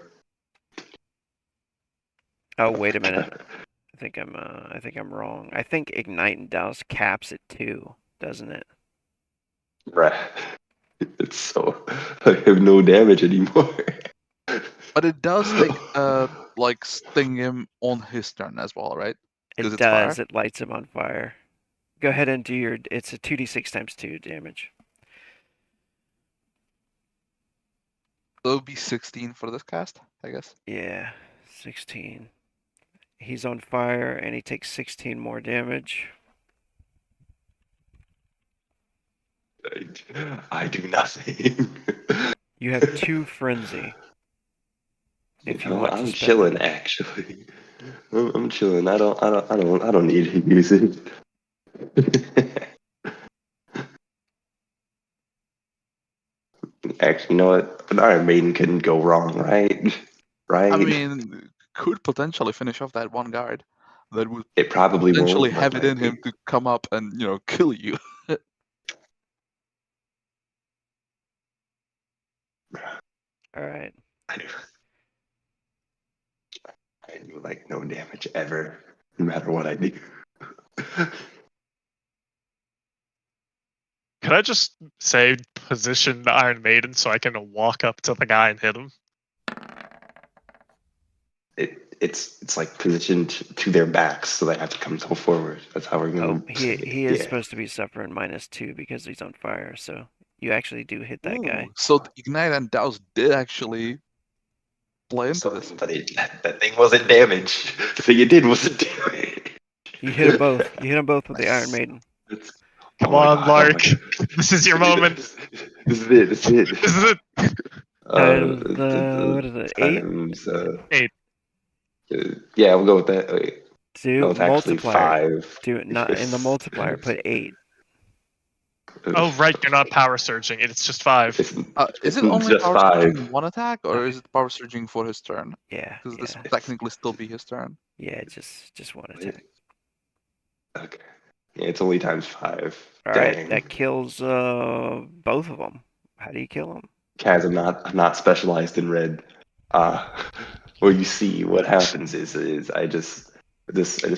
Oh, wait a minute. I think I'm wrong. I think Ignite and Douse caps at 2, doesn't it? Bruh. It's so I have no damage anymore. But it does like sting him on his turn as well, right? 'Cause It it's fire? does. It lights him on fire. Go ahead and do your. It's a 2d6 times 2 damage. So it would be 16 for this cast, I guess. Yeah, 16. He's on fire and he takes 16 more damage. I do nothing. You have 2 frenzy. If you want to I'm spend chilling it. actually. I'm chilling. I don't need to use it. Actually, you know what? An Iron Maiden couldn't go wrong, right? Right? I mean, could potentially finish off that one guard. that would It probably potentially won't. have but it in might him be. to come up and kill you. All right. I do like no damage ever, no matter what I do. Could I just say position the Iron Maiden so I can walk up to the guy and hit him? It's like positioned to their backs, so they have to come forward. That's how we're Oh, gonna. say it. he is Yeah. supposed to be suffering -2 because he's on fire. So you actually do hit that guy. Ooh, so the Ignite and Douse did actually play into So, this. but that thing wasn't damage. The thing it did wasn't damage. You hit them both. You hit them both with the Iron Maiden. It's- Come oh my on, God, oh my Lark. God. This is your moment. This is it. This is it. This is it. Times what is it? 8? Times, 8. Yeah, we'll go with that. Wait, Do no, it's actually multiplier. 5. Do it not in the multiplier. Put 8. Oh, right, you're not power surging. It's just 5. It's, Is it it's only just power 5. surging one attack, or is it power surging for his turn? Yeah. Because this Yeah. would technically still be his turn. Yeah. Just one attack. Okay. Yeah, it's only times 5. All Dang. right. That kills both of them. How do you kill them? Kaz, I'm not specialized in red. Where you see what happens is I just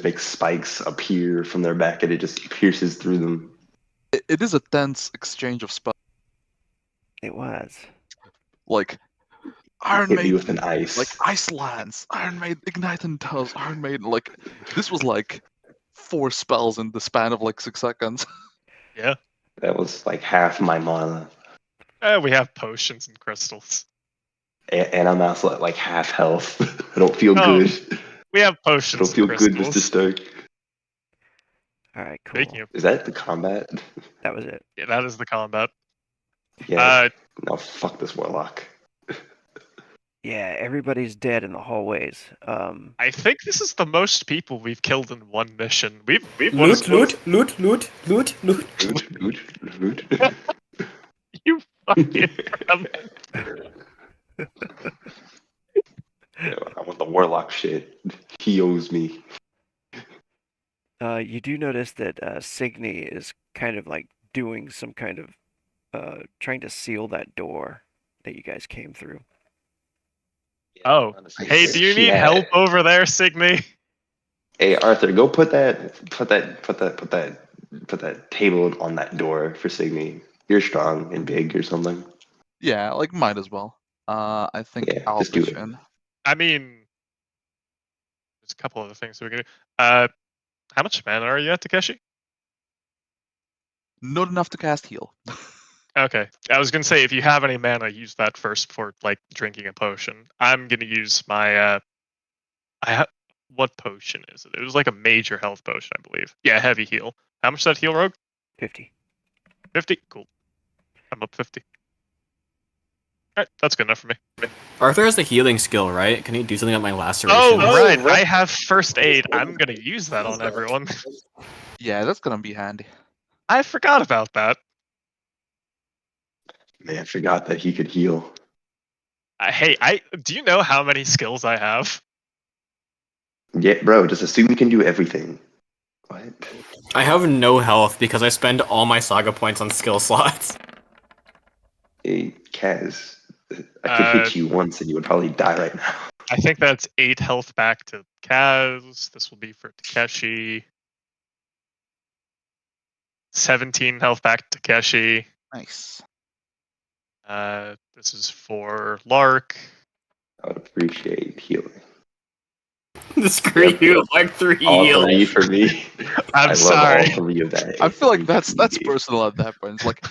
make spikes appear from their back and it just pierces through them. It is a tense exchange of spells. It was. Like Iron Hit me Maiden, with an ice. like Ice Lance, Iron Maiden, Ignite and Douse, Iron Maiden. Like this was like 4 spells in the span of like 6 seconds. Yeah. That was like half my mana. We have potions and crystals. And I'm also at like half health. I don't feel Oh, good. We have I potions don't feel and good, crystals. Mr. Stark. All right. Cool. Speaking of, Is that the combat? That was it. yeah, that is the combat. Yeah. No, fuck this warlock. Yeah. Everybody's dead in the hallways. I think this is the most people we've killed in one mission. We've what is Loot, close- loot, loot, loot, loot, loot. Loot, loot. You fucking I want the warlock shit. He owes me. You do notice that Signy is kind of like doing some kind of trying to seal that door that you guys came through. Oh, hey, do you need Yeah. help over there, Signy? Hey Arthur, go put that table on that door for Signy. You're strong and big or something. Yeah, like might as well. I think Yeah, I'll just do pitch it. in. I mean, there's a couple other things we can do. How much mana are you at, Takeshi? Not enough to cast heal. Okay, I was gonna say if you have any mana, use that first before like drinking a potion. I'm gonna use my what potion is it? It was like a major health potion, I believe. Yeah, heavy heal. How much is that heal, Rogue? 50. 50. Cool. I'm up 50. All right, that's good enough for me. Arthur has the healing skill, right? Can he do something at my laceration? Oh, right. I have first aid. I'm gonna use that on everyone. Yeah, that's gonna be handy. I forgot about that. Man, I forgot that he could heal. Hey, do you know how many skills I have? Yeah, bro, just assume you can do everything. What? I have no health because I spend all my saga points on skill slots. Hey, Kaz, I could hit you once and you would probably die right now. I think that's 8 health back to Kaz. This will be for Takeshi. 17 health back to Takeshi. Nice. This is for Lark. I would appreciate healing. Screw you, like 3 All heal. 3 for me. I love sorry. all 3 of that. I feel like that's personal at that point. It's like,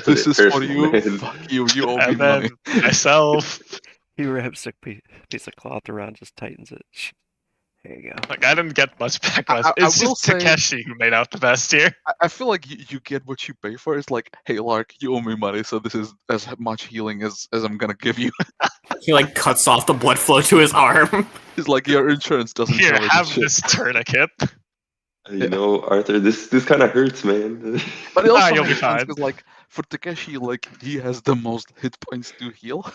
this is for you. Man. Fuck you. You owe me And money. then myself. He wraps a piece of cloth around, just tightens it. There you go. Like, I didn't get much back. I It's will just say- Takeshi who made out the best here. I feel like you get what you pay for. It's like, hey, Lark, you owe me money, so this is as much healing as I'm gonna give you. He like cuts off the blood flow to his arm. It's like your insurance doesn't Here, cover have this shit. this tourniquet. You know, Arthur, this kind of hurts, man. But it also you'll be makes sense fine. because, like, for Takeshi, like, he has the most hit points to heal.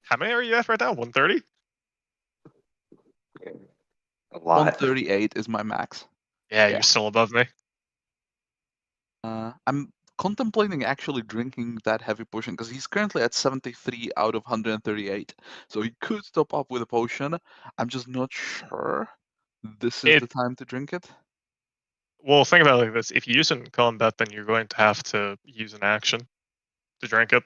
How many are you at right now? 130? A lot. 138 is my max. Yeah, Yeah. you're still above me. I'm contemplating actually drinking that heavy potion because he's currently at 73 out of 138. So he could top up with a potion. I'm just not sure this is the time to drink it. Well, think about it like this: if you use it in combat, then you're going to have to use an action to drink it.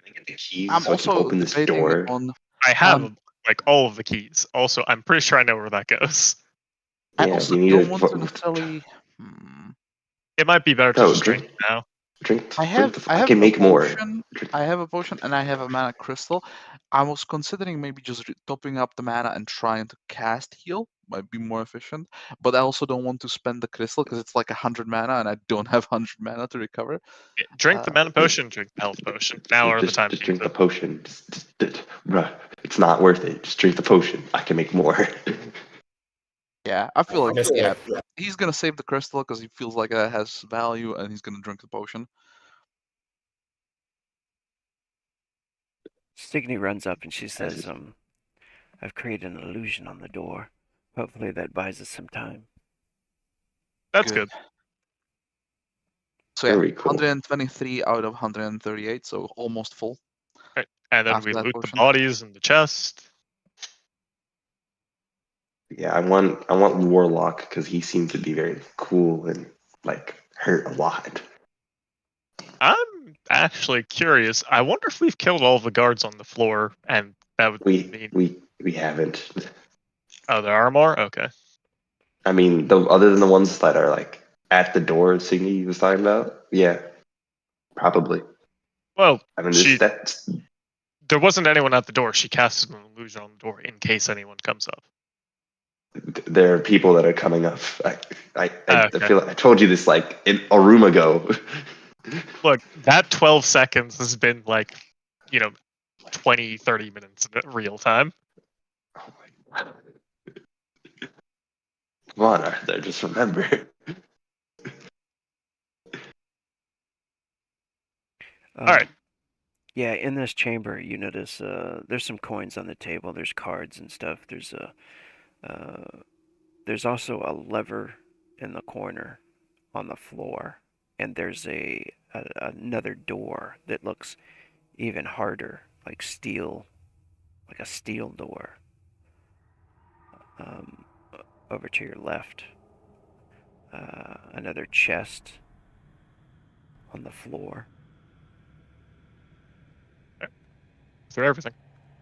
I get the keys I'm so I can also open this debating door. on. I have like all of the keys. Also, I'm pretty sure I know where that goes. I Yeah, also we need don't to want to necessarily. It might be better to No, just drink drink. it now. Drink. I have. Drink I I have can a make more. potion. I have a potion and I have a mana crystal. I was considering maybe just topping up the mana and trying to cast heal. Might be more efficient. But I also don't want to spend the crystal because it's like 100 mana and I don't have 100 mana to recover. Yeah, drink the mana potion, drink the health potion. Now are the time. Just drink the potion. Bruh, it's not worth it. Just drink the potion. I can make more. Yeah, I feel like Understood. he's gonna save the crystal because he feels like that has value, and he's gonna drink the potion. Stigney runs up and she says, I've created an illusion on the door. Hopefully that buys us some time. That's good. So yeah, Very cool. 123 out of 138, so almost full. Right. And then After we that loot the potion. bodies in the chest. Yeah, I want Warlock because he seemed to be very cool and like hurt a lot. I'm actually curious. I wonder if we've killed all the guards on the floor, and that would mean. We haven't. Oh, there are more. Okay. I mean, other than the ones that are like at the door, Signy was talking about. Yeah, probably. Well, I mean, that's there wasn't anyone at the door. She casted an illusion on the door in case anyone comes up. there are people that are coming up. I Okay. feel like I told you this like a room ago. Look, that 12 seconds has been like, 20, 30 minutes in real time. Oh my God. Come on, Arthur, just remember. All right. Yeah, in this chamber, you notice there's some coins on the table. There's cards and stuff. There's also a lever in the corner on the floor, and there's another door that looks even harder, like steel, like a steel door. Over to your left, another chest on the floor. Through everything.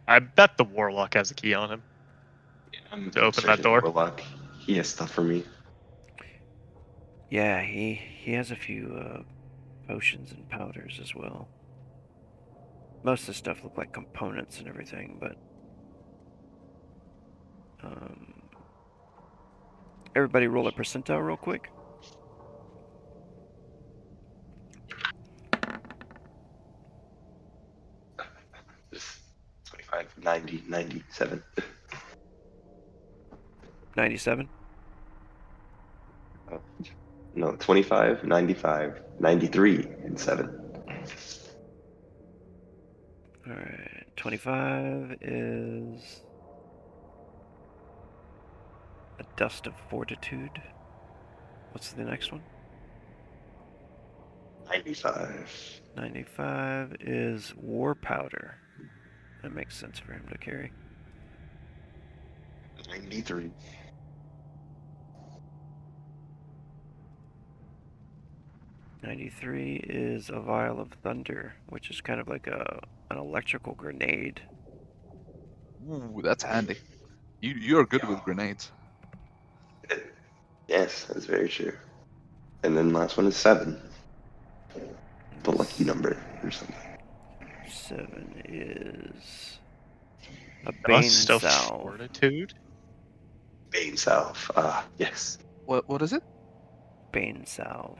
I bet the warlock has a key on him. I'm To open that door. Warlock. He has stuff for me. Yeah, he has a few potions and powders as well. Most of the stuff look like components and everything, but everybody roll a percentile real quick. Just 25, 90, 97. 97. Oh, no, 25, 95, 93, and 7. Alright, 25 is a dust of fortitude. What's the next one? 95. 95 is war powder. That makes sense for him to carry. 93. 93 is a vial of thunder, which is kind of like an electrical grenade. Ooh, that's handy. You're good with grenades. Yes, that's very true. And then last one is 7. The lucky number or something. 7 is a Bane Dust of salve. fortitude. Bane salve. Yes. What is it? Bane salve.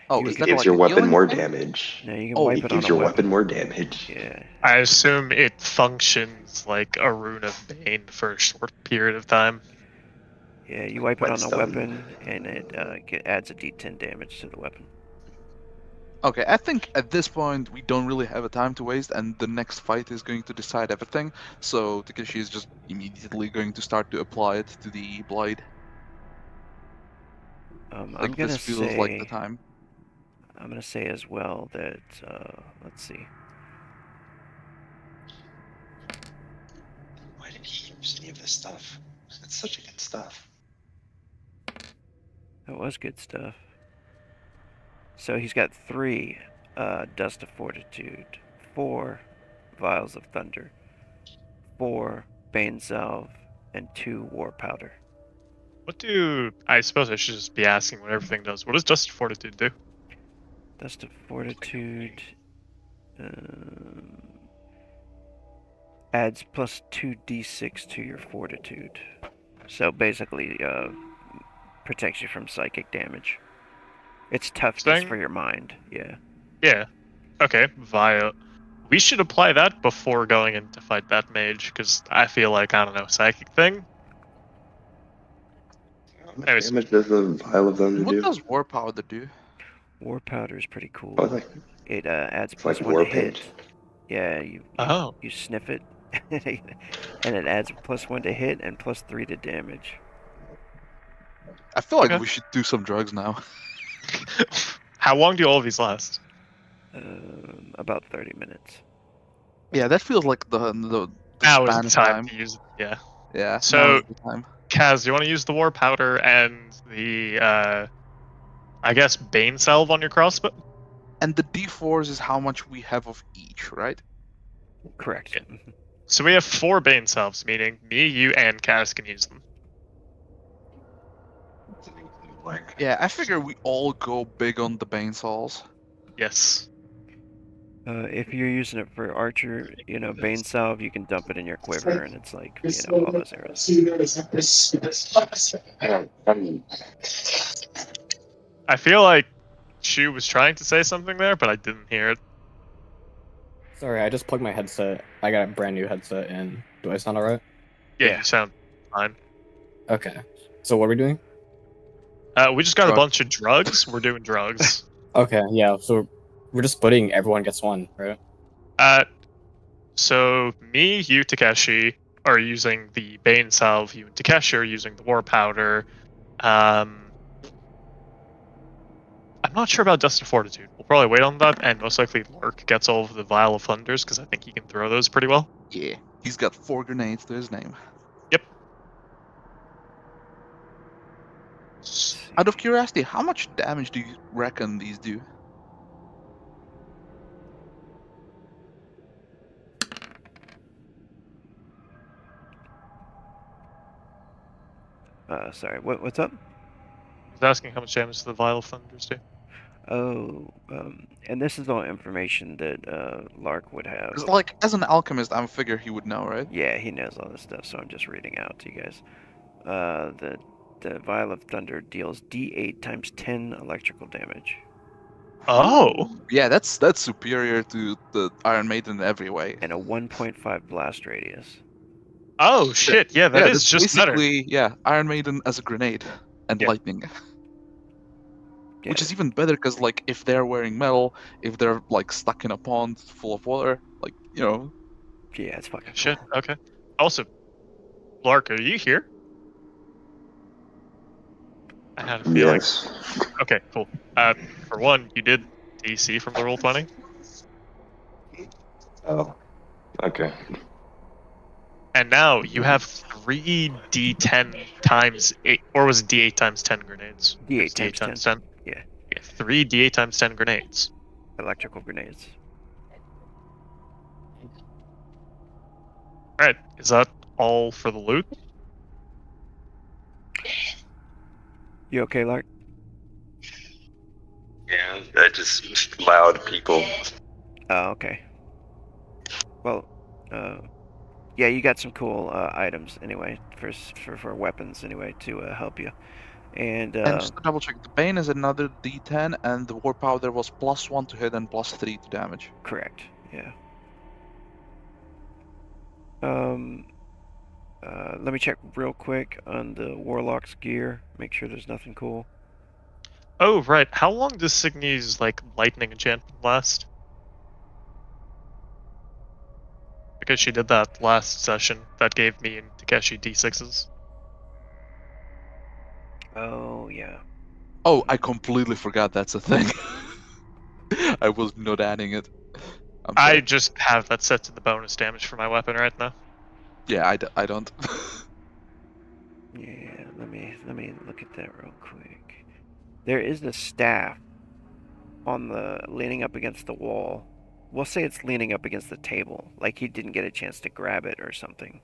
Oh, You is can- that Gives like your a weapon healing more thing? damage. No, you can Oh, wipe It it on gives a your weapon. weapon more damage. Yeah. I assume it functions like a rune of Bane for a short period of time. Yeah, you wipe it on a Whetstone. weapon, and it adds a d10 damage to the weapon. Okay, I think at this point we don't really have a time to waste, and the next fight is going to decide everything. So Takeshi is just immediately going to start to apply it to the blade. I'm Like gonna this feels like the say. time. I'm gonna say as well that let's see. Why did he use any of this stuff? It's such a good stuff. That was good stuff. So he's got 3 Dust of Fortitude, 4 Vials of Thunder, 4 Bane Salve, and 2 War Powder. What do I suppose I should just be asking what everything does? What does Dust of Fortitude do? Dust of Fortitude adds plus 2d6 to your Fortitude. So basically, protects you from psychic damage. It's toughness Staying- for your mind. Yeah. Yeah. Okay. We should apply that before going in to fight that mage, because I feel like, I don't know, psychic thing? How much Anyways. damage does the Vial of Thunder What do? does War Powder do? War Powder is pretty cool. Oh, like, It adds it's plus like 1 war to hit. paint. Yeah, you Oh. you sniff it, and it adds plus 1 to hit and plus 3 to damage. I feel like Okay. we should do some drugs now. How long do all of these last? About 30 minutes. Yeah, that feels like the Now is span the of time to use it. Yeah. Yeah. So- now is the time. Kaz, do you want to use the War Powder and the, I guess, Bane Salve on your crossbow? And the D4s is how much we have of each, right? Correct. Yeah. So we have 4 Bane Salves, meaning me, you, and Kaz can use them. Like, Yeah, I figure we all go big on the Bane Sauls. Yes. If you're using it for archer, Bane Salve, you can dump it in your quiver, and it's like, all those arrows. I feel like Shu was trying to say something there, but I didn't hear it. Sorry, I just plugged my headset. I got a brand new headset in. Do I sound alright? Yeah, Yeah. you sound fine. Okay. So what are we doing? We just got a Drugs. bunch of drugs. We're doing drugs. Okay, yeah. So we're just splitting. Everyone gets one, right? So me, you, Takeshi are using the Bane Salve. You and Takeshi are using the War Powder. I'm not sure about Dust of Fortitude. We'll probably wait on that, and most likely Lurk gets all of the Vial of Thunders, because I think he can throw those pretty well. Yeah. He's got 4 grenades to his name. Out of curiosity, how much damage do you reckon these do? Sorry, what's up? I was asking how much damage the Vial of Thunders do. Oh, and this is all information that Lark would have. 'Cause, like, as an alchemist, I figure he would know, right? Yeah, he knows all this stuff, so I'm just reading out to you guys. The Vial of Thunder deals D8 times 10 electrical damage. Oh! Yeah, that's superior to the Iron Maiden in every way. And a 1.5 blast radius. Oh, shit. Yeah, that is that's just better. basically, yeah, Iron Maiden as a grenade and Yeah. lightning. Yeah, Which is even better because, like, if they're wearing metal, if they're, like, stuck in a pond full of water, like, yeah, it's fucking Shit, cool. okay. Also, Lark, are you here? I had a feeling. yes. Okay, cool. For one, you did DC from the Roll20. Oh. Okay. And now you have 3d10 times 8, or was it d8 times 10 grenades? D8 It's times 10. Yeah. 3 d8 times 10 grenades. Electrical grenades. Alright, is that all for the loot? You okay, Lark? Yeah, I just loud people. Oh, okay. Well, yeah, you got some cool items anyway for weapons anyway to help you. And And just to double check, the Bane is another D10, and the War Powder was +1 to hit and +3 to damage. correct, yeah. Let me check real quick on the Warlock's gear. Make sure there's nothing cool. Oh, right. How long does Signy's, like, lightning enchantment last? Because she did that last session. That gave me and Takeshi D6s. Oh yeah. Oh, I completely forgot that's a thing. I was not adding it. I'm I sorry. just have that set to the bonus damage for my weapon right now. Yeah, I don't. Yeah. Let me look at that real quick. There is the staff on the leaning up against the wall. We'll say it's leaning up against the table, like he didn't get a chance to grab it or something.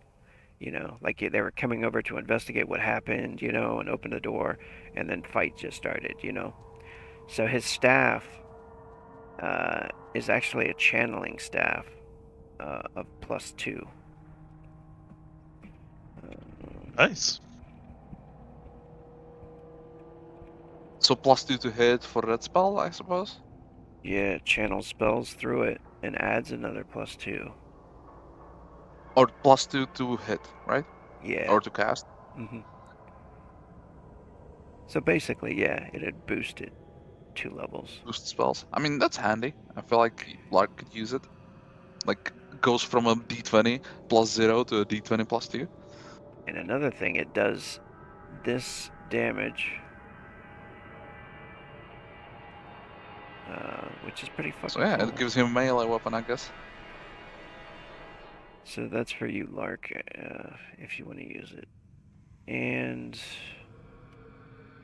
Like they were coming over to investigate what happened, and open the door, and then fight just started. So his staff is actually a channeling staff of +2. Nice. So +2 to hit for that spell, I suppose. Yeah, channels spells through it and adds another +2. Or +2 to hit, right? Yeah. Or to cast. So basically, yeah, it had boosted 2 levels. Boost spells. I mean, that's handy. I feel like Lark could use it. Like, goes from a d20 +0 to a d20 +2. And another thing, it does this damage, which is pretty fucking So yeah, cool. it gives him a melee weapon, I guess. So that's for you, Lark, if you want to use it. And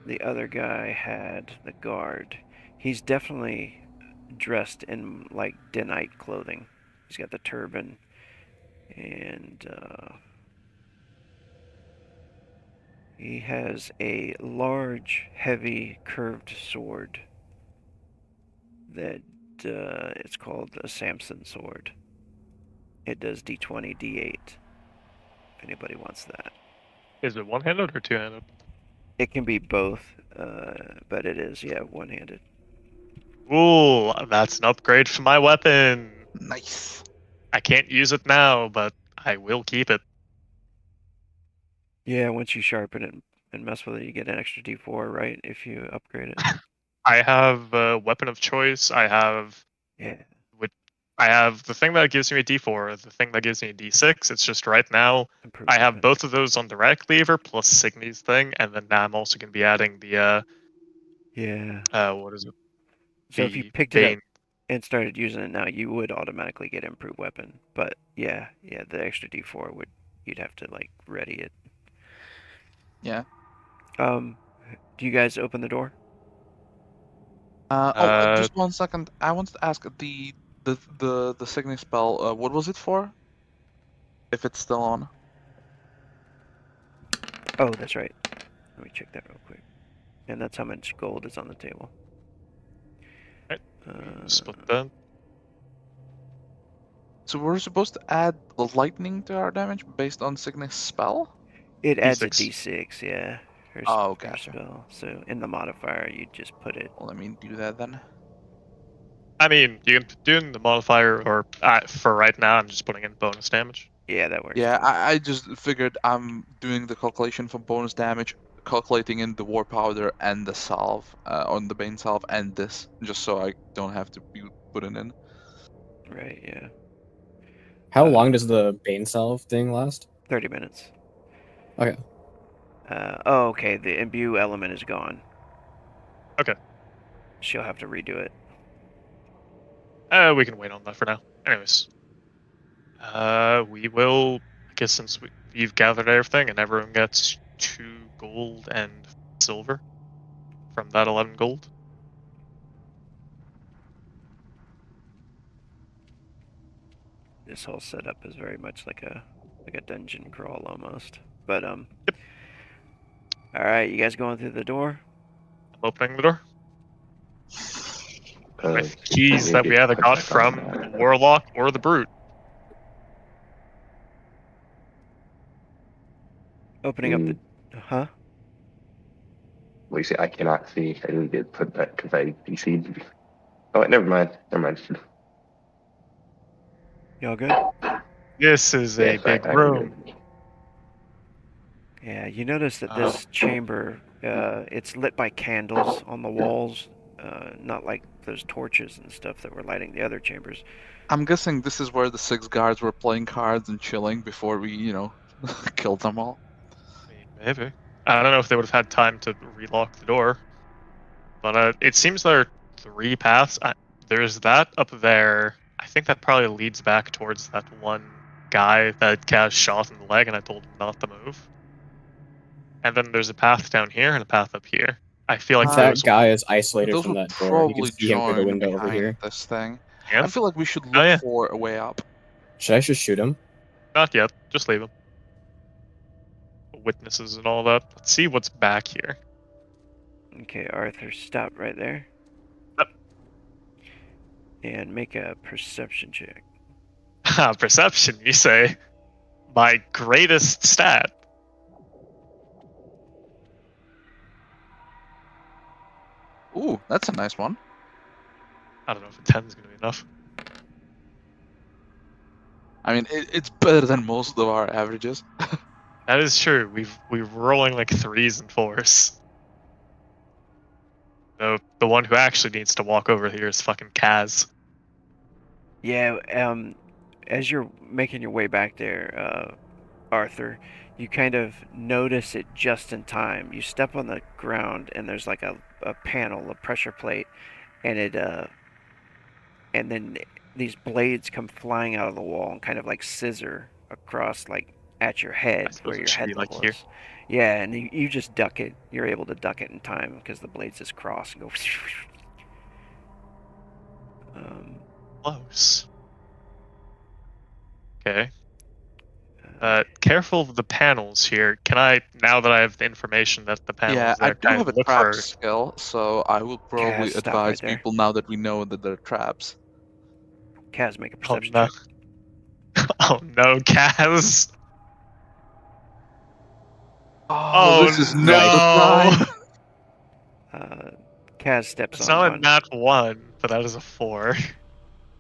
the other guy had the guard. He's definitely dressed in like Denite clothing. He's got the turban and he has a large, heavy, curved sword that it's called a Samson sword. It does d20, d8. If anybody wants that. Is it one-handed or two-handed? It can be both, but it is, yeah, one-handed. Ooh, that's an upgrade for my weapon. Nice. I can't use it now, but I will keep it. Yeah, once you sharpen it and mess with it, you get an extra d4, right? If you upgrade it. I have a weapon of choice. I have the thing that gives me a d4, the thing that gives me a d6. It's just right now Improved I have weapon. both of those on direct cleaver plus Signy's thing, and then now I'm also going to be adding the Yeah. what is it? So if you The picked it up Bane. and started using it now, you would automatically get improved weapon. But yeah, the extra d4 you'd have to like ready it. Yeah. Do you guys open the door? Just 1 second. I wanted to ask the Signy spell. What was it for? If it's still on. Oh, that's right. Let me check that real quick. And that's how much gold is on the table. Right. Split that. So we're supposed to add the lightning to our damage based on Signy's spell? It adds a D6. d6, yeah. Oh, Her gotcha. spell. So in the modifier, you just put it. Well, let me do that then. I mean, you can do it in the modifier, or for right now, I'm just putting in bonus damage. Yeah, that works. Yeah, too. I just figured I'm doing the calculation for bonus damage, calculating in the war powder and the salve, on the Bane salve and this, just so I don't have to be putting in. Right, yeah. How long does the Bane salve thing last? 30 minutes. Okay. Okay, the imbue element is gone. Okay. She'll have to redo it. We can wait on that for now. Anyways. We will, I guess since we've gathered everything and everyone gets 2 gold and silver from that 11 gold. This whole setup is very much like a dungeon crawl almost. But Yep. All right, you guys going through the door? I'm opening the door. Uh, With keys that we maybe either put got back from on the Warlock or the Brute. Opening up the... Huh? Well, you see, I cannot see. I didn't get put that because I DC'd. Oh, wait, never mind. Never mind. Y'all good? This is a Yes, big I'm room. good. Yeah, you notice that this chamber It's lit by candles on the walls, not like those torches and stuff that were lighting the other chambers. I'm guessing this is where the 6 guards were playing cards and chilling before we, killed them all. I mean, maybe. I don't know if they would have had time to relock the door. But it seems there are 3 paths. There's that up there. I think that probably leads back towards that one guy that Kaz shot in the leg and I told him not to move. And then there's a path down here and a path up here. I feel like If those that guy is isolated Those from will that door, you probably can see him through the join window over behind here. this thing. Yeah. I feel like we should look yeah. for a way up. Should I just shoot him? Not yet. Just leave him. Witnesses and all that. Let's see what's back here. Okay, Arthur, stop right there. Yep. And make a perception check. Perception, you say? My greatest stat. Ooh, that's a nice one. I don't know if a 10 is going to be enough. I mean, it's better than most of our averages. That is true. We're rolling like 3s and 4s. So the one who actually needs to walk over here is fucking Kaz. Yeah, as you're making your way back there, Arthur, you kind of notice it just in time. You step on the ground and there's like a panel, a pressure plate, and and then these blades come flying out of the wall and kind of like scissor across like at your I head suppose where it your should head be, like, level here. is. Yeah, and you just duck it. You're able to duck it in time because the blades just cross and go. Close. Okay. Careful of the panels here. Can I, now that I have the information that the panels Yeah, I there, do kind have of a look trap for... skill, so I will probably stop right advise there. people now that we know that they're traps. Kaz, make a Oh perception no. check. Oh no, Kaz! Oh, this is not no! the time. Kaz steps It's on not one. a nat 1, but that is a 4.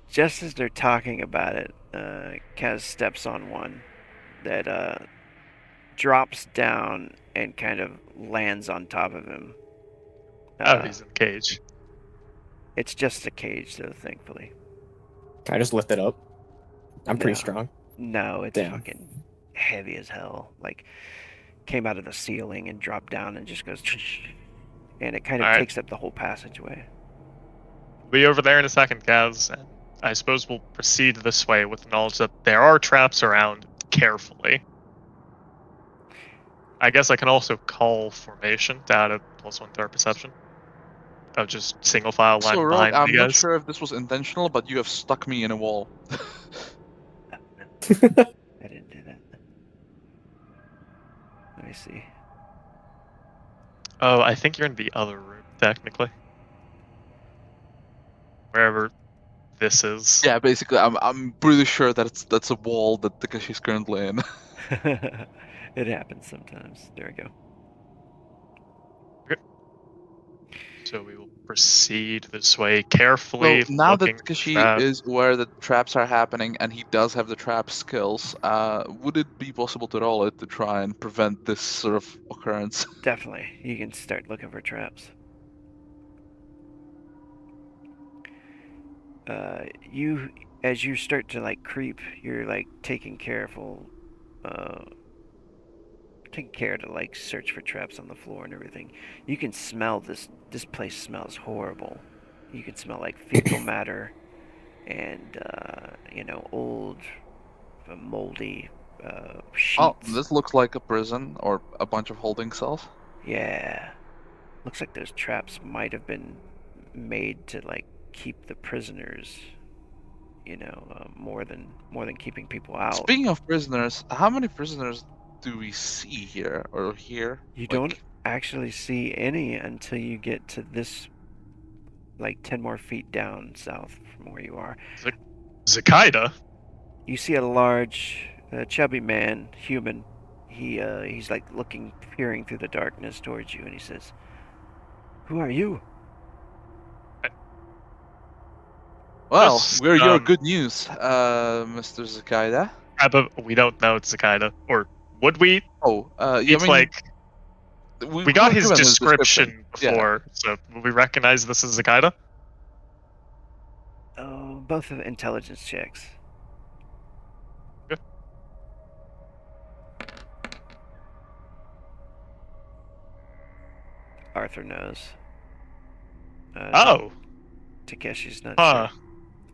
Just as they're talking about it, Kaz steps on one that drops down and kind of lands on top of him. Oh, he's in a cage. It's just a cage, though, thankfully. Can I just lift it up? I'm pretty No. strong. No, it's Damn. fucking heavy as hell. Like, came out of the ceiling and dropped down and just goes... And it kind of Alright. takes up the whole passageway. We'll be over there in a second, Kaz. And I suppose we'll proceed this way with the knowledge that there are traps around carefully. I guess I can also call formation to add a +1 to our perception. Of just single file line So, Rogue, behind I'm you not guys. sure if this was intentional, but you have stuck me in a wall. I didn't do that. Let me see. Oh, I think you're in the other room, technically. Wherever this is. Yeah, basically, I'm pretty sure that that's a wall that Takeshi's currently in. It happens sometimes. There we go. So we will proceed this way carefully. Well, now that looking Takeshi trap- is aware that traps are happening and he does have the trap skills, would it be possible to roll it to try and prevent this sort of occurrence? Definitely. You can start looking for traps. As you start to like creep, you're like taking care to like search for traps on the floor and everything. You can smell this place smells horrible. You can smell like fecal matter and old moldy sheets. Oh, this looks like a prison or a bunch of holding cells. Yeah. Looks like those traps might have been made to like keep the prisoners, more than keeping people out. Speaking of prisoners, how many prisoners do we see here or here? You don't actually see any until you get to this, like 10 more feet down south from where you are. Zakaida? You see a large, chubby man, human. He's like peering through the darkness towards you, and he says, "Who are you?" Well, Just, we're your good news, Mr. Zakaida. But we don't know it's Zakaida. Or would we? Oh, It's like We got were his given description Yeah. before, so will we recognize this as Zakaida? Oh, both of intelligence checks. Good. Arthur knows. Oh, Takeshi's not huh. sure.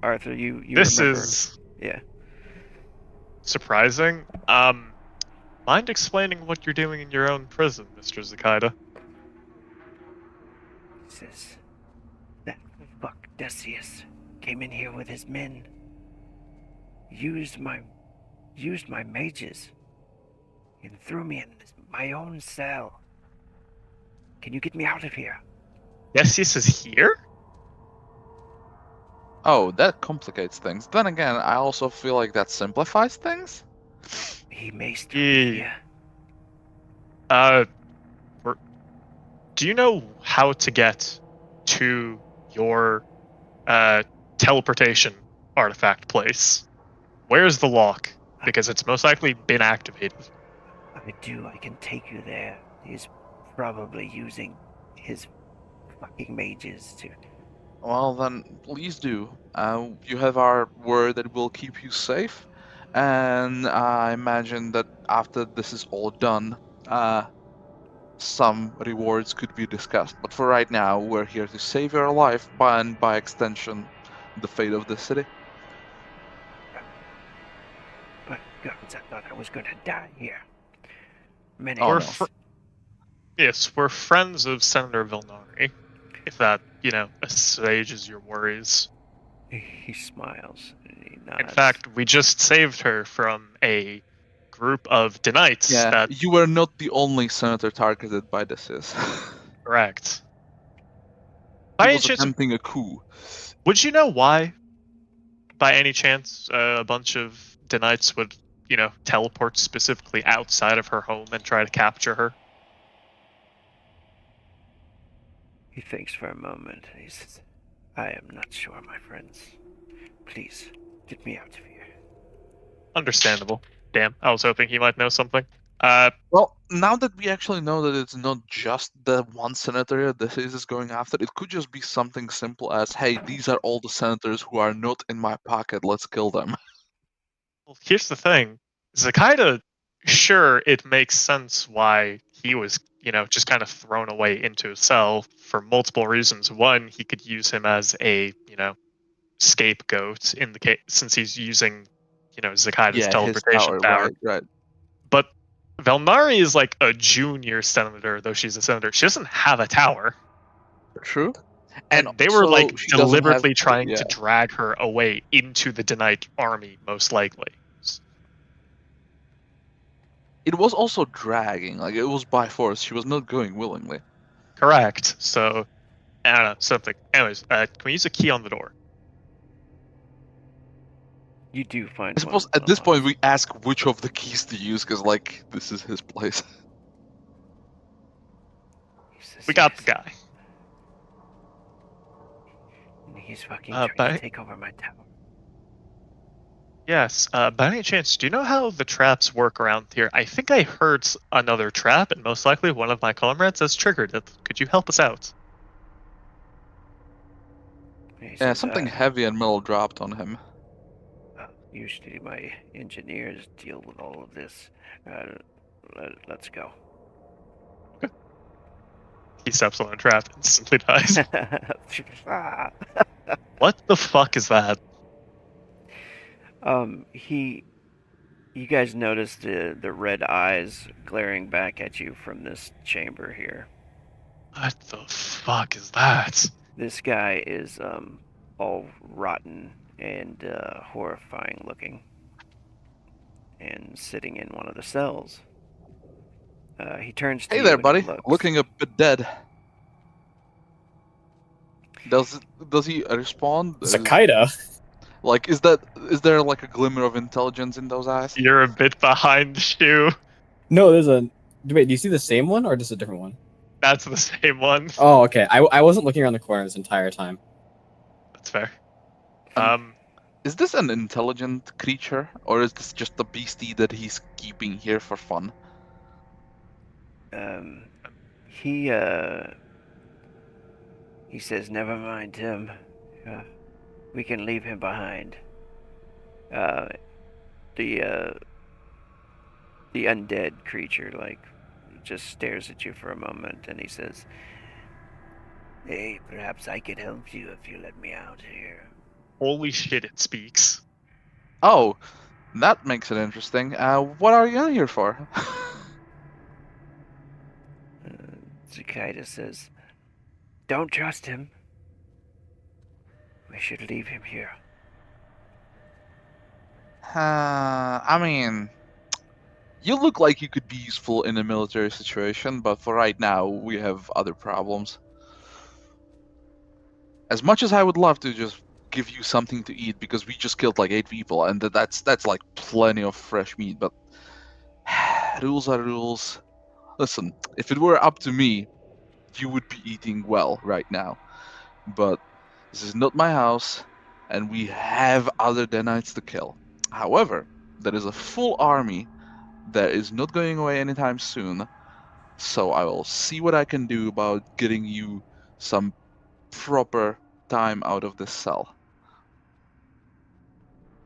Arthur, you This remember? is Yeah. surprising. Mind explaining what you're doing in your own prison, Mr. Zakaida? He says that fuck Decius came in here with his men. Used my mages and threw me in my own cell. Can you get me out of here? Decius is here? Oh, that complicates things. Then again, I also feel like that simplifies things. He maced Yeah. me here. Do you know how to get to your teleportation artifact place? Where's the lock? Because it's most likely been activated. I do. I can take you there. He's probably using his fucking mages to. Well, then please do. You have our word that we'll keep you safe, and I imagine that after this is all done, some rewards could be discussed. But for right now, we're here to save your life, and by extension, the fate of the city. But gods, I thought I was gonna die here. Many Oh, We're no. months. Yes, we're friends of Senator Vilnari. If that, assuages your worries. He smiles. And he nods. In fact, we just saved her from a group of Denites Yeah, that you were not the only senator targeted by this. correct. He By any was chance, attempting a coup. would you know why? By any chance, a bunch of Denites would, teleport specifically outside of her home and try to capture her? He thinks for a moment. He says, "I am not sure, my friends. Please get me out of here." Understandable. Damn, I was hoping he might know something. Well, now that we actually know that it's not just the one senator this is going after, it could just be something simple as, hey, these are all the senators who are not in my pocket, let's kill them. Well, here's the thing. Zakaida, sure, it makes sense why he was, just kind of thrown away into a cell for multiple reasons. One, he could use him as a, scapegoat in the case, since he's using, Zakaida's His teleportation power. right. But Velnari is like a junior senator, though she's a senator. She doesn't have a tower. True. And they were also, like she doesn't deliberately have- trying yeah. to drag her away into the Denite army, most likely. It was also dragging, like it was by force. She was not going willingly. Correct. So, I don't know, something. Anyways, can we use a key on the door? You do find. I suppose at this point we ask which of the keys to use, because like this is his place. We got the guy. He's fucking Uh, trying to but- take over my tower. Yes. By any chance, do you know how the traps work around here? I think I heard another trap, and most likely one of my comrades has triggered it. Could you help us out? He Yeah, says, something heavy and metal dropped on him. Usually my engineers deal with all of this. Let's go. He steps on a trap and instantly dies. Ah. What the fuck is that? You guys notice the red eyes glaring back at you from this chamber here. What the fuck is that? This guy is all rotten and horrifying looking, and sitting in one of the cells. He turns to Hey you there, and buddy. looks. Looking a bit dead. Does he respond? Zakaida. Like, is there like a glimmer of intelligence in those eyes? You're a bit behind, Shu. No, there's a. Wait, do you see the same one or just a different one? That's the same one. Oh, okay. I wasn't looking around the corner this entire time. That's fair. Is this an intelligent creature, or is this just a beastie that he's keeping here for fun? He says, "Never mind, Tim. We can leave him behind." Uh, the undead creature, like, just stares at you for a moment, and he says, "Hey, perhaps I could help you if you let me out here." Holy shit, it speaks. Oh, that makes it interesting. What are you in here for? Cicada says, "Don't trust him. We should leave him here." I mean, you look like you could be useful in a military situation, but for right now, we have other problems. As much as I would love to just give you something to eat, because we just killed like 8 people, and that's like plenty of fresh meat, but rules are rules. Listen, if it were up to me, you would be eating well right now. But this is not my house, and we have other Danites to kill. However, there is a full army that is not going away anytime soon, so I will see what I can do about getting you some proper time out of this cell.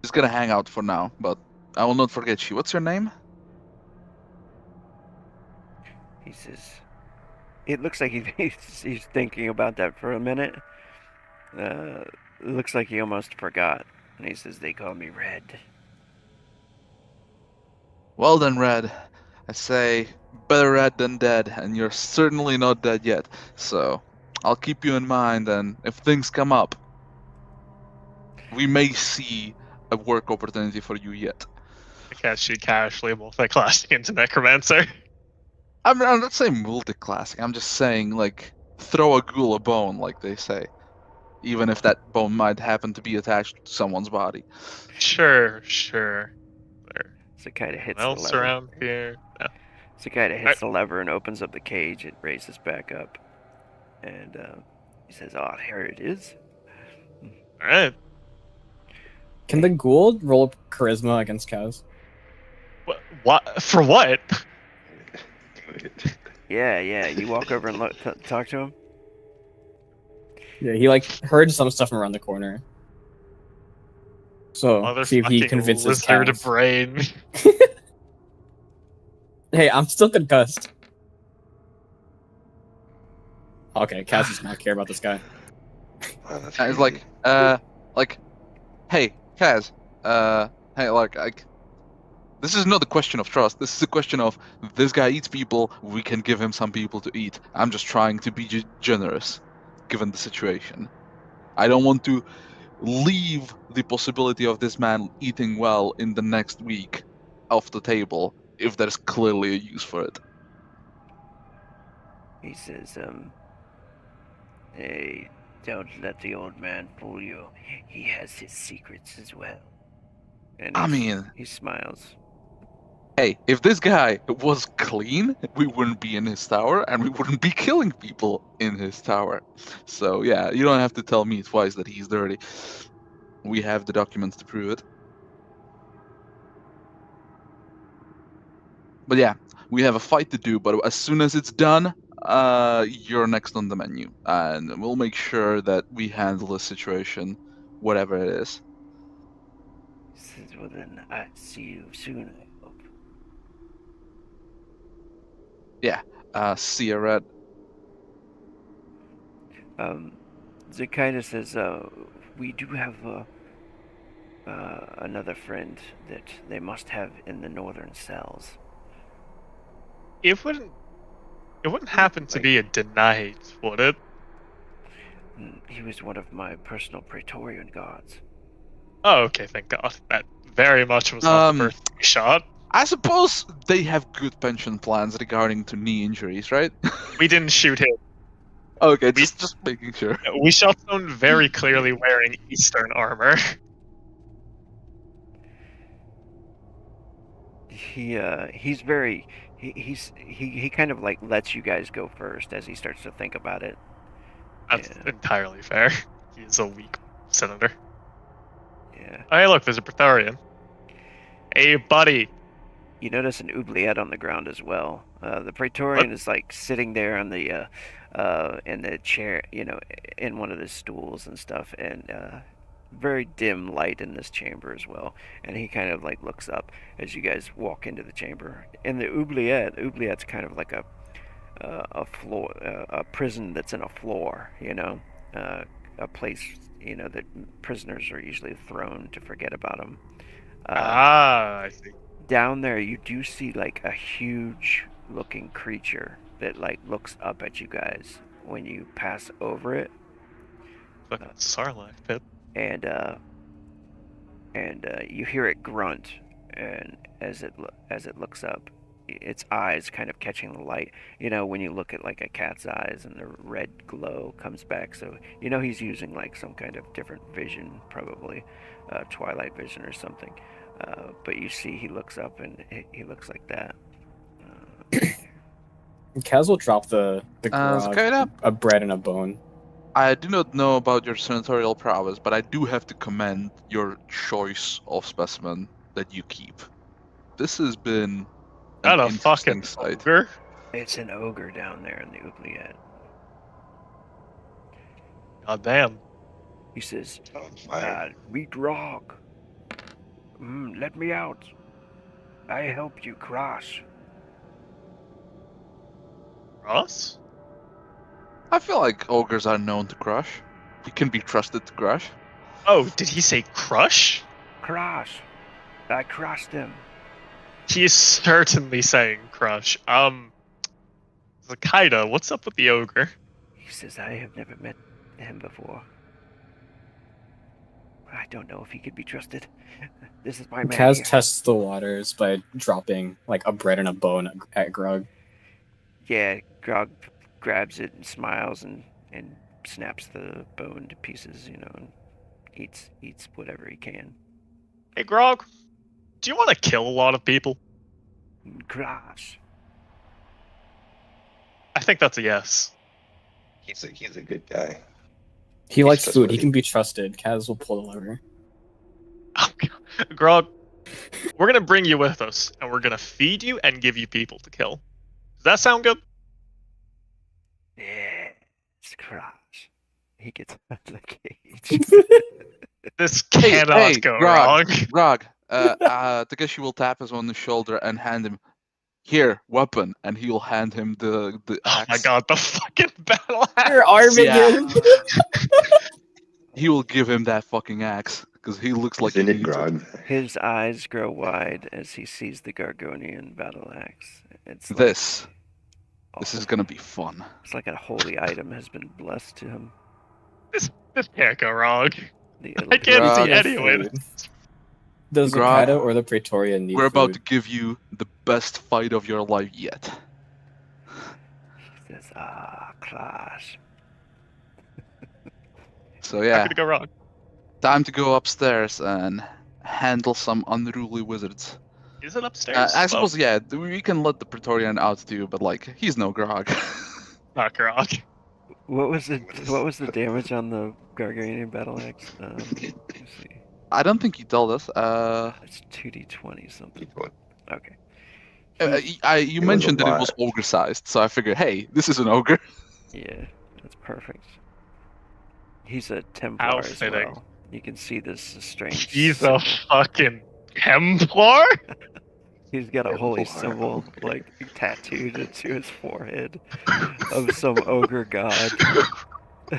Just gonna hang out for now, but I will not forget you. What's your name? He says, it looks like he's thinking about that for a minute. It looks like he almost forgot. And he says, "They call me Red." Well then, Red. I say, better red than dead, and you're certainly not dead yet. So, I'll keep you in mind, and if things come up, we may see a work opportunity for you yet. I guess she casually multi-classing into Necromancer. I'm not saying multi-classing, I'm just saying, like, throw a ghoul a bone, like they say. Even if that bone might happen to be attached to someone's body. Sure. Cicada hits What the else lever. around here? No. Cicada hits the lever and opens up the cage. It raises back up. And he says, "Oh, here it is." Alright. Can the ghoul roll charisma against Kaz? What? For what? Yeah. You walk over and talk to him. Yeah, he like heard some stuff from around the corner. So see if he Motherfucking convinces lizard Kaz. brain. Hey, I'm still concussed. Okay, Kaz does not care about this guy. Wow, that's And it's crazy. hey, Kaz, hey, like, this is not a question of trust. This is a question of, this guy eats people, we can give him some people to eat. I'm just trying to be generous, given the situation. I don't want to leave the possibility of this man eating well in the next week off the table if there's clearly a use for it. He says, "Hey, don't let the old man fool you. He has his secrets as well." And I mean, he smiles. hey, if this guy was clean, we wouldn't be in his tower, and we wouldn't be killing people in his tower. So yeah, you don't have to tell me twice that he's dirty. We have the documents to prove it. But yeah, we have a fight to do, but as soon as it's done, you're next on the menu. And we'll make sure that we handle the situation, whatever it is. He says, "Well then, I see you soon, I hope." See you, Red. Cicada says, "We do have another friend that they must have in the northern cells." It wouldn't happen to be a Denite, would it? He was one of my personal Praetorian guards. Oh, okay, thank God. That very much was not the first shot. I suppose they have good pension plans regarding to knee injuries, right? We didn't shoot him. Okay, just making sure. We shot someone very clearly wearing Eastern armor. He's very he kind of like lets you guys go first as he starts to think about it. That's Yeah. entirely fair. He's a weak senator. Yeah. Hey, look, there's a Praetorian. Hey, buddy. You notice an oubliette on the ground as well. The Praetorian is like sitting there on the in the chair, in one of the stools and stuff, and very dim light in this chamber as well. And he kind of like looks up as you guys walk into the chamber. And the oubliette's kind of like a floor, a prison that's in a floor, a place, that prisoners are usually thrown to forget about them. I see. Down there, you do see like a huge looking creature that like looks up at you guys when you pass over it, Fucking Sarlacc pit. and you hear it grunt, and as it looks up, its eyes kind of catching the light. When you look at like a cat's eyes and the red glow comes back, so he's using like some kind of different vision, probably twilight vision or something. But you see he looks up and he looks like that. Kaz will drop the Zakaida, a bread and a bone. I do not know about your senatorial prowess, but I do have to commend your choice of specimen that you keep. This has been Not an a fucking interesting sight. ogre. It's an ogre down there in the oubliette. God damn. He says, Fine. "Meet Rog. Let me out. I helped you cross." Ross? I feel like ogres are known to crush. You can be trusted to crush. Oh, did he say crush? Cross. I crossed him. He is certainly saying crush. Zakaida, what's up with the ogre? He says, "I have never met him before. I don't know if he could be trusted. This is my man Kaz here." tests the waters by dropping like a bread and a bone at Grog. Yeah, Grog grabs it and smiles and snaps the bone to pieces, and eats whatever he can. Hey, Grog, do you want to kill a lot of people? Cross. I think that's a yes. He's a good guy. He likes food. trustworthy. He can be trusted. Kaz will pull the lever. Oh, God. Grog, we're gonna bring you with us, and we're gonna feed you and give you people to kill. Does that sound good? Yeah, it's Cross. He gets out of the cage. This Hey, cannot hey, go Grog, wrong. Grog, Takeshi will tap us on the shoulder and hand him, "Here, weapon," and he will hand him the Oh axe. my god, the fucking battle axe! You're arming Yeah. him. He will give him that fucking axe because he looks like Isn't he it needs it. Grog? His eyes grow wide as he sees the Gargonian battle axe. It's like, This is gonna be fun. It's like a holy item has been blessed to him. This can't go wrong. The I can't Grog. see any way. Food. Does the Grog, Kaido or the Praetorian need We're about to food? give you the best fight of your life yet. He says, class. So How yeah, could it go wrong? time to go upstairs and handle some unruly wizards. Is it upstairs? I suppose yeah, we can let the Praetorian out too, but like he's no Grog. Not Grog. What was the damage on the Gargonian battle axe? Let me see. I don't think he told us. It's 2d20 something. What? Okay. You was mentioned a that it was lot. ogre sized, so I figured, hey, this is an ogre. Yeah, that's perfect. He's a Templar as Outfitting. well. You can see this strange. He's a fucking Templar? He's got a holy symbol like tattooed into his forehead of some ogre god.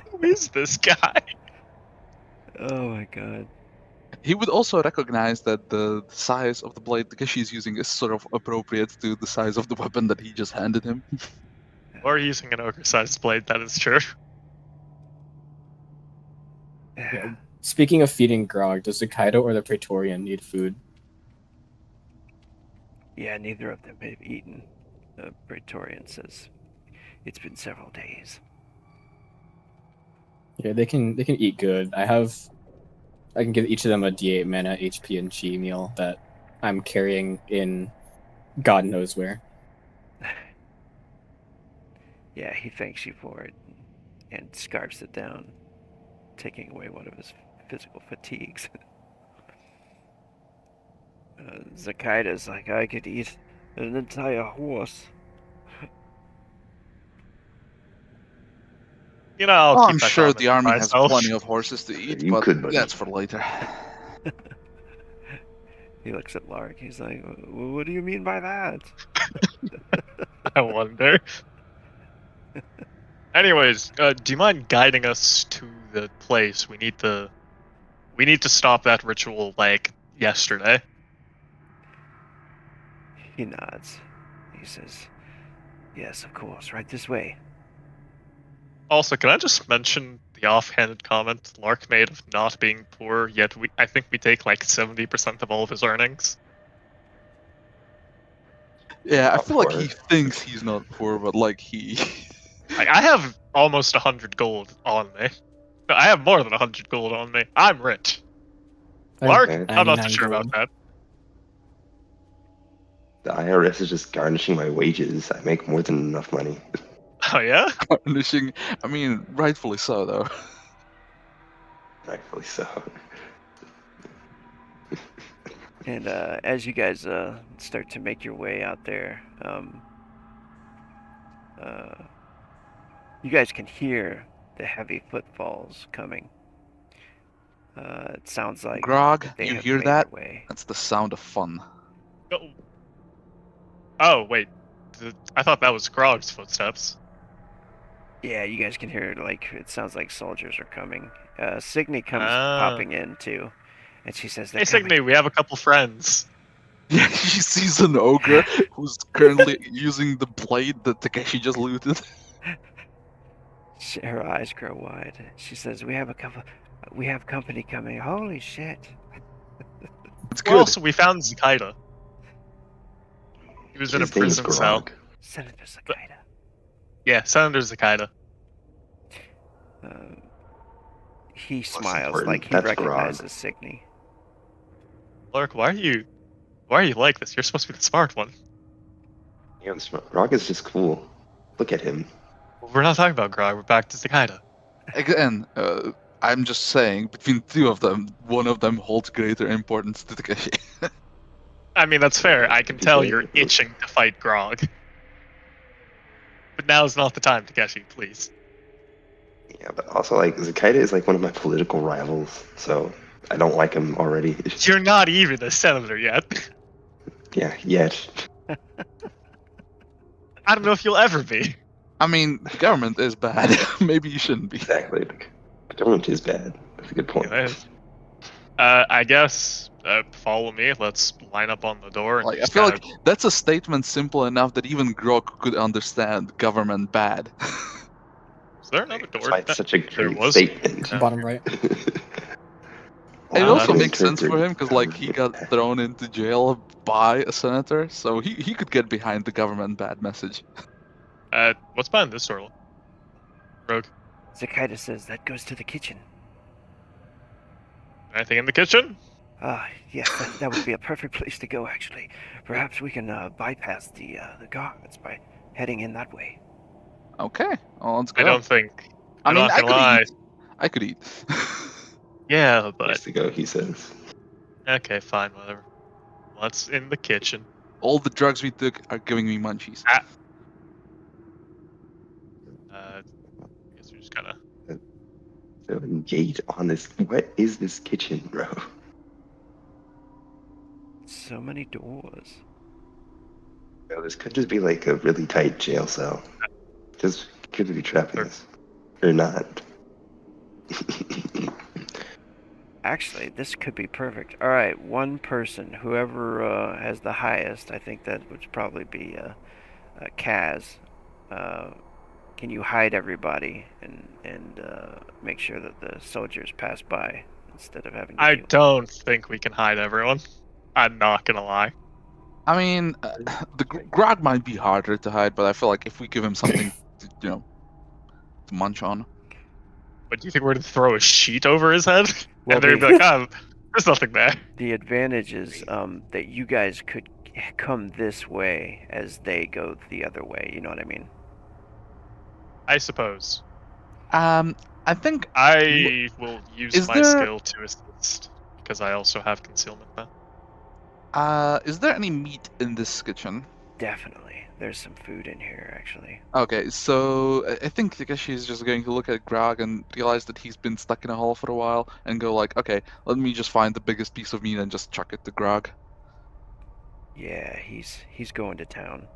Who is this guy? Oh my god. He would also recognize that the size of the blade Takeshi is using is sort of appropriate to the size of the weapon that he just handed him. Or using an ogre-sized blade, that is true. Yeah. Speaking of feeding Grog, does the Kaido or the Praetorian need food? Yeah, neither of them have eaten. The Praetorian says, "It's been several days." Yeah, they can eat good. I can give each of them a D8 mana HP and Chi meal that I'm carrying in God knows where. Yeah, he thanks you for it and scarfs it down, taking away one of his physical fatigues. Zakaida's like, I could eat an entire horse. You know, I'll Well, keep I'm that sure comment the to army has myself. plenty of horses to eat, You but could, buddy. that's for later. He looks at Lark. He's like, what do you mean by that? I wonder. Anyways, do you mind guiding us to the place? We need to stop that ritual like yesterday. He nods. He says, yes, of course, right this way. Also, can I just mention the offhanded comment Lark made of not being poor, yet I think we take like 70% of all of his earnings. Yeah, I Not feel like poor. he thinks he's not poor, but like he. Like, I have almost 100 gold on me. No, I have more than 100 gold on me. I'm rich. Lark, Okay. I'm not so 99 sure about gold. that. The IRS is just garnishing my wages. I make more than enough money. Oh yeah? Garnishing. I mean, rightfully so, though. Rightfully so. And as you guys start to make your way out there, you guys can hear the heavy footfalls coming. It sounds like Grog, they you have hear made that? their way. That's the sound of fun. Oh wait, I thought that was Grog's footsteps. Yeah, you guys can hear like it sounds like soldiers are coming. Signy comes Ah. popping in too, and she says, Hey "They're coming." Signy, we have a couple friends. Yeah, he sees an ogre who's currently using the blade that Takeshi just looted. Her eyes grow wide. She says, "We have company coming." Holy shit! It's Well, good. also we found Zakaida. He was in a His name is prison cell. Grog. Senator Zakida. Yeah, Senator Zakaida. He What's smiles important? like he That's recognizes Signy. Lark, why are you like this? You're supposed to be the smart one. Yeah, Grog is just cool. Look at him. We're not talking about Grog, we're back to Zakaida. Again, I'm just saying, between two of them, one of them holds greater importance to Takeshi. I mean, that's fair. I can tell you're Okay. itching to fight Grog. But now's not the time, Takeshi, please. Yeah, but also like Zakida is like one of my political rivals, so I don't like him already. You're not even a senator yet. Yeah, yet. I don't know if you'll ever be. I mean, the government is bad. Maybe you shouldn't be. Exactly. Like, the government is bad. That's a good point. Anyways, I guess follow me. Let's line up on the door. And Like, I just feel kinda- like that's a statement simple enough that even Grog could understand government bad. Is there another That's door? why it's such a There great was. statement. Yeah. Bottom right. It Wow, also that makes sense for him because, like, he got thrown into jail by a senator, so he could get behind the government bad message. What's behind this door? Rogue. Zakida says, "That goes to the kitchen." Anything in the kitchen? Yes, that would be a perfect place to go, actually. Perhaps we can bypass the guards by heading in that way. Okay, well, let's go. I don't think. I I'm mean, not I gonna could lie. eat. I could eat. Yeah, but Place to go, he says. okay, fine, whatever. What's in the kitchen? All the drugs we took are giving me munchies. I guess we're just gonna. So engage on this. What is this kitchen, bro? So many doors. Bro, this could just be like a really tight jail cell. Just could be trapping us. Or not. Actually, this could be perfect. All right, one person, whoever has the highest, I think that would probably be Kaz. Can you hide everybody and make sure that the soldiers pass by instead of having to I deal- don't think we can hide everyone. I'm not gonna lie. I mean, the Grog might be harder to hide, but I feel like if we give him something, to munch on. But do you think we're gonna throw a sheet over his head? Well, And they're gonna be like, there's nothing there. The advantage is that you guys could come this way as they go the other way. You know what I mean? I suppose. I think I will use Is my there- skill to assist because I also have concealment now. Is there any meat in this kitchen? Definitely. There's some food in here, actually. Okay, so I think Takeshi is just going to look at Grog and realize that he's been stuck in a hole for a while, and go like, okay, let me just find the biggest piece of meat and just chuck it to Grog. Yeah, he's going to town.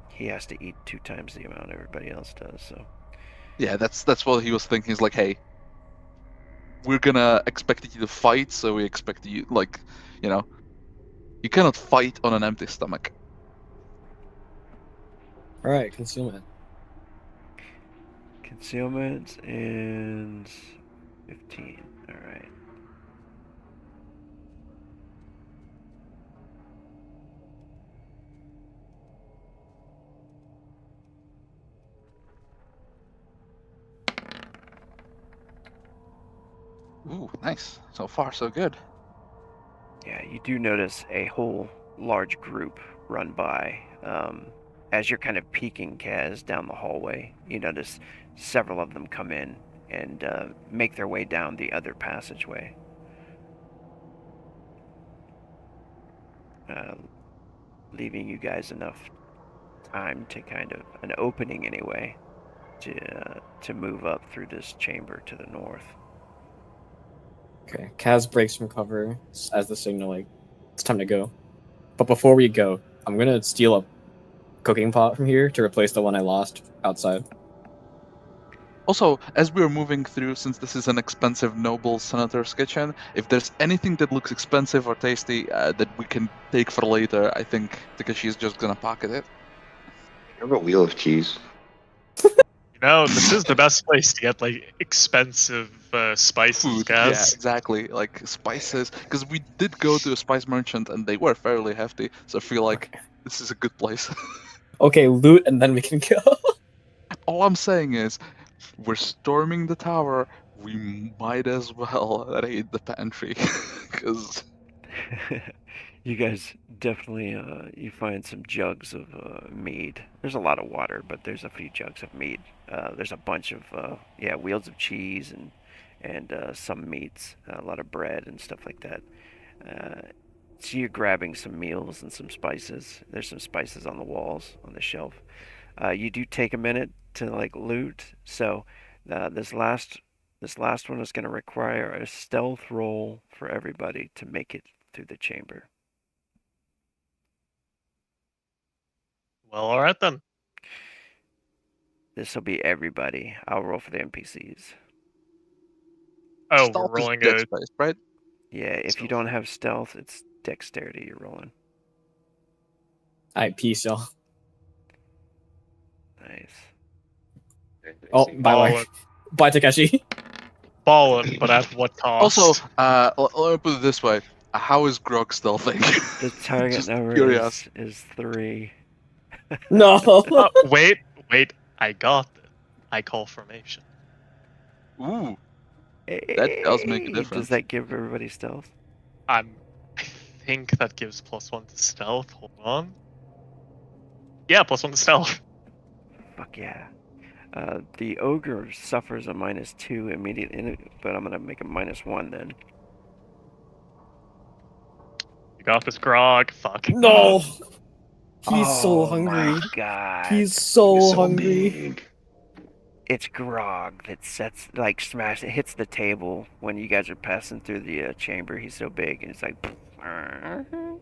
He has to eat 2 times the amount everybody else does, so. Yeah, that's what he was thinking. He's like, hey, we're gonna expect you to fight, so we expect you, like, you know, you cannot fight on an empty stomach. All right, concealment. Concealment and 15. All right. Ooh, nice. So far, so good. Yeah, you do notice a whole large group run by. As you're kind of peeking, Kaz, down the hallway, you notice several of them come in and make their way down the other passageway. Leaving you guys enough time to kind of, an opening anyway, to move up through this chamber to the north. Okay, Kaz breaks from cover as the signal, like, it's time to go. But before we go, I'm gonna steal a cooking pot from here to replace the one I lost outside. Also, as we're moving through, since this is an expensive noble senator's kitchen, if there's anything that looks expensive or tasty that we can take for later, I think Takeshi is just gonna pocket it. I have a wheel of cheese. You know, this is the best place to get like expensive spices, Food, guys. yeah, exactly. Like spices, because we did go to a spice merchant and they were fairly hefty. So I feel like Okay. this is a good place. Okay, loot and then we can go. All I'm saying is, we're storming the tower. We might as well raid the pantry, because You guys definitely you find some jugs of mead. There's a lot of water, but there's a few jugs of mead. There's a bunch of wheels of cheese and some meats, a lot of bread and stuff like that. So you're grabbing some meals and some spices. There's some spices on the walls on the shelf. You do take a minute to like loot. So this last one is going to require a stealth roll for everybody to make it through the chamber. Well, all right then. This will be everybody. I'll roll for the NPCs. Oh, stealth we're is rolling dex a. based, right? Yeah, if you Stealth. don't have stealth, it's dexterity you're rolling. Alright, peace, y'all. Nice. Oh, bye bye. Ballin', Bye, Takeshi. ballin', but at what cost? Also, let me put it this way: how is Grog stealthing? The target Just number curious. is 3. No. Oh, wait, I got it. I call formation. Ooh, That does make a Hey, difference. Does that give everybody stealth? I think that gives +1 to stealth. Hold on. Yeah, +1 to stealth. Fuck yeah. The ogre suffers a -2 immediate, but I'm gonna make a -1 then. You got this, Grog. Fuck. No. He's so Oh hungry. my god. He's so So hungry. big. It's Grog that it hits the table when you guys are passing through the chamber. He's so big, and it's like, and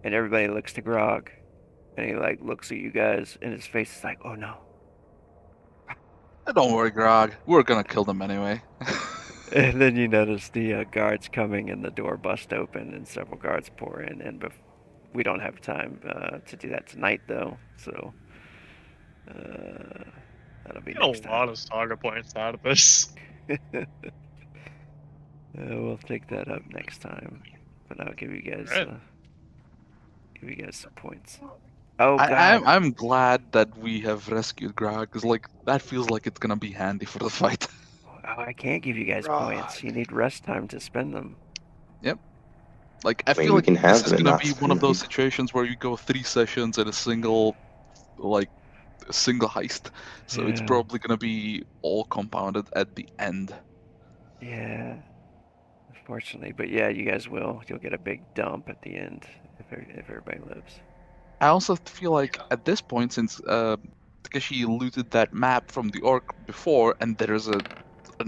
everybody looks to Grog, and he like looks at you guys, and his face is like, oh no. don't worry, Grog. We're gonna kill them anyway. And then you notice the guards coming, and the door bust open, and several guards pour in, and we don't have time to do that tonight, though. So that'll be Get a next lot time. of saga points out of this. We'll take that up next time, but I'll give you guys Alright. some points. Oh god! I'm glad that we have rescued Grog, because like that feels like it's gonna be handy for the fight. Oh, I can't give you guys points. You need rest time to spend them. Like I I mean, feel we like can have this is them and gonna not be one of spend those them. situations where you go 3 sessions in a single heist. So it's Yeah. probably gonna be all compounded at the end. Yeah. Unfortunately, but yeah, you guys will. You'll get a big dump at the end if everybody lives. I also feel like at this point, since Takeshi looted that map from the orc before, and there's an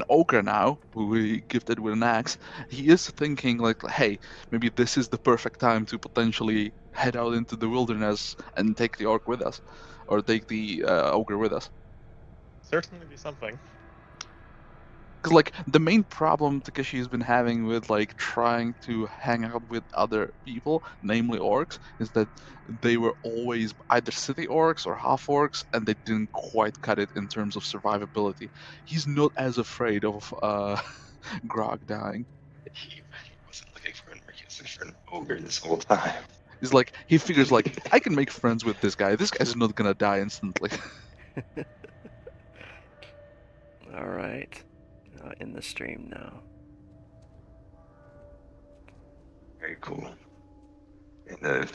ogre now who he gifted with an axe, he is thinking like, hey, maybe this is the perfect time to potentially head out into the wilderness and take the orc with us, or take the ogre with us. Certainly be something. Because like the main problem Takeshi has been having with like trying to hang out with other people, namely orcs, is that they were always either city orcs or half orcs, and they didn't quite cut it in terms of survivability. He's not as afraid of Grog dying. He wasn't looking for an orc, he was looking for an ogre this whole time. He's like he figures like I can make friends with this guy. This guy's not gonna die instantly. All right. In the stream now. Very cool. And